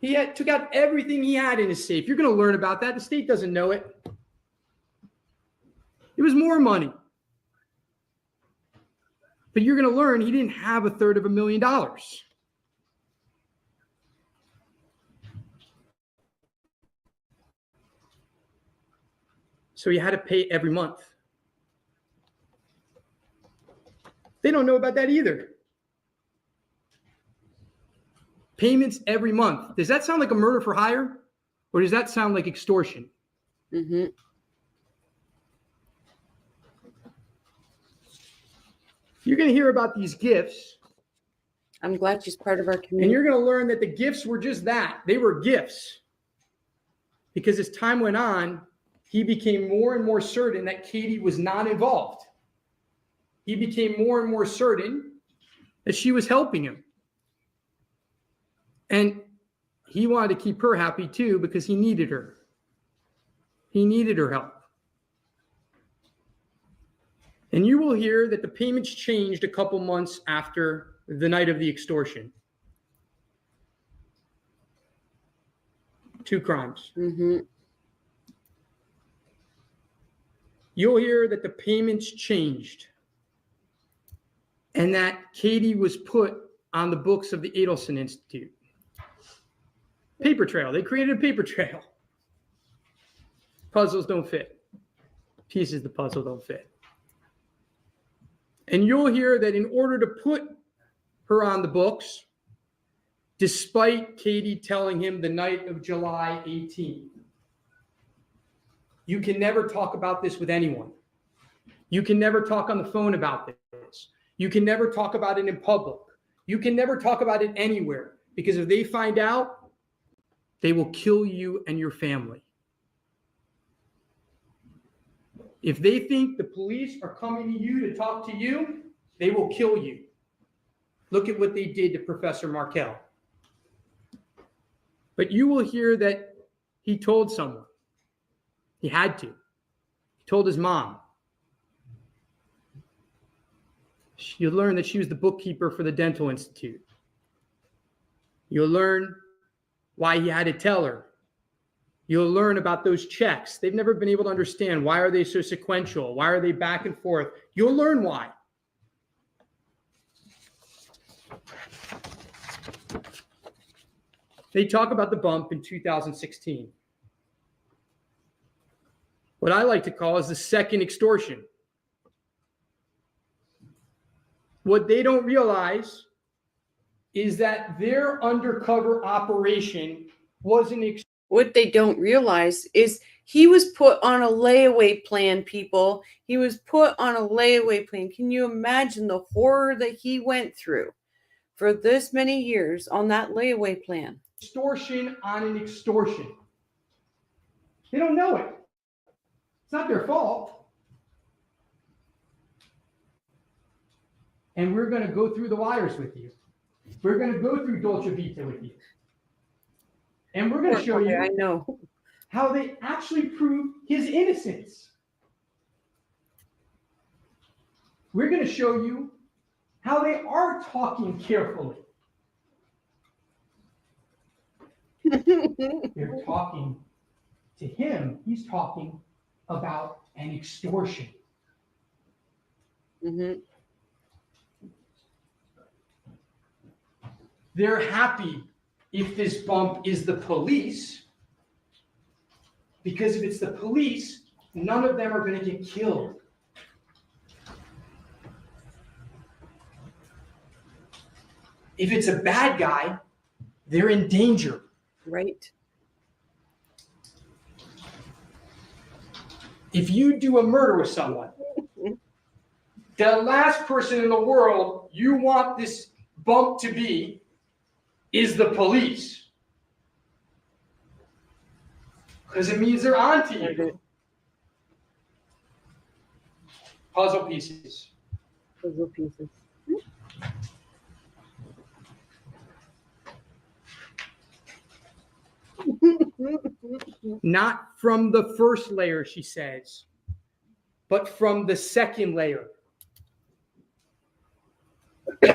He took out everything he had in his safe. You're going to learn about that. The state doesn't know it. It was more money. But you're going to learn he didn't have $250,000. So he had to pay every month. They don't know about that either. Payments every month. Does that sound like a murder for hire? Or does that sound like extortion? Mm-hmm. You're going to hear about these gifts. I'm glad she's part of our community. And you're going to learn that the gifts were just that. They were gifts. Because as time went on, he became more and more certain that Katie was not involved. He became more and more certain that she was helping him. And he wanted to keep her happy too because he needed her. He needed her help. And you will hear that the payments changed a couple months after the night of the extortion. 2 crimes. Mm-hmm. You'll hear that the payments changed and that Katie was put on the books of the Adelson Institute. Paper trail. They created a paper trail. Puzzles don't fit. Pieces of the puzzle don't fit. And you'll hear that in order to put her on the books, despite Katie telling him the night of July 18th, you can never talk about this with anyone. You can never talk on the phone about this. You can never talk about it in public. You can never talk about it anywhere, because if they find out, they will kill you and your family. If they think the police are coming to you to talk to you, they will kill you. Look at what they did to Professor Markel. But you will hear that he told someone. He had to. He told his mom. You'll learn that she was the bookkeeper for the Dental Institute. You'll learn why he had to tell her. You'll learn about those checks. They've never been able to understand, why are they so sequential? Why are they back and forth? You'll learn why. They talk about the bump in 2016. What I like to call is the second extortion. What they don't realize is that their undercover operation was an What they don't realize is he was put on a layaway plan, people. He was put on a layaway plan. Can you imagine the horror that he went through for this many years on that layaway plan? extortion on an extortion. They don't know it. It's not their fault. And we're going to go through the wires with you. We're going to go through Dolce Vita with you. And we're going to show you I know how they actually prove his innocence. We're going to show you how they are talking carefully. They're talking to him. He's talking about an extortion. Mm-hmm. They're happy if this bump is the police, because if it's the police, none of them are going to get killed. If it's a bad guy, they're in danger. Right. If you do a murder with someone, the last person in the world you want this bump to be is the police. Because it means they're onto you. Puzzle pieces. Puzzle pieces. Not from the first layer, she says, but from the second layer.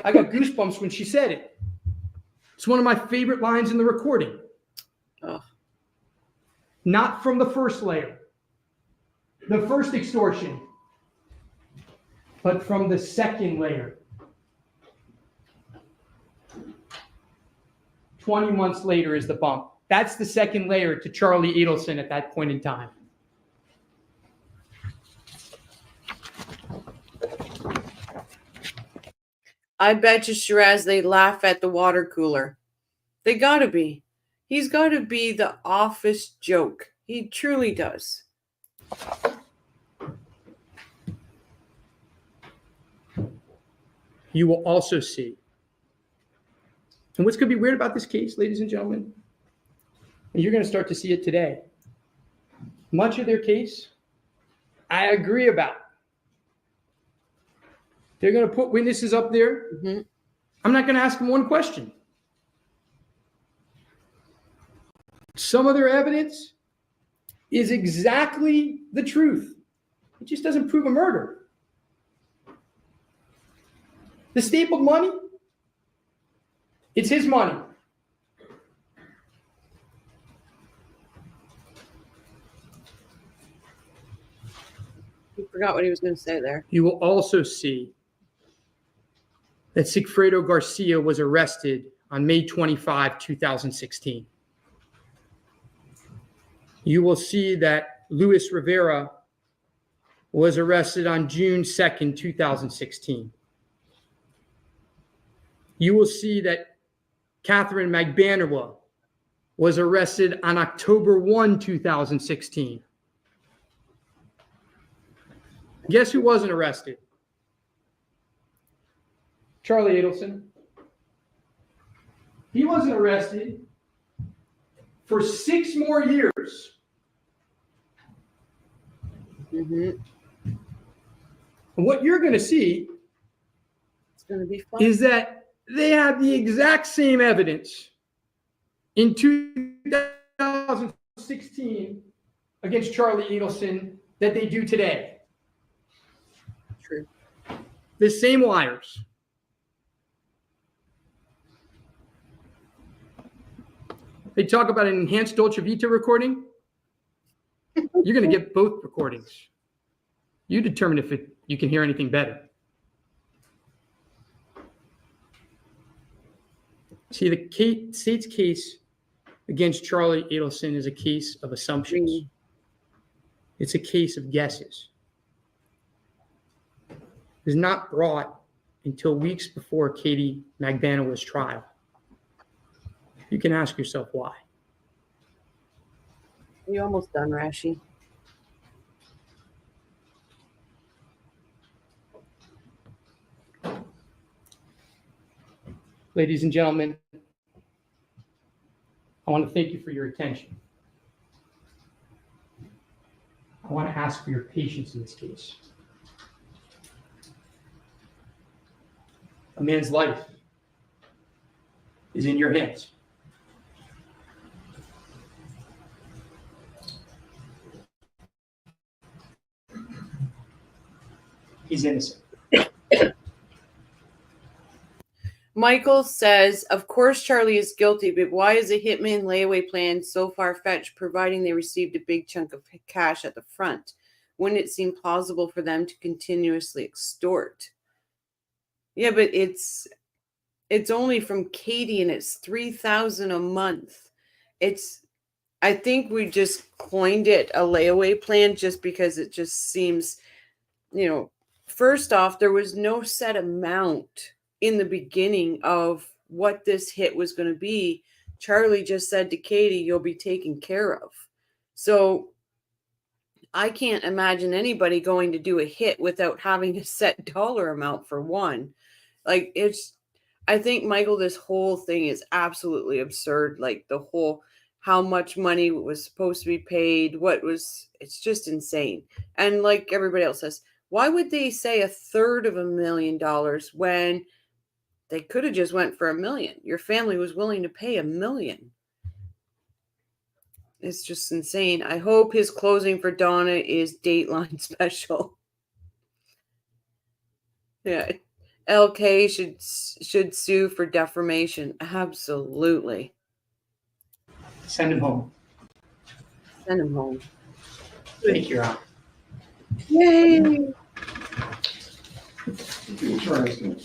I got goosebumps when she said it. It's one of my favorite lines in the recording. Oh. Not from the first layer, the first extortion, but from the second layer. 20 months later is the bump. That's the second layer to Charlie Adelson at that point in time. I bet you, Shiraz, they laugh at the water cooler. They gotta be. He's gotta be the office joke. He truly does. You will also see, and what's going to be weird about this case, ladies and gentlemen, and you're going to start to see it today, much of their case, I agree about. They're going to put witnesses up there. Mm-hmm. I'm not going to ask them one question. Some of their evidence is exactly the truth. It just doesn't prove a murder. The stapled money, it's his money. He forgot what he was going to say there. You will also see that Sigfredo Garcia was arrested on May 25, 2016. You will see that Luis Rivera was arrested on June 2nd, 2016. You will see that Katherine Magbanua was arrested on October 1, 2016. Guess who wasn't arrested? Charlie Adelson. He wasn't arrested for 6 more years. Mm-hmm. And what you're going to see It's going to be fun. is that they have the exact same evidence in 2016 against Charlie Adelson that they do today. True. The same liars. They talk about an enhanced Dolce Vita recording. You're going to get both recordings. You determine if you can hear anything better. See, the state's case against Charlie Adelson is a case of assumptions. It's a case of guesses. It was not brought until weeks before Katie Magbanua's trial. You can ask yourself why. You're almost done, Rashi. Ladies and gentlemen, I want to thank you for your attention. I want to ask for your patience in this case. A man's life is in your hands. He's innocent. Michael says, of course Charlie is guilty, but why is a hitman layaway plan so far-fetched, providing they received a big chunk of cash at the front? Wouldn't it seem plausible for them to continuously extort? Yeah, but it's only from Katie, and it's $3,000 a month. I think we just coined it a layaway plan just because it just seems, first off, there was no set amount in the beginning of what this hit was going to be. Charlie just said to Katie, you'll be taken care of. So I can't imagine anybody going to do a hit without having a set dollar amount for one. I think, Michael, this whole thing is absolutely absurd. Like the whole, how much money was supposed to be paid, it's just insane. And like everybody else says, why would they say $350,000 when they could have just went for $1 million? Your family was willing to pay $1 million. It's just insane. I hope his closing for Donna is Dateline special. Yeah. LK should sue for defamation. Absolutely. Send him home. Send him home. Thank you, Your Honor. Yay! Interesting.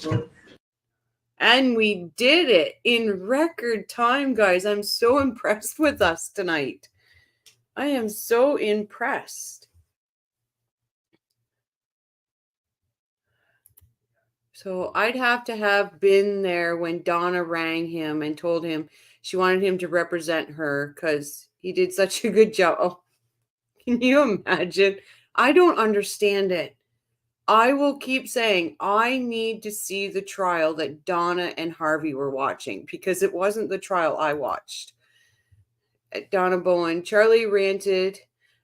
And we did it in record time, guys. I'm so impressed with us tonight. I am so impressed. So I'd have to have been there when Donna rang him and told him she wanted him to represent her because he did such a good job. Oh, can you imagine? I don't understand it. I will keep saying I need to see the trial that Donna and Harvey were watching because it wasn't the trial I watched. Donna Bowen, Charlie ranted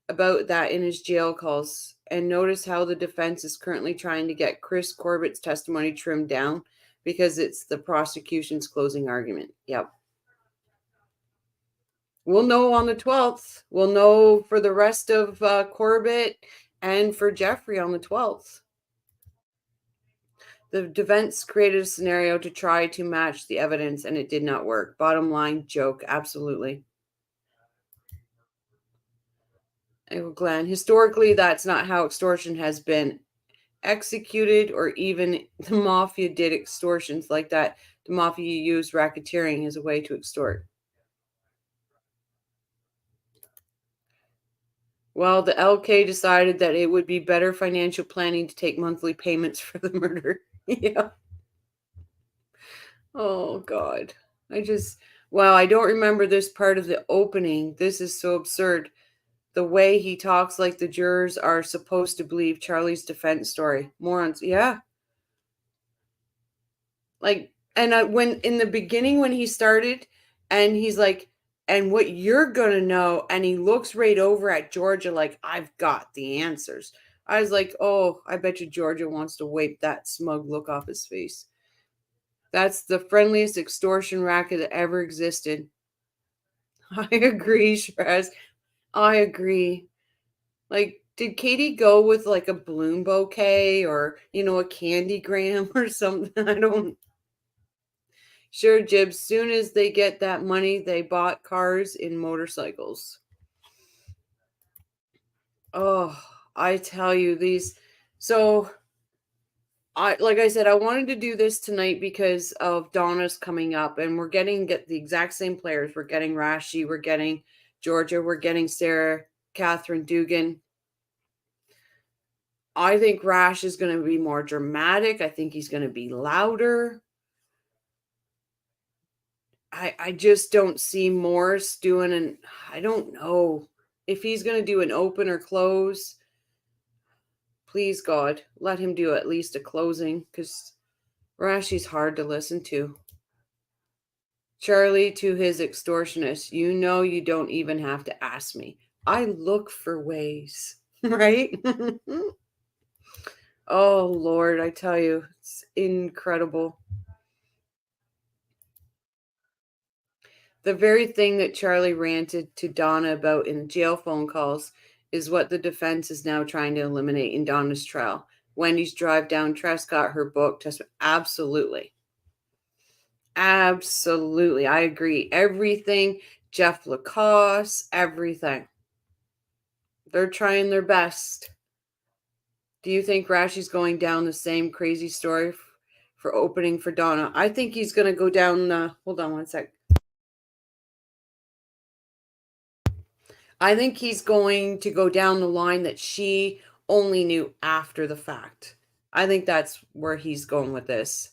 about that in his jail calls, and notice how the defense is currently trying to get Chris Corbett's testimony trimmed down because it's the prosecution's closing argument. Yep. We'll know on the 12th. We'll know for the rest of Corbett and for Jeffrey on the 12th. The defense created a scenario to try to match the evidence, and it did not work. Bottom line, joke. Absolutely. Glenn, historically, that's not how extortion has been executed, or even the mafia did extortions like that. The mafia used racketeering as a way to extort. Well, the LK decided that it would be better financial planning to take monthly payments for the murder. Yeah. Oh, God. Wow, I don't remember this part of the opening. This is so absurd. The way he talks like the jurors are supposed to believe Charlie's defense story. Morons. Yeah. Like, and when in the beginning, when he started, and he's like, and what you're going to know, and he looks right over at Georgia like, I've got the answers. I was like, oh, I bet you Georgia wants to wipe that smug look off his face. That's the friendliest extortion racket that ever existed. I agree, Shiraz. I agree. Like, did Katie go with like a bloom bouquet or, a candy gram or something? I don't. Sure, Jib. Soon as they get that money, they bought cars and motorcycles. Oh, I tell you, these. So, like I said, I wanted to do this tonight because of Donna's coming up, and we're get the exact same players. We're getting Rashi, we're getting Georgia, we're getting Sarah, Catherine Dugan. I think Rash is going to be more dramatic. I think he's going to be louder. I just don't see Morris doing I don't know if he's going to do an open or close. Please, God, let him do at least a closing, because Rashi's hard to listen to. Charlie to his extortionist, you don't even have to ask me. I look for ways, right? Oh, Lord, I tell you, it's incredible. The very thing that Charlie ranted to Donna about in jail phone calls is what the defense is now trying to eliminate in Donna's trial. Wendy's drive down Trescott, her book, absolutely. Absolutely. I agree. Everything, Jeff Lacoste, everything. They're trying their best. Do you think Rashi's going down the same crazy story for opening for Donna? I think he's going to go down, hold on one sec. I think he's going to go down the line that she only knew after the fact. I think that's where he's going with this.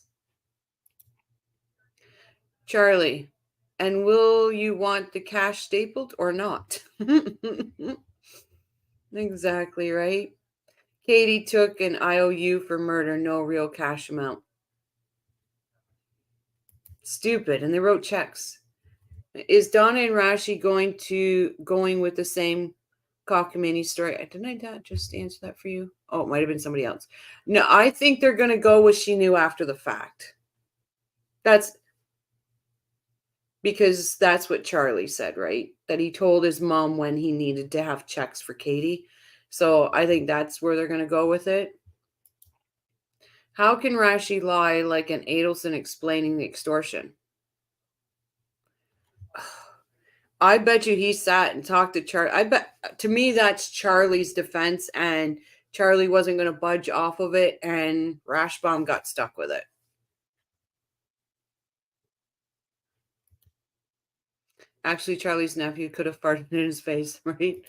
Charlie, and will you want the cash stapled or not? Exactly, right? Katie took an IOU for murder, no real cash amount. Stupid, and they wrote checks. Is Donna and Rashi going with the same cockamamie story? Didn't I just answer that for you? Oh, it might have been somebody else. No, I think they're going to go with she knew after the fact. That's because that's what Charlie said, right? That he told his mom when he needed to have checks for Katie. So I think that's where they're going to go with it. How can Rashi lie like an Adelson explaining the extortion? I bet you he sat and talked to Charlie. To me, that's Charlie's defense, and Charlie wasn't going to budge off of it, and Rashbaum got stuck with it. Actually, Charlie's nephew could have farted in his face, right?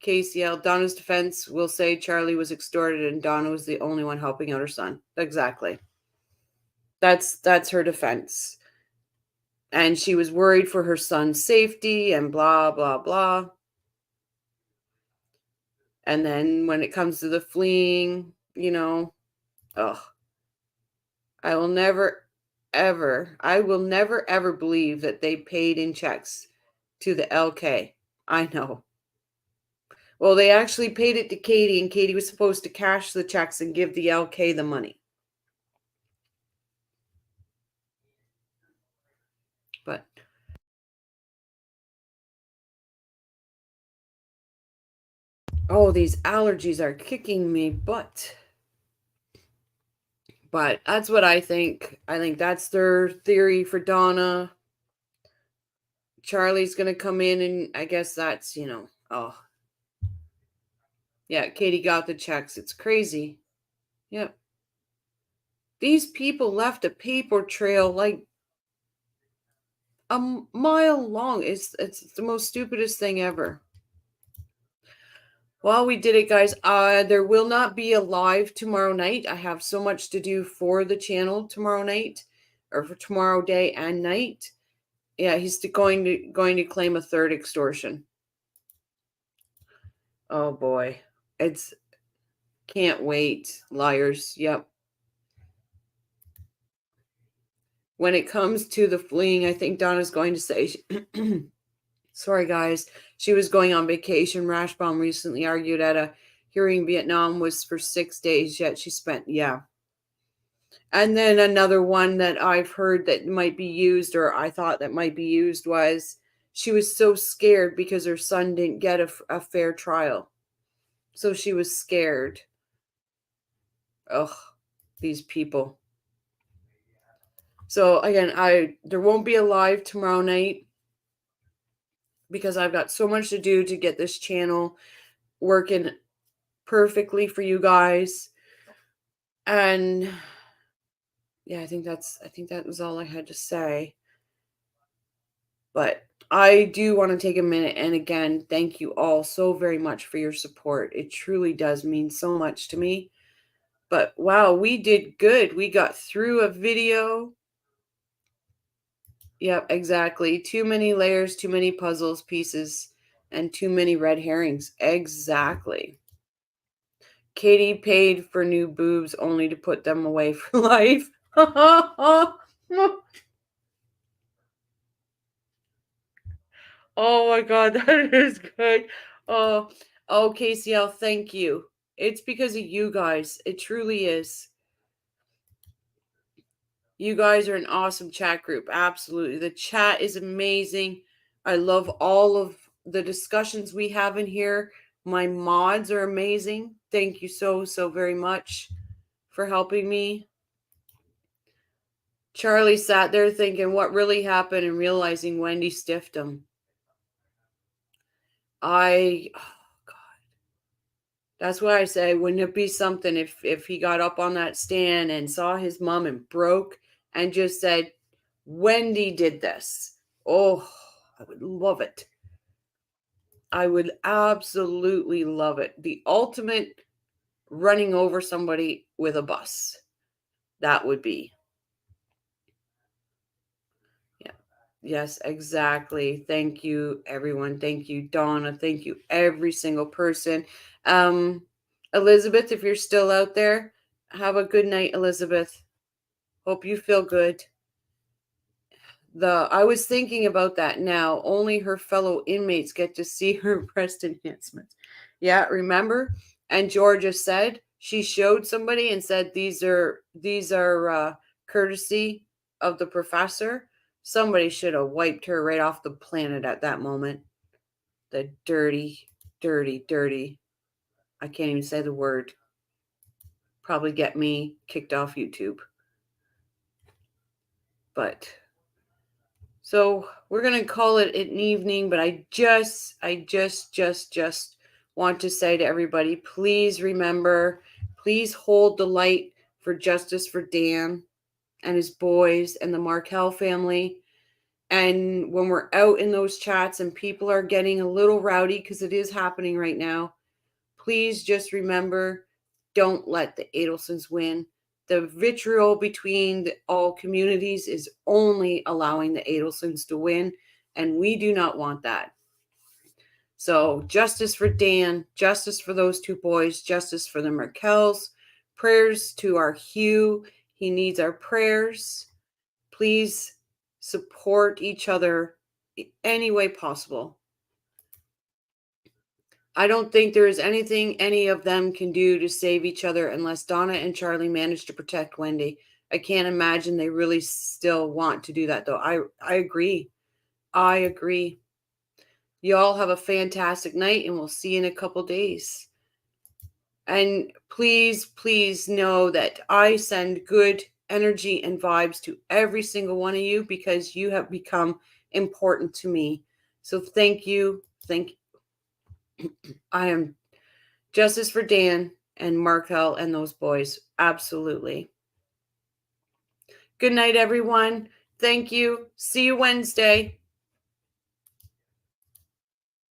Case yelled, Donna's defense will say Charlie was extorted and Donna was the only one helping out her son. Exactly. That's her defense. And she was worried for her son's safety and blah, blah, blah. And then when it comes to the fleeing, I will never, ever believe that they paid in checks to the LK. I know. Well, they actually paid it to Katie, and Katie was supposed to cash the checks and give the LK the money. But these allergies are kicking me butt. But that's what I think. I think that's their theory for Donna. Charlie's going to come in, and I guess that's, yeah, Katie got the checks. It's crazy. Yep. These people left a paper trail like a mile long. It's the most stupidest thing ever. Well, we did it, guys. There will not be a live tomorrow night. I have so much to do for the channel tomorrow night, or for tomorrow day and night. Yeah, he's going to claim a third extortion. Oh boy, it's can't wait. Liars. Yep. When it comes to the fleeing, I think Donna's going to say, sorry guys, she was going on vacation. Rashbaum recently argued at a hearing Vietnam was for 6 days, yet she spent, yeah. And then another one that I've heard that might be used, or I thought that might be used, was she was so scared because her son didn't get a fair trial. So she was scared. Ugh, these people. So again, there won't be a live tomorrow night because I've got so much to do to get this channel working perfectly for you guys. And yeah, I think that was all I had to say. But I do want to take a minute and again, thank you all so very much for your support. It truly does mean so much to me. But wow, we did good. We got through a video. Yep, exactly. Too many layers, too many puzzles pieces, and too many red herrings. Exactly. Katie paid for new boobs only to put them away for life. Oh my God, that is good. Oh, KCL, thank you. It's because of you guys. It truly is. You guys are an awesome chat group. Absolutely. The chat is amazing. I love all of the discussions we have in here. My mods are amazing. Thank you so very much for helping me. Charlie sat there thinking what really happened and realizing Wendy stiffed him. Oh God. That's why I say, wouldn't it be something if he got up on that stand and saw his mom and broke and just said, Wendy did this. Oh, I would love it. I would absolutely love it. The ultimate running over somebody with a bus. That would be. Yeah. Yes, exactly. Thank you, everyone. Thank you, Donna. Thank you, every single person. Elizabeth, if you're still out there, have a good night, Elizabeth. Hope you feel good. I was thinking about that now. Only her fellow inmates get to see her breast enhancements. Yeah, remember? And Georgia said she showed somebody and said these are courtesy of the professor. Somebody should have wiped her right off the planet at that moment. The dirty. I can't even say the word. Probably get me kicked off YouTube. But so we're going to call it an evening, but I just want to say to everybody, please remember, please hold the light for justice for Dan and his boys and the Markel family. And when we're out in those chats and people are getting a little rowdy, because it is happening right now, please just remember, don't let the Adelsons win. The vitriol between all communities is only allowing the Adelsons to win, and we do not want that. So justice for Dan, justice for those two boys, justice for the Markels, prayers to our Hugh. He needs our prayers. Please support each other any way possible. I don't think there is anything any of them can do to save each other unless Donna and Charlie manage to protect Wendy. I can't imagine they really still want to do that, though. I agree. I agree. You all have a fantastic night, and we'll see you in a couple days. And please know that I send good energy and vibes to every single one of you because you have become important to me. So thank you. I am justice for Dan and Markel and those boys. Absolutely. Good night, everyone. Thank you. See you Wednesday.